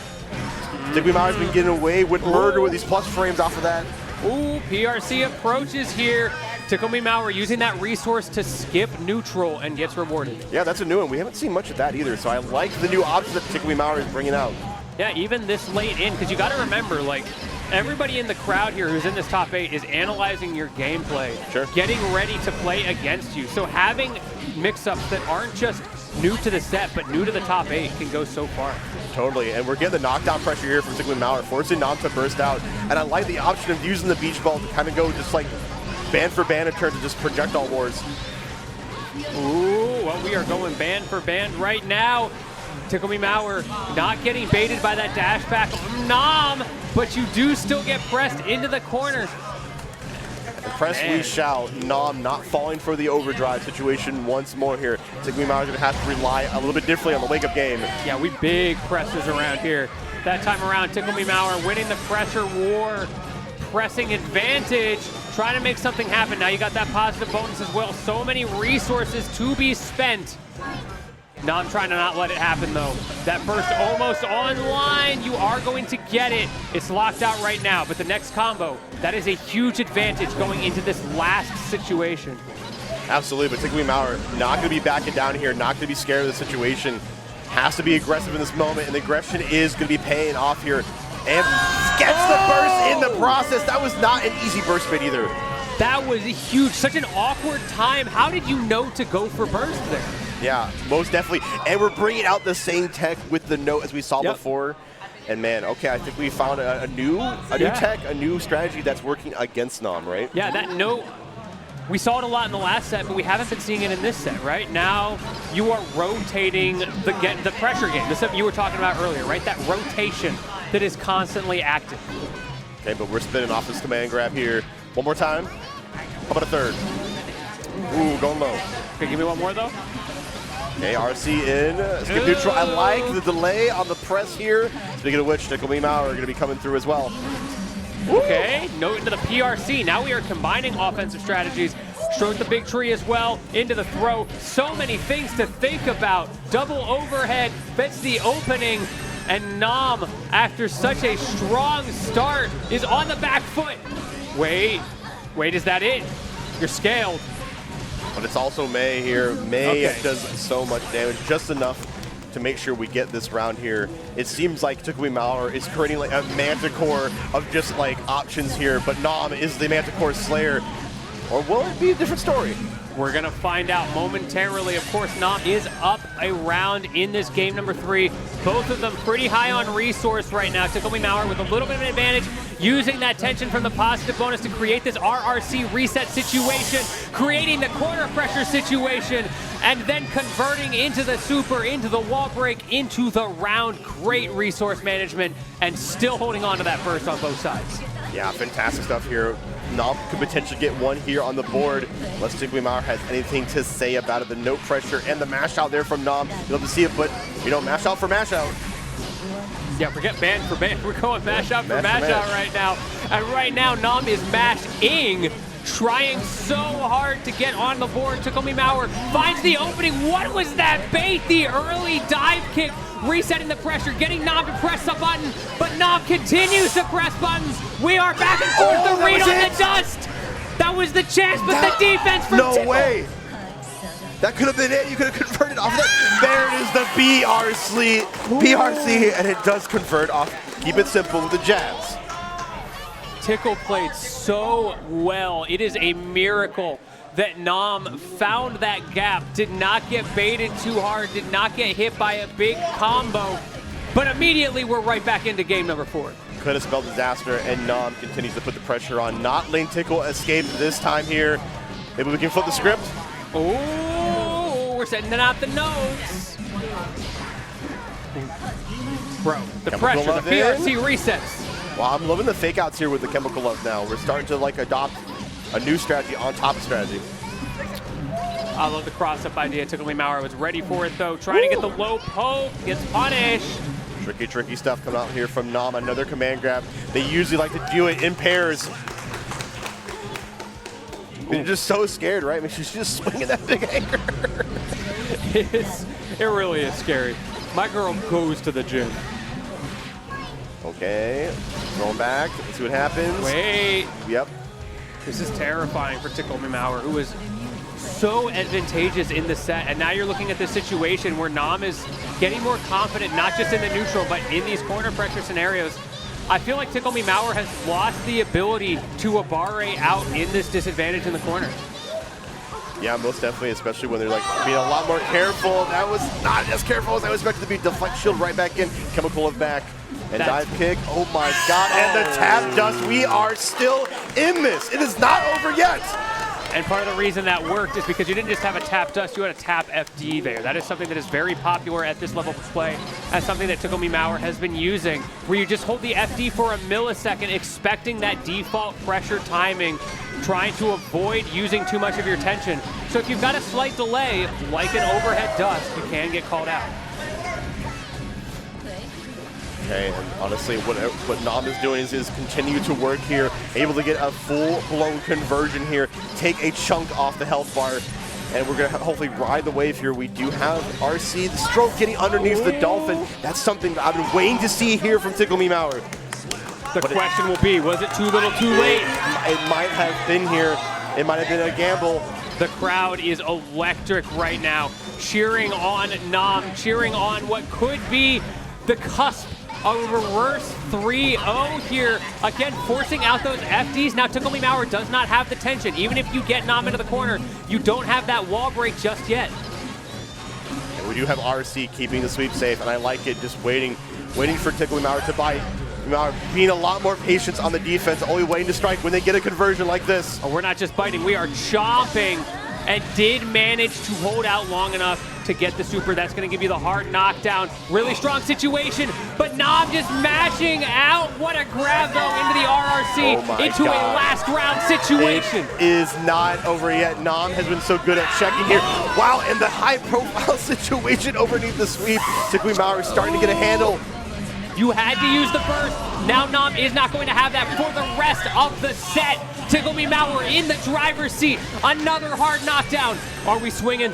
Speaker 1: Ticklememour's been getting away with murder with these plus frames off of that.
Speaker 2: Ooh, PRC approaches here. Ticklememour using that resource to skip neutral and gets rewarded.
Speaker 1: Yeah, that's a new one. We haven't seen much of that either, so I like the new options that Ticklememour is bringing out.
Speaker 2: Yeah, even this late in, because you got to remember, like, everybody in the crowd here who's in this top 8 is analyzing your gameplay, getting ready to play against you. So having mix-ups that aren't just new to the set, but new to the top 8 can go so far.
Speaker 1: Totally, and we're getting the knockdown pressure here from Ticklememour, forcing Nam to burst out. And I like the option of using the beach ball to kind of go just like band for band in terms of just projectile wars.
Speaker 2: Ooh, well, we are going band for band right now. Ticklememour not getting baited by that dash back from Nam, but you do still get pressed into the corner.
Speaker 1: Press we shall. Nam not falling for the overdrive situation once more here. Ticklememour is going to have to rely a little bit differently on the wake-up game.
Speaker 2: Yeah, we big pressers around here. That time around, Ticklememour winning the pressure war, pressing advantage, trying to make something happen. Now you got that positive bonus as well. So many resources to be spent. Nam trying to not let it happen though. That burst almost online. You are going to get it. It's locked out right now, but the next combo, that is a huge advantage going into this last situation.
Speaker 1: Absolutely, but Ticklememour not going to be backing down here, not going to be scared of the situation. Has to be aggressive in this moment, and the aggression is going to be paying off here. And gets the burst in the process. That was not an easy burst fit either.
Speaker 2: That was huge. Such an awkward time. How did you know to go for burst there?
Speaker 1: Yeah, most definitely. And we're bringing out the same tech with the note as we saw before. And man, okay, I think we found a new tech, a new strategy that's working against Nam, right?
Speaker 2: Yeah, that note We saw it a lot in the last set, but we haven't been seeing it in this set, right? Now you are rotating the pressure game. The stuff you were talking about earlier, right? That rotation that is constantly active.
Speaker 1: Okay, but we're spinning off this command grab here. One more time. How about a third? Ooh, going low.
Speaker 2: Okay, give me one more, though.
Speaker 1: Okay, RC in. Skip neutral. I like the delay on the press here. Speaking of which, Ticklememour are going to be coming through as well.
Speaker 2: Okay, note into the PRC. Now we are combining offensive strategies. Stroke the big tree as well, into the throw. So many things to think about. Double overhead, fits the opening, and Nom, after such a strong start, is on the back foot. Wait, is that it? You're scaled.
Speaker 1: But it's also May here. May does so much damage, just enough to make sure we get this round here. It seems like Ticklememour is creating like a Manticore of just like options here, but Nom is the Manticore Slayer. Or will it be a different story?
Speaker 2: We're gonna find out momentarily. Of course, Nom is up a round in this game number 3. Both of them pretty high on resource right now. Ticklememour with a little bit of an advantage, using that tension from the positive bonus to create this RRC reset situation, creating the corner pressure situation, and then converting into the super, into the wall break, into the round. Great resource management, and still holding on to that first on both sides.
Speaker 1: Yeah, fantastic stuff here. Nom could potentially get one here on the board, unless Ticklememour has anything to say about it. The note pressure and the mash out there from Nom. You'll have to see it, but you know, mash out for mash out.
Speaker 2: Yeah, forget ban for ban. We're going mash out for mash out right now. And right now, Nom is mashing, trying so hard to get on the board. Ticklememour finds the opening. What was that bait? The early dive kick, resetting the pressure, getting Nom to press the button, but Nom continues to press buttons. We are back and forth. The read on the dust. That was the chance, but the defense from
Speaker 1: No way. That could have been it. You could have converted off that. There it is, the BRC, and it does convert off. Keep it simple with the jabs.
Speaker 2: Tickle played so well. It is a miracle that Nom found that gap, did not get baited too hard, did not get hit by a big combo, but immediately we're right back into game number 4.
Speaker 1: Could have spelled disaster, and Nom continues to put the pressure on. Not letting Tickle escape this time here. Maybe we can flip the script.
Speaker 2: Oh, we're setting out the notes. Bro, the pressure, the PRC resets.
Speaker 1: Well, I'm loving the fake outs here with the chemical love now. We're starting to like adopt a new strategy on top of strategy.
Speaker 2: I love the cross-up idea. Ticklememour was ready for it though. Trying to get the low poke, gets punished.
Speaker 1: Tricky stuff coming out here from Nom. Another command grab. They usually like to do it in pairs. You're just so scared, right? I mean, she's just swinging that big anchor.
Speaker 2: It really is scary. My girl goes to the gym.
Speaker 1: Okay, going back. Let's see what happens.
Speaker 2: Wait.
Speaker 1: Yep.
Speaker 2: This is terrifying for Ticklememour, who was so advantageous in the set. And now you're looking at this situation where Nom is getting more confident, not just in the neutral, but in these corner pressure scenarios. I feel like Ticklememour has lost the ability to Abare out in this disadvantage in the corner.
Speaker 1: Yeah, most definitely, especially when they're like being a lot more careful. That was not as careful as I was expected to be. Deflect shield right back in, chemical of back, and dive kick. Oh my God, and the tap dust. We are still in this. It is not over yet.
Speaker 2: And part of the reason that worked is because you didn't just have a tap dust, you had a tap FD there. That is something that is very popular at this level of play. That's something that Ticklememour has been using, where you just hold the FD for a millisecond, expecting that default pressure timing, trying to avoid using too much of your tension. So if you've got a slight delay, like an overhead dust, you can get called out.
Speaker 1: Okay, and honestly, what Nom is doing is continue to work here, able to get a full-blown conversion here, take a chunk off the health bar, and we're going to hopefully ride the wave here. We do have RC, the stroke getting underneath the Dolphin. That's something I've been waiting to see here from Ticklememour.
Speaker 2: The question will be, was it too little too late?
Speaker 1: It might have been here. It might have been a gamble.
Speaker 2: The crowd is electric right now, cheering on Nom, cheering on what could be the cusp a reverse 3-0 here. Again, forcing out those FDs. Now, Ticklememour does not have the tension. Even if you get Nom into the corner, you don't have that wall break just yet.
Speaker 1: And we do have RC keeping the sweep safe, and I like it, just waiting for Ticklememour to bite. Being a lot more patient on the defense, only waiting to strike when they get a conversion like this.
Speaker 2: Oh, we're not just biting, we are chomping, and did manage to hold out long enough to get the super. That's going to give you the hard knockdown. Really strong situation, but Nom just mashing out. What a grab, though, into the RRC, into a last round situation.
Speaker 1: It is not over yet. Nom has been so good at checking here. Wow, and the high profile situation underneath the sweep. Ticklememour is starting to get a handle.
Speaker 2: You had to use the burst. Now Nom is not going to have that for the rest of the set. Ticklememour in the driver's seat. Another hard knockdown. Are we swinging?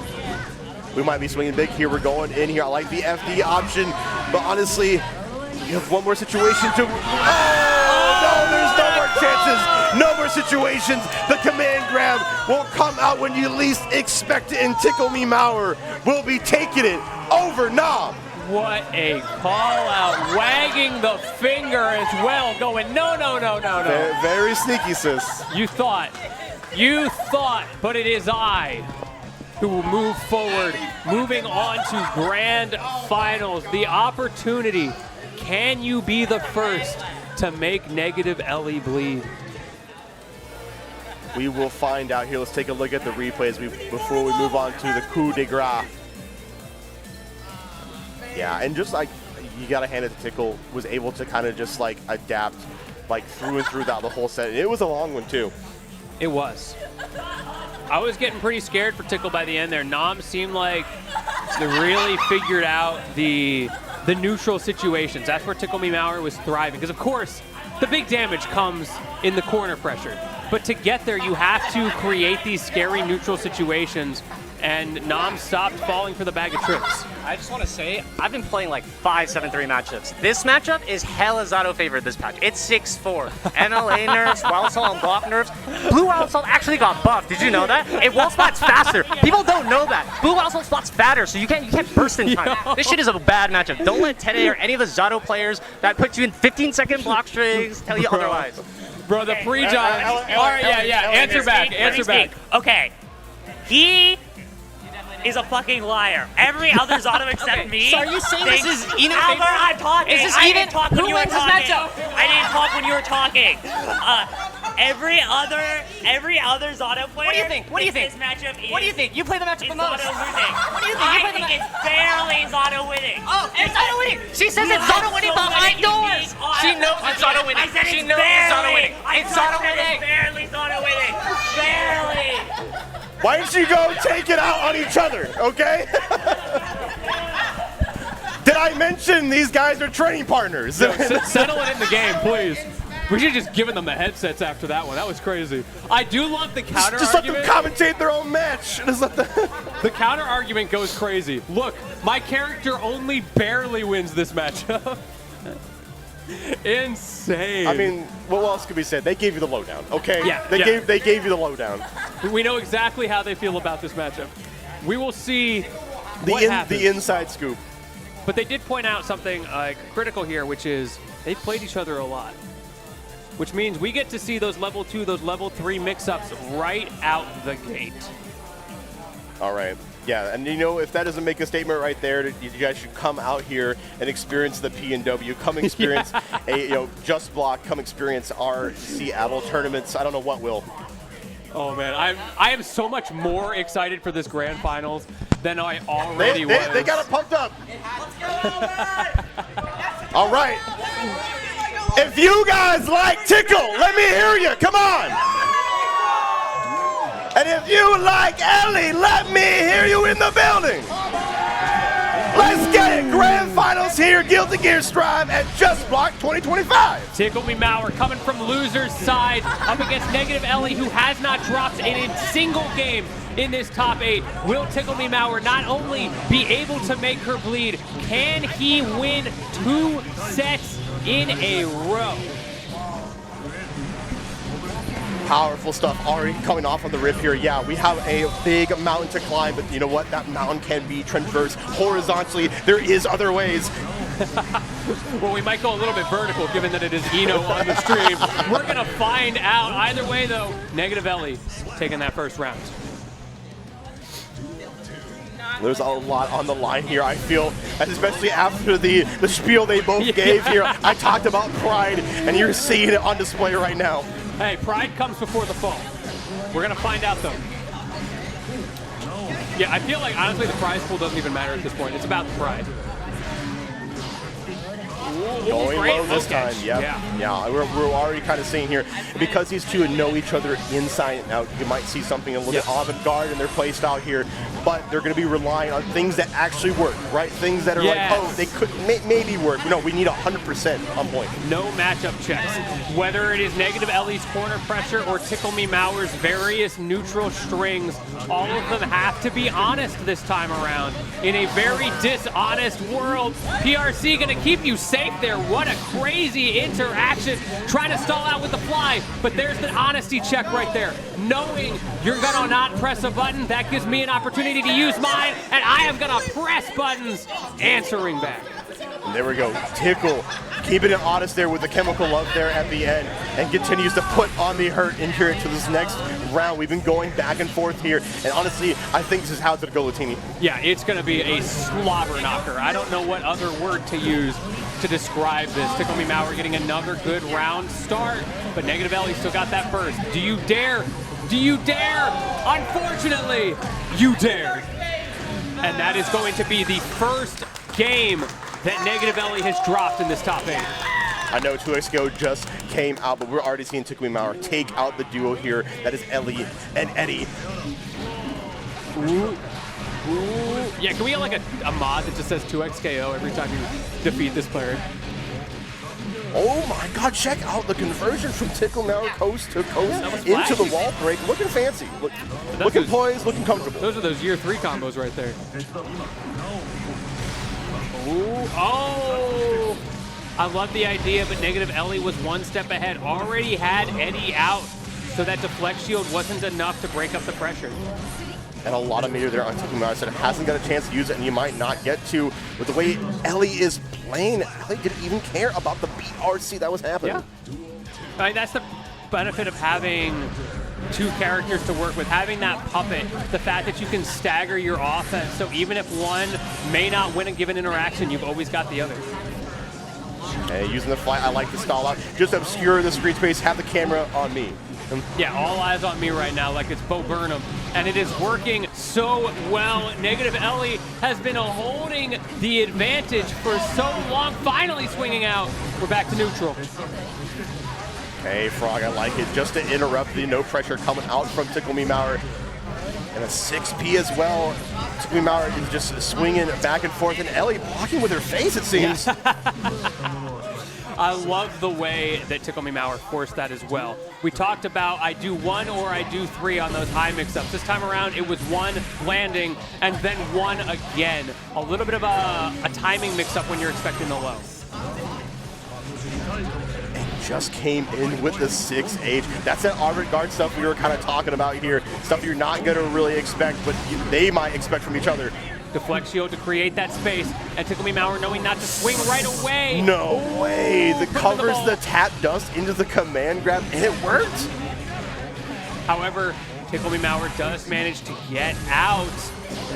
Speaker 1: We might be swinging big here. We're going in here. I like the FD option, but honestly, you have one more situation to... Oh, no, there's no more chances. No more situations. The command grab will come out when you least expect it, and Ticklememour will be taking it over Nom.
Speaker 2: What a call out, wagging the finger as well, going, no, no, no, no, no.
Speaker 1: Very sneaky, sis.
Speaker 2: You thought, but it is I who will move forward, moving on to grand finals. The opportunity, can you be the first to make negative Ellie bleed?
Speaker 1: We will find out here. Let's take a look at the replays before we move on to the coup de grace. Yeah, and just like, you gotta hand it to Tickle, was able to kind of just like adapt like through and through that the whole set. And it was a long one too.
Speaker 2: It was. I was getting pretty scared for Tickle by the end there. Nom seemed like they really figured out the neutral situations. That's where Ticklememour was thriving. Because of course, the big damage comes in the corner pressure. But to get there, you have to create these scary neutral situations. And Nom stopped falling for the bag of tricks.
Speaker 3: I just want to say, I've been playing like 5 7-3 matchups. This matchup is hella Zato favored this patch. It's 6-4. NLA nerfs, Wild Assault and block nerfs. Blue Wild Assault actually got buffed. Did you know that? It wall spots faster. People don't know that. Blue Wild Assault spots fatter, so you can't burst in time. Yo. This shit is a bad matchup. Don't let Tede or any of the Zato players that put you in 15-second block strings tell you otherwise.
Speaker 2: Bro, the pre-John. All right, yeah. Answer back.
Speaker 4: Okay. He is a fucking liar. Every other Zato except me.
Speaker 3: So are you saying this is even?
Speaker 4: Albert, I'm talking.
Speaker 3: Is this
Speaker 4: I
Speaker 3: even?
Speaker 4: didn't talk when
Speaker 3: Who
Speaker 4: you were
Speaker 3: wins this
Speaker 4: talking.
Speaker 3: matchup?
Speaker 4: I didn't talk when you were talking. Every other Zato player.
Speaker 3: What do you think? What do you think?
Speaker 4: This matchup is.
Speaker 3: What do you think? You play the matchup the most.
Speaker 4: Zato losing.
Speaker 3: What do you think?
Speaker 4: I think it's barely Zato winning.
Speaker 3: Oh, it's Zato winning. She says it's Zato winning behind doors. She knows it's Zato winning.
Speaker 4: I said
Speaker 3: She
Speaker 4: it's
Speaker 3: knows it's Zato
Speaker 4: barely.
Speaker 3: winning. It's Zato winning.
Speaker 4: It's barely Zato winning. Barely.
Speaker 1: Why don't you go take it out on each other, okay? Did I mention these guys are training partners?
Speaker 2: Yo, settle it in the game, please. We should have just given them the headsets after that one. That was crazy. I do love the counter
Speaker 1: just
Speaker 2: argument.
Speaker 1: let them commentate their own match. Just let them
Speaker 2: The counter argument goes crazy. Look, my character only barely wins this matchup. Insane.
Speaker 1: I mean, what else could be said? They gave you the lowdown, okay?
Speaker 2: Yeah,
Speaker 1: They gave you the lowdown.
Speaker 2: We know exactly how they feel about this matchup. We will see what happens.
Speaker 1: The inside scoop.
Speaker 2: But they did point out something critical here, which is they've played each other a lot. Which means we get to see those level 2, those level 3 mix-ups right out the gate.
Speaker 1: All right. Yeah, and you know, if that doesn't make a statement right there, you guys should come out here and experience the P&W. Come experience Just Block. Come experience our Seattle tournaments. I don't know what will.
Speaker 2: Oh man, I am so much more excited for this grand finals than I already was.
Speaker 1: They got it pumped up. All right. If you guys like Tickle, let me hear you. Come on. And if you like Ellie, let me hear you in the building. Let's get it. Grand finals here. Guilty Gear Strive at Just Block 2025.
Speaker 2: Ticklememour coming from loser's side up against negative Ellie, who has not dropped in a single game in this top 8. Will Ticklememour not only be able to make her bleed, can he win 2 sets in a row?
Speaker 1: Powerful stuff already coming off on the rip here. Yeah, we have a big mountain to climb, but you know what? That mountain can be transverse horizontally. There is other ways.
Speaker 2: Well, we might go a little bit vertical given that it is Eno on the stream. We're going to find out. Either way, though, negative Ellie taking that first round.
Speaker 1: There's a lot on the line here, I feel, especially after the spiel they both gave here. I talked about pride, and you're seeing it on display right now.
Speaker 2: Hey, pride comes before the fall. We're going to find out, though. Yeah, I feel like, honestly, the prize pool doesn't even matter at this point. It's about the pride.
Speaker 1: Going low this time,
Speaker 2: yeah.
Speaker 1: Yeah, we're already kind of seeing here, because these two know each other inside and out, you might see something a little bit avant-garde in their play style here, but they're going to be relying on things that actually work, right? Things that are like, oh, they could maybe work. No, we need 100% on point.
Speaker 2: No matchup checks. Whether it is Negative Ellie's corner pressure or Ticklememour's various neutral strings, all of them have to be honest this time around. In a very dishonest world, PRC going to keep you safe there. What a crazy interaction. Trying to stall out with the fly, but there's the honesty check right there. Knowing you're going to not press a button, that gives me an opportunity to use mine, and I am going to press buttons, answering back.
Speaker 1: And there we go. Tickle keeping it honest there with the chemical love there at the end, and continues to put on the hurt in here to this next round. We've been going back and forth here, and honestly, I think this is how it's going to go, Latini.
Speaker 2: Yeah, it's going to be a slobber knocker. I don't know what other word to use to describe this. Ticklememour getting another good round start, but Negative Ellie still got that burst. Do you dare? Do you dare? Unfortunately, you dare. And that is going to be the first game that Negative Ellie has dropped in this top 8.
Speaker 1: I know 2XGO just came out, but we're already seeing Ticklememour take out the duo here. That is Ellie and Eddie.
Speaker 2: Ooh. Ooh. Yeah, can we get like a mod that just says 2XKO every time you defeat this player?
Speaker 1: Oh my god, check out the conversion from Ticklememour coast to coast into the wall break. Looking fancy. Looking poised, looking comfortable.
Speaker 2: Those are those year 3 combos right there. Ooh. Oh! I love the idea, but Negative Ellie was one step ahead. Already had Eddie out, so that deflect shield wasn't enough to break up the pressure.
Speaker 1: And a lot of meter there on Ticklememour, so it hasn't got a chance to use it, and you might not get to. With the way Ellie is playing, Ellie didn't even care about the BRC that was happening.
Speaker 2: Yeah. I mean, that's the benefit of having 2 characters to work with, having that puppet, the fact that you can stagger your offense, so even if one may not win a given interaction, you've always got the other.
Speaker 1: Okay, using the fly, I like to stall out. Just obscure the screen space, have the camera on me.
Speaker 2: Yeah, all eyes on me right now like it's Bo Burnham, and it is working so well. Negative Ellie has been holding the advantage for so long, finally swinging out. We're back to neutral.
Speaker 1: Hey, Frog, I like it. Just to interrupt the no pressure coming out from Ticklememour. And a 6P as well. Ticklememour is just swinging back and forth, and Ellie blocking with her face, it seems.
Speaker 2: I love the way that Ticklememour forced that as well. We talked about I do 1 or I do 3 on those high mix-ups. This time around, it was 1 landing and then 1 again. A little bit of a timing mix-up when you're expecting the low.
Speaker 1: And just came in with the 6H. That's that avant-garde stuff we were kind of talking about here. Stuff you're not going to really expect, but they might expect from each other.
Speaker 2: Deflect shield to create that space, and Ticklememour knowing not to swing right away.
Speaker 1: No way! The covers the tap dust into the command grab, and it worked!
Speaker 2: However, Ticklememour does manage to get out.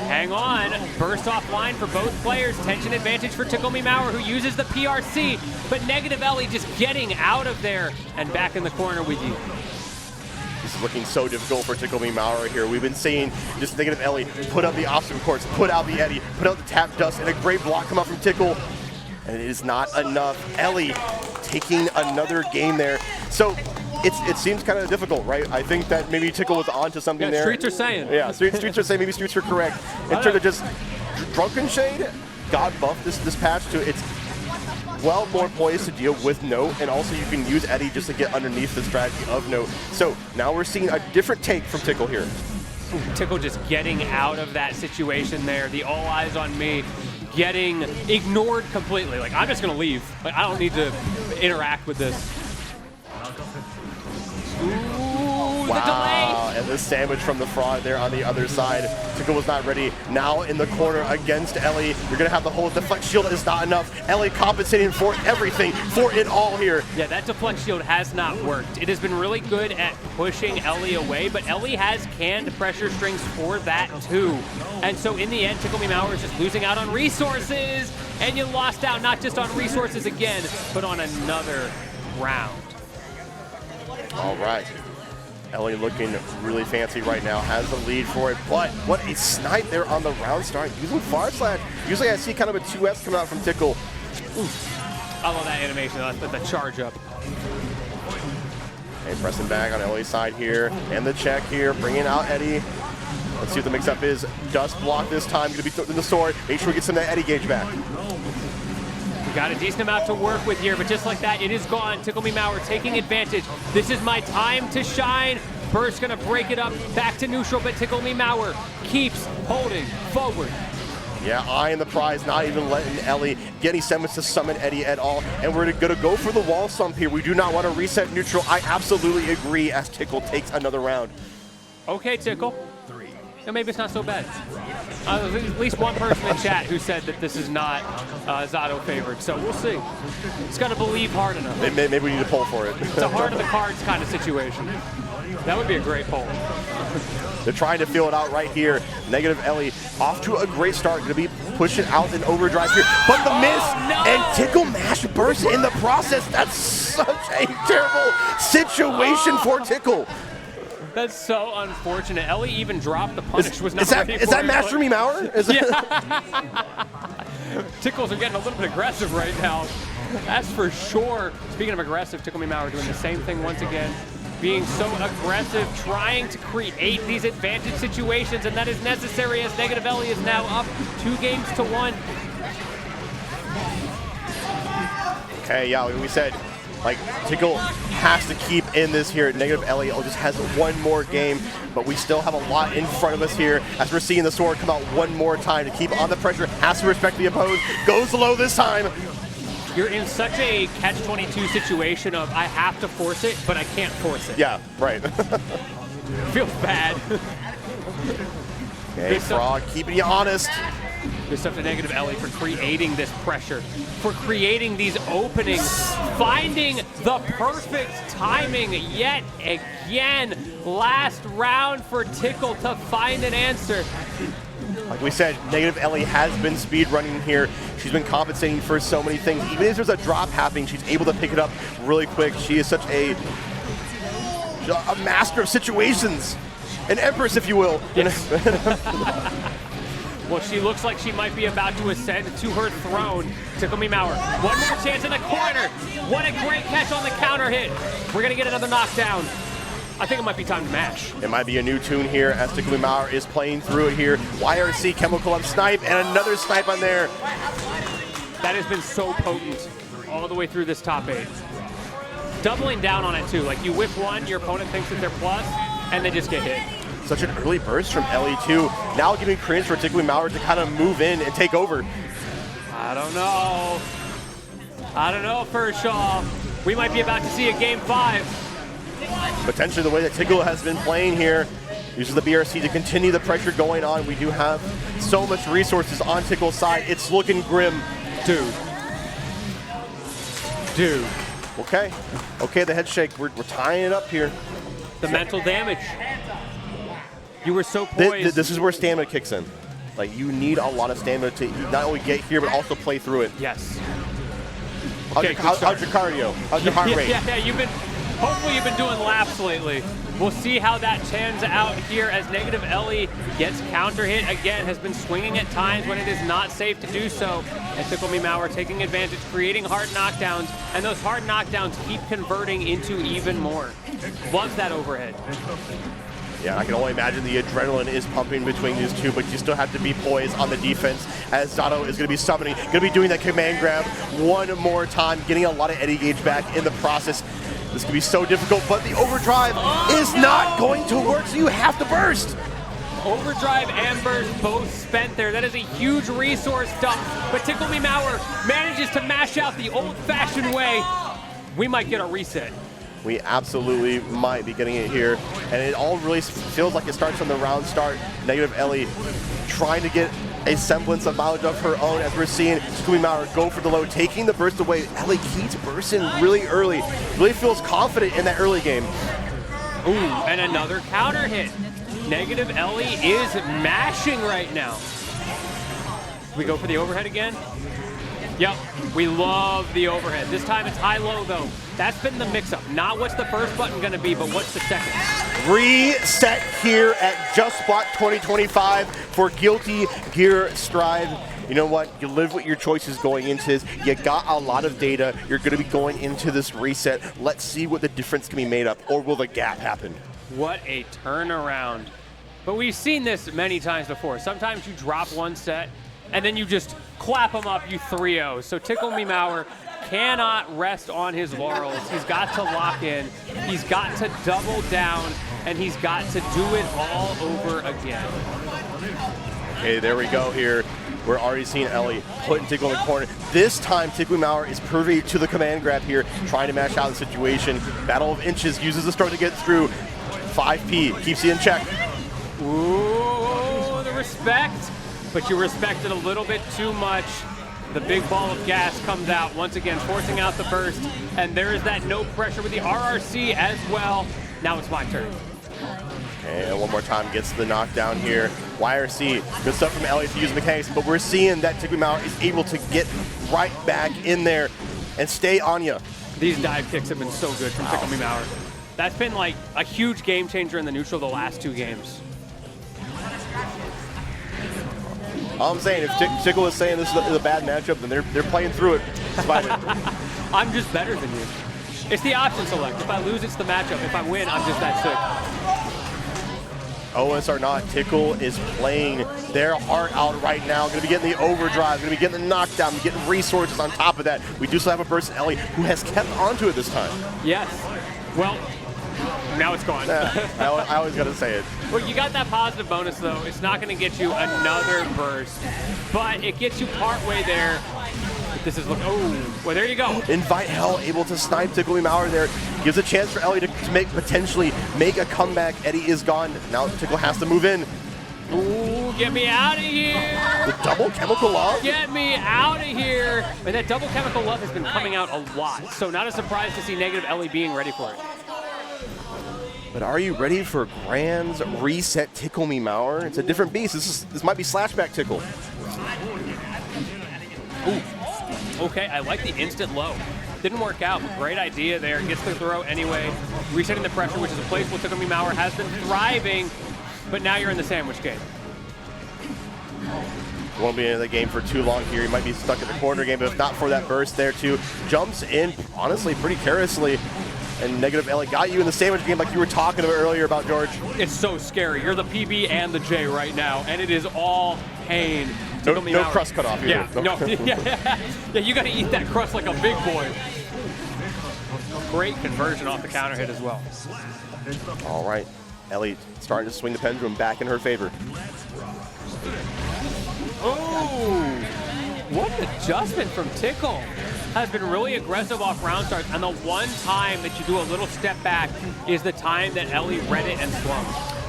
Speaker 2: Hang on, burst offline for both players. Tension advantage for Ticklememour, who uses the PRC, but Negative Ellie just getting out of there and back in the corner with you.
Speaker 1: This is looking so difficult for Ticklememour here. We've been seeing just Negative Ellie put up the obstacle course, put out the Eddie, put out the tap dust, and a great block come up from Tickle. And it is not enough. Ellie taking another game there. So it seems kind of difficult, right? I think that maybe Tickle was on to something there.
Speaker 2: Streets are saying.
Speaker 1: Yeah, streets are saying, maybe streets are correct. In terms of just Drunken Shade got buffed this patch to it's well more poised to deal with Note, and also you can use Eddie just to get underneath the strategy of Note. So now we're seeing a different take from Tickle here.
Speaker 2: Tickle just getting out of that situation there. The all eyes on me getting ignored completely. Like, I'm just going to leave. Like, I don't need to interact with this. Ooh, the delay.
Speaker 1: And the sandwich from the frog there on the other side. Tickle was not ready. Now in the corner against Ellie. You're going to have the whole deflect shield is not enough. Ellie compensating for everything, for it all here.
Speaker 2: Yeah, that deflect shield has not worked. It has been really good at pushing Ellie away, but Ellie has canned pressure strings for that too. And so in the end, Ticklememour is just losing out on resources. And you lost out not just on resources again, but on another round.
Speaker 1: All right. Ellie looking really fancy right now, has the lead for it, but what a snipe there on the round start using far slash. Usually I see kind of a 2S come out from Tickle.
Speaker 2: I love that animation, the charge up.
Speaker 1: And pressing back on Ellie's side here, and the check here, bringing out Eddie. Let's see what the mix-up is. Dust block this time, gonna be throwing the sword. Make sure we get some of that Eddie gauge back.
Speaker 2: We got a decent amount to work with here, but just like that, it is gone. Ticklememour taking advantage. This is my time to shine. Burst gonna break it up, back to neutral, but Ticklememour keeps holding forward.
Speaker 1: Yeah, eyeing the prize, not even letting Ellie get any semblance to summon Eddie at all. And we're gonna go for the wall stomp here. We do not want to reset neutral. I absolutely agree as Tickle takes another round.
Speaker 2: Okay, Tickle. And maybe it's not so bad. There's at least one person in chat who said that this is not Zato favored, so we'll see. Just got to believe hard enough.
Speaker 1: Maybe we need to pull for it.
Speaker 2: It's a heart of the cards kind of situation. That would be a great poll.
Speaker 1: They're trying to feel it out right here. Negative Ellie off to a great start. Going to be pushing out in overdrive here. But the miss and Tickle Mash burst in the process. That's such a terrible situation for Tickle.
Speaker 2: That's so unfortunate. Ellie even dropped the punish. Was not ready
Speaker 1: is
Speaker 2: for
Speaker 1: that
Speaker 2: it,
Speaker 1: Master Me Mauer?
Speaker 2: Tickles are getting a little bit aggressive right now. That's for sure. Speaking of aggressive, Ticklememour doing the same thing once again. Being so aggressive, trying to create these advantage situations, and that is necessary as Negative Ellie is now up 2-1.
Speaker 1: Okay, yeah, we said, like, Tickle has to keep in this here. Negative Ellie just has one more game, but we still have a lot in front of us here as we're seeing the sword come out one more time to keep on the pressure. Has to respect the opposed. Goes low this time.
Speaker 2: You're in such a catch-22 situation of I have to force it, but I can't force it.
Speaker 1: Yeah, right.
Speaker 2: Feels bad.
Speaker 1: Okay, Frog, keeping you honest.
Speaker 2: There's up to Negative Ellie for creating this pressure, for creating these openings, finding the perfect timing yet again. Last round for Tickle to find an answer.
Speaker 1: Like we said, Negative Ellie has been speed running here. She's been compensating for so many things. Even if there's a drop happening, she's able to pick it up really quick. She is such a master of situations. An empress, if you will.
Speaker 2: Yes. Well, she looks like she might be about to ascend to her throne. Ticklememour. One more chance in the corner. What a great catch on the counter hit. We're going to get another knockdown. I think it might be time to mash.
Speaker 1: It might be a new tune here as Ticklememour is playing through it here. YRC Chemical Up snipe and another snipe on there.
Speaker 2: That has been so potent all the way through this top 8. Doubling down on it too. Like you whiff one, your opponent thinks that they're plus, and they just get hit.
Speaker 1: Such an early burst from Ellie too. Now giving cringe for Ticklememour to kind of move in and take over.
Speaker 2: I don't know. I don't know, Furshaw. We might be about to see a game 5.
Speaker 1: Potentially the way that Tickle has been playing here. Uses the BRC to continue the pressure going on. We do have so much resources on Tickle's side. It's looking grim.
Speaker 2: Dude.
Speaker 1: Okay, the head shake. We're tying it up here.
Speaker 2: The mental damage. You were so poised.
Speaker 1: This is where stamina kicks in. Like, you need a lot of stamina to not only get here, but also play through it.
Speaker 2: Yes.
Speaker 1: How's your cardio? How's your heart rate?
Speaker 2: Yeah, hopefully you've been doing laps lately. We'll see how that pans out here as Negative Ellie gets counter hit again, has been swinging at times when it is not safe to do so. And Ticklememour taking advantage, creating hard knockdowns, and those hard knockdowns keep converting into even more. Loves that overhead.
Speaker 1: Yeah, I can only imagine the adrenaline is pumping between these two, but you still have to be poised on the defense as Zato is going to be summoning, going to be doing that command grab one more time, getting a lot of Eddie gauge back in the process. This could be so difficult, but the overdrive is not going to work, so you have to burst.
Speaker 2: Overdrive and burst both spent there. That is a huge resource dump, but Ticklememour manages to mash out the old-fashioned way. We might get a reset.
Speaker 1: We absolutely might be getting it here. And it all really feels like it starts from the round start. Negative Ellie trying to get a semblance of mileage of her own as we're seeing Ticklememour go for the low, taking the burst away. Ellie keeps bursting really early. Really feels confident in that early game.
Speaker 2: Ooh, and another counter hit. Negative Ellie is mashing right now. We go for the overhead again? Yep, we love the overhead. This time it's high-low though. That's been the mix-up. Not what's the first button gonna be, but what's the second.
Speaker 1: Reset here at Just Spot 2025 for Guilty Gear Strive. You know what? You live with your choices going into this. You got a lot of data. You're going to be going into this reset. Let's see what the difference can be made up, or will the gap happen?
Speaker 2: What a turnaround. But we've seen this many times before. Sometimes you drop one set, and then you just clap them up, you 3-0. So Ticklememour cannot rest on his laurels. He's got to lock in. He's got to double down, and he's got to do it all over again.
Speaker 1: Okay, there we go here. We're already seeing Ellie putting Tickle in the corner. This time, Ticklememour is privy to the command grab here, trying to mash out the situation. Battle of Inches, uses the stroke to get through. 5P, keeps you in check.
Speaker 2: Ooh, the respect. But you respect it a little bit too much. The big ball of gas comes out, once again, forcing out the burst. And there is that no pressure with the RRC as well. Now it's my turn.
Speaker 1: And one more time, gets the knockdown here. YRC, good stuff from Ellie to use mechanics, but we're seeing that Ticklememour is able to get right back in there and stay on you.
Speaker 2: These dive kicks have been so good from Ticklememour. That's been like a huge game changer in the neutral the last 2 games.
Speaker 1: All I'm saying, if Tickle is saying this is a bad matchup, then they're playing through it despite it.
Speaker 2: I'm just better than you. It's the option select. If I lose, it's the matchup. If I win, I'm just that sick.
Speaker 1: OS or not, Tickle is playing their heart out right now. Going to be getting the overdrive, going to be getting the knockdown, getting resources on top of that. We do still have a burst Ellie who has kept onto it this time.
Speaker 2: Yes. Well, now it's gone.
Speaker 1: I always got to say it.
Speaker 2: Well, you got that positive bonus, though. It's not going to get you another burst, but it gets you partway there. This is oh, well, there you go.
Speaker 1: Invite Hell able to snipe Ticklememour there. Gives a chance for Ellie to potentially make a comeback. Eddie is gone. Now Tickle has to move in.
Speaker 2: Ooh, get me out of here.
Speaker 1: The double chemical love?
Speaker 2: Get me out of here. And that double chemical love has been coming out a lot. So not a surprise to see negative Ellie being ready for it.
Speaker 1: But are you ready for Grand's reset Ticklememour? It's a different beast. This might be slashback Tickle.
Speaker 2: Ooh. Okay, I like the instant low. Didn't work out, but great idea there. Gets the throw anyway. Resetting the pressure, which is a place where Ticklememour has been thriving, but now you're in the sandwich game.
Speaker 1: Won't be in the game for too long here. He might be stuck in the corner game, but if not for that burst there too. Jumps in, honestly, pretty carelessly. And negative Ellie got you in the sandwich game like you were talking about earlier about George.
Speaker 2: It's so scary. You're the PB and the J right now, and it is all pain.
Speaker 1: No crust cut off either.
Speaker 2: Yeah, no. Yeah, you got to eat that crust like a big boy. Great conversion off the counter hit as well.
Speaker 1: All right, Ellie starting to swing the pendulum back in her favor.
Speaker 2: Oh, what an adjustment from Tickle. Has been really aggressive off round starts, and the one time that you do a little step back is the time that Ellie read it and swung.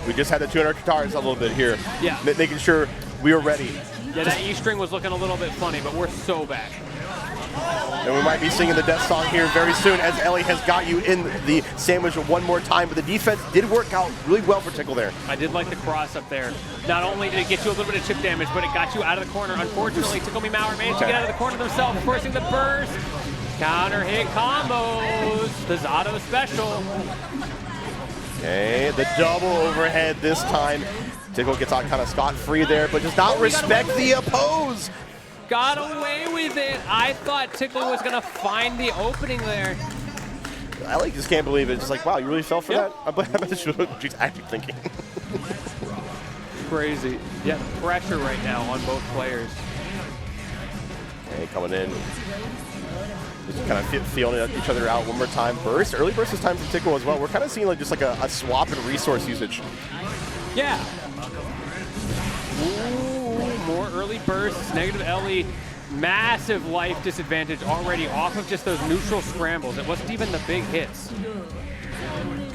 Speaker 1: We just had the 200 guitars a little bit here.
Speaker 2: Yeah.
Speaker 1: Making sure we were ready.
Speaker 2: Yeah, that E string was looking a little bit funny, but we're so back.
Speaker 1: And we might be singing the death song here very soon as Ellie has got you in the sandwich one more time, but the defense did work out really well for Tickle there.
Speaker 2: I did like the cross up there. Not only did it get you a little bit of chip damage, but it got you out of the corner. Unfortunately, Ticklememour managed to get out of the corner themselves, forcing the burst. Counter hit combos, the Zato special.
Speaker 1: Okay, the double overhead this time. Tickle gets out kind of scot-free there, but does not respect the oppose.
Speaker 2: Got away with it. I thought Tickle was going to find the opening there.
Speaker 1: Ellie just can't believe it. Just like, wow, you really fell for that? I bet that's what she's actually thinking.
Speaker 2: Crazy. Yeah, pressure right now on both players.
Speaker 1: Okay, coming in. Just kind of feeling each other out one more time. Burst, early burst this time from Tickle as well. We're kind of seeing like just like a swap in resource usage.
Speaker 2: Yeah. Ooh, more early bursts. Negative Ellie massive life disadvantage already off of just those neutral scrambles. It wasn't even the big hits.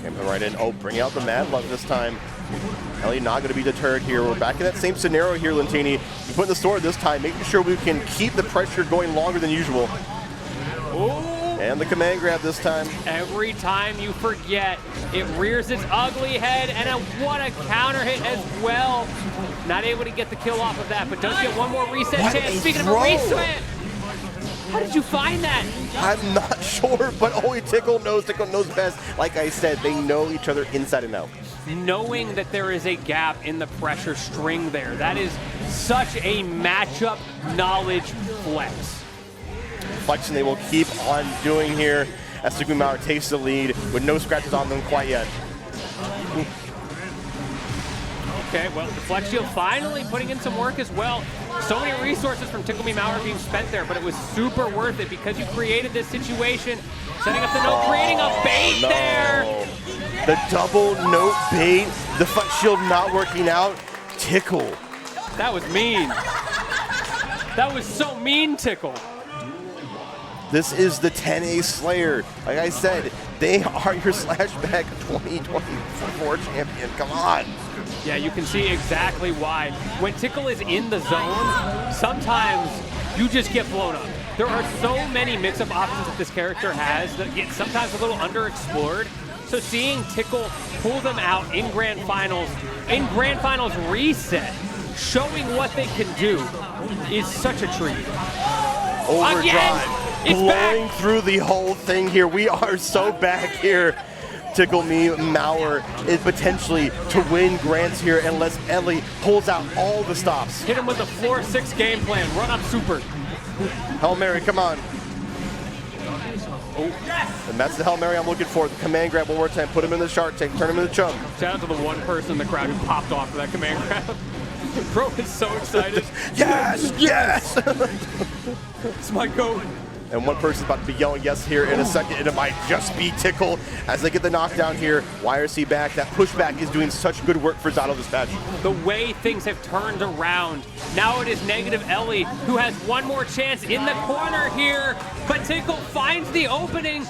Speaker 1: Came right in. Oh, bring out the Mad Love this time. Ellie not going to be deterred here. We're back in that same scenario here, Lentini. We put in the store this time, making sure we can keep the pressure going longer than usual.
Speaker 2: Ooh.
Speaker 1: And the command grab this time.
Speaker 2: Every time you forget, it rears its ugly head, and what a counter hit as well. Not able to get the kill off of that, but does get one more reset chance. Speaking of a reset, how did you find that?
Speaker 1: I'm not sure, but only Tickle knows best. Like I said, they know each other inside and out.
Speaker 2: Knowing that there is a gap in the pressure string there, that is such a matchup knowledge flex.
Speaker 1: Flexion they will keep on doing here as Ticklememour takes the lead with no scratches on them quite yet.
Speaker 2: Okay, well, the Flex Shield finally putting in some work as well. So many resources from Ticklememour being spent there, but it was super worth it because you created this situation, setting up the note, creating a bait there.
Speaker 1: The double note bait, the Flex Shield not working out. Tickle.
Speaker 2: That was mean. That was so mean, Tickle.
Speaker 1: This is the 10A Slayer. Like I said, they are your Slashback 2024 champion. Come on.
Speaker 2: Yeah, you can see exactly why. When Tickle is in the zone, sometimes you just get blown up. There are so many mix-up options that this character has that get sometimes a little underexplored. So seeing Tickle pull them out in Grand Finals reset, showing what they can do is such a treat.
Speaker 1: Overdrive.
Speaker 2: Again! It's
Speaker 1: blowing
Speaker 2: back.
Speaker 1: through the whole thing here. We are so back here. Ticklememour is potentially to win Grants here unless Ellie pulls out all the stops.
Speaker 2: Hit him with the 4-6 game plan. Run up super.
Speaker 1: Hail Mary, come on. Oh, and that's the Hail Mary I'm looking for. The command grab one more time. Put him in the shark tank. Turn him into chum.
Speaker 2: Shout out to the one person in the crowd who popped off for that command grab. Bro is so excited.
Speaker 1: Yes, yes.
Speaker 2: It's my goat.
Speaker 1: And one person's about to be yelling yes here in a second, and it might just be Tickle as they get the knockdown here. YRC back. That pushback is doing such good work for Zato this match.
Speaker 2: The way things have turned around. Now it is negative Ellie, who has one more chance in the corner here, but Tickle finds the opening.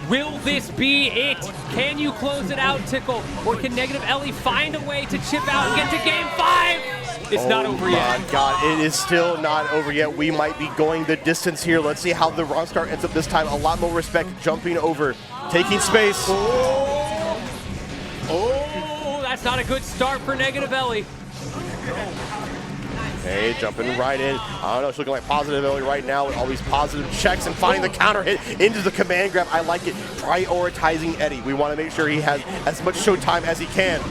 Speaker 2: Will this be it? Can you close it out, Tickle? Or can negative Ellie find a way to chip out and get to game 5? It's not over yet.
Speaker 1: Oh my God, it is still not over yet. We might be going the distance here. Let's see how the Raw Star ends up this time. A lot more respect, jumping over, taking space.
Speaker 2: Oh, that's not a good start for negative Ellie.
Speaker 1: Hey, jumping right in. I don't know, it's looking like positive Ellie right now with all these positive checks and finding the counter hit into the command grab. I like it. Prioritizing Eddie. We want to make sure he has as much showtime as he can.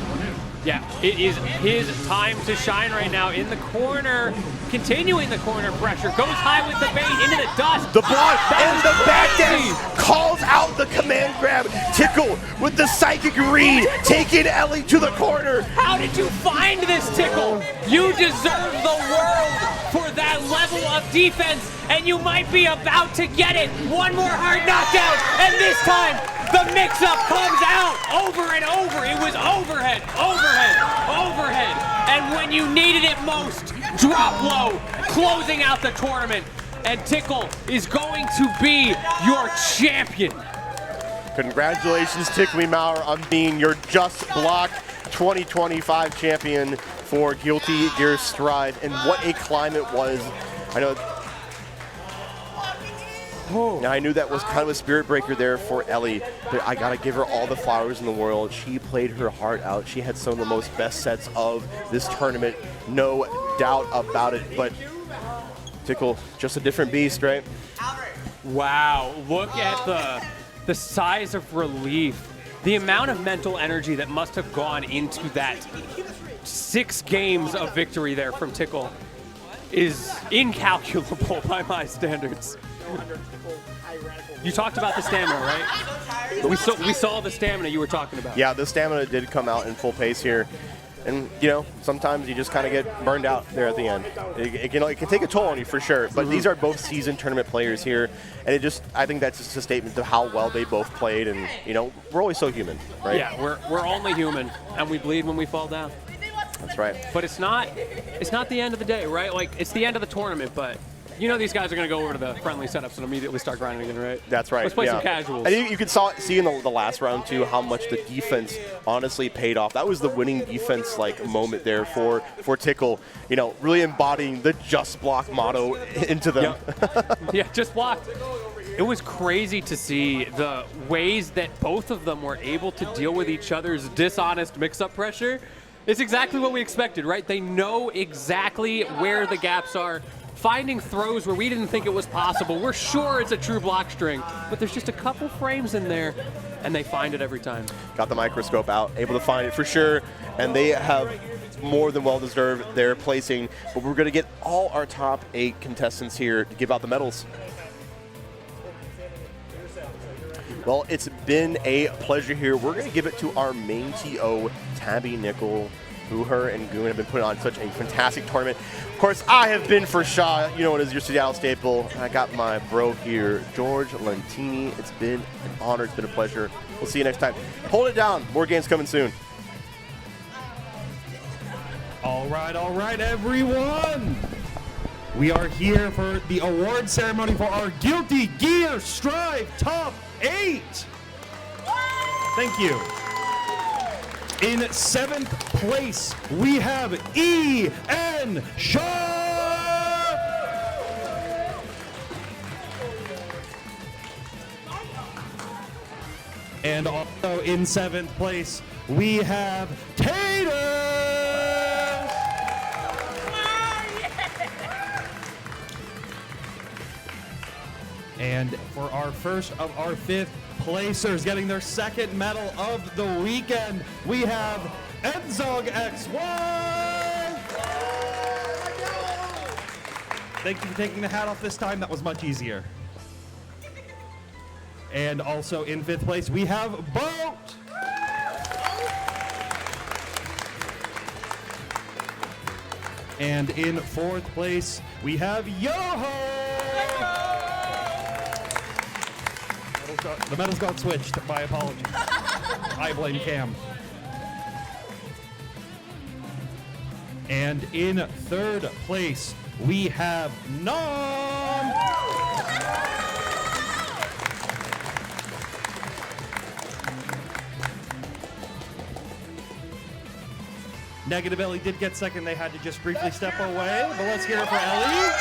Speaker 2: Yeah, it is his time to shine right now in the corner, continuing the corner pressure, goes high with the bait into the dust.
Speaker 1: The block and the back dash calls out the command grab. Tickle with the psychic read, taking Ellie to the corner.
Speaker 2: How did you find this, Tickle? You deserve the world for that level of defense, and you might be about to get it. One more hard knockdown, and this time, the mix-up comes out over and over. It was overhead, overhead, overhead. And when you needed it most, drop low, closing out the tournament. And Tickle is going to be your champion.
Speaker 1: Congratulations, Ticklememour, on being your Just Block 2025 champion for Guilty Gear Strive. And what a climb it was. I know. Now, I knew that was kind of a spirit breaker there for Ellie, but I gotta give her all the flowers in the world. She played her heart out. She had some of the most best sets of this tournament, no doubt about it. But Tickle, just a different beast, right?
Speaker 2: Wow, look at the size of relief. The amount of mental energy that must have gone into that 6 games of victory there from Tickle is incalculable by my standards. You talked about the stamina, right? We saw the stamina you were talking about.
Speaker 1: Yeah, the stamina did come out in full pace here. And, you know, sometimes you just kind of get burned out there at the end. It can take a toll on you for sure, but these are both seasoned tournament players here. And I think that's just a statement of how well they both played. And, you know, we're always so human, right?
Speaker 2: Yeah, we're only human, and we bleed when we fall down.
Speaker 1: That's right.
Speaker 2: But it's not the end of the day, right? Like, it's the end of the tournament, but You know these guys are going to go over to the friendly setups and immediately start grinding again, right?
Speaker 1: That's right.
Speaker 2: Let's play
Speaker 1: yeah.
Speaker 2: some casuals.
Speaker 1: And you could see in the last round, too, how much the defense honestly paid off. That was the winning defense moment there for Tickle, really embodying the just block motto into them.
Speaker 2: Yep. Yeah, just block. It was crazy to see the ways that both of them were able to deal with each other's dishonest mix-up pressure. It's exactly what we expected, right? They know exactly where the gaps are. Finding throws where we didn't think it was possible. We're sure it's a true block string, but there's just a couple frames in there, and they find it every time. Got the microscope out, able to find it for sure, and they have more than well-deserved their placing, but we're going to get all our top 8 contestants here to give out the medals. Well, it's been a pleasure here. We're going to give it to our main TO, Tabby Nickel, who her and Goon have been putting on such a fantastic tournament. Of course, I have been for Shaw. You know it is your Seattle staple. I got my bro here, George Lentini. It's been an honor. It's been a pleasure. We'll see you next time. Hold it down. More games coming soon.
Speaker 5: All right, everyone. We are here for the award ceremony for our Guilty Gear Strive Top 8. Thank you. In 7th place, we have E.N. Shaw. And also in 7th place, we have Taters. And for our first of our 5th placers getting their 2nd medal of the weekend, we have EnzogXY. Thank you for taking the hat off this time. That was much easier. And also in 5th place, we have Boat. And in 4th place, we have YoHo. The medals got switched. My apologies. I blame Cam. And in 3rd place, we have Nom. Negative Ellie did get 2nd. They had to just briefly step away. But let's hear it for Ellie.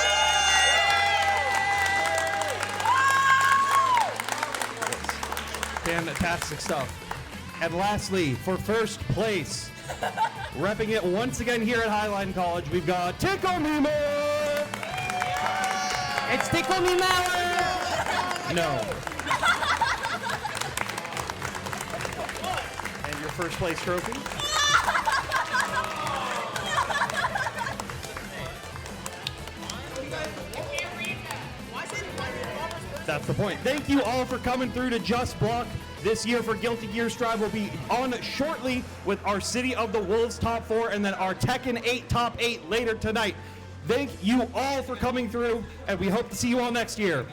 Speaker 5: Fantastic stuff. And lastly, for 1st place, repping it once again here at Highline College, we've got Ticklememour. It's Ticklememour. No. And your 1st place trophy. That's the point. Thank you all for coming through to Just Block. This year for Guilty Gear Strive will be on shortly with our City of the Wolves top 4 and then our Tekken 8 top 8 later tonight. Thank you all for coming through, and we hope to see you all next year.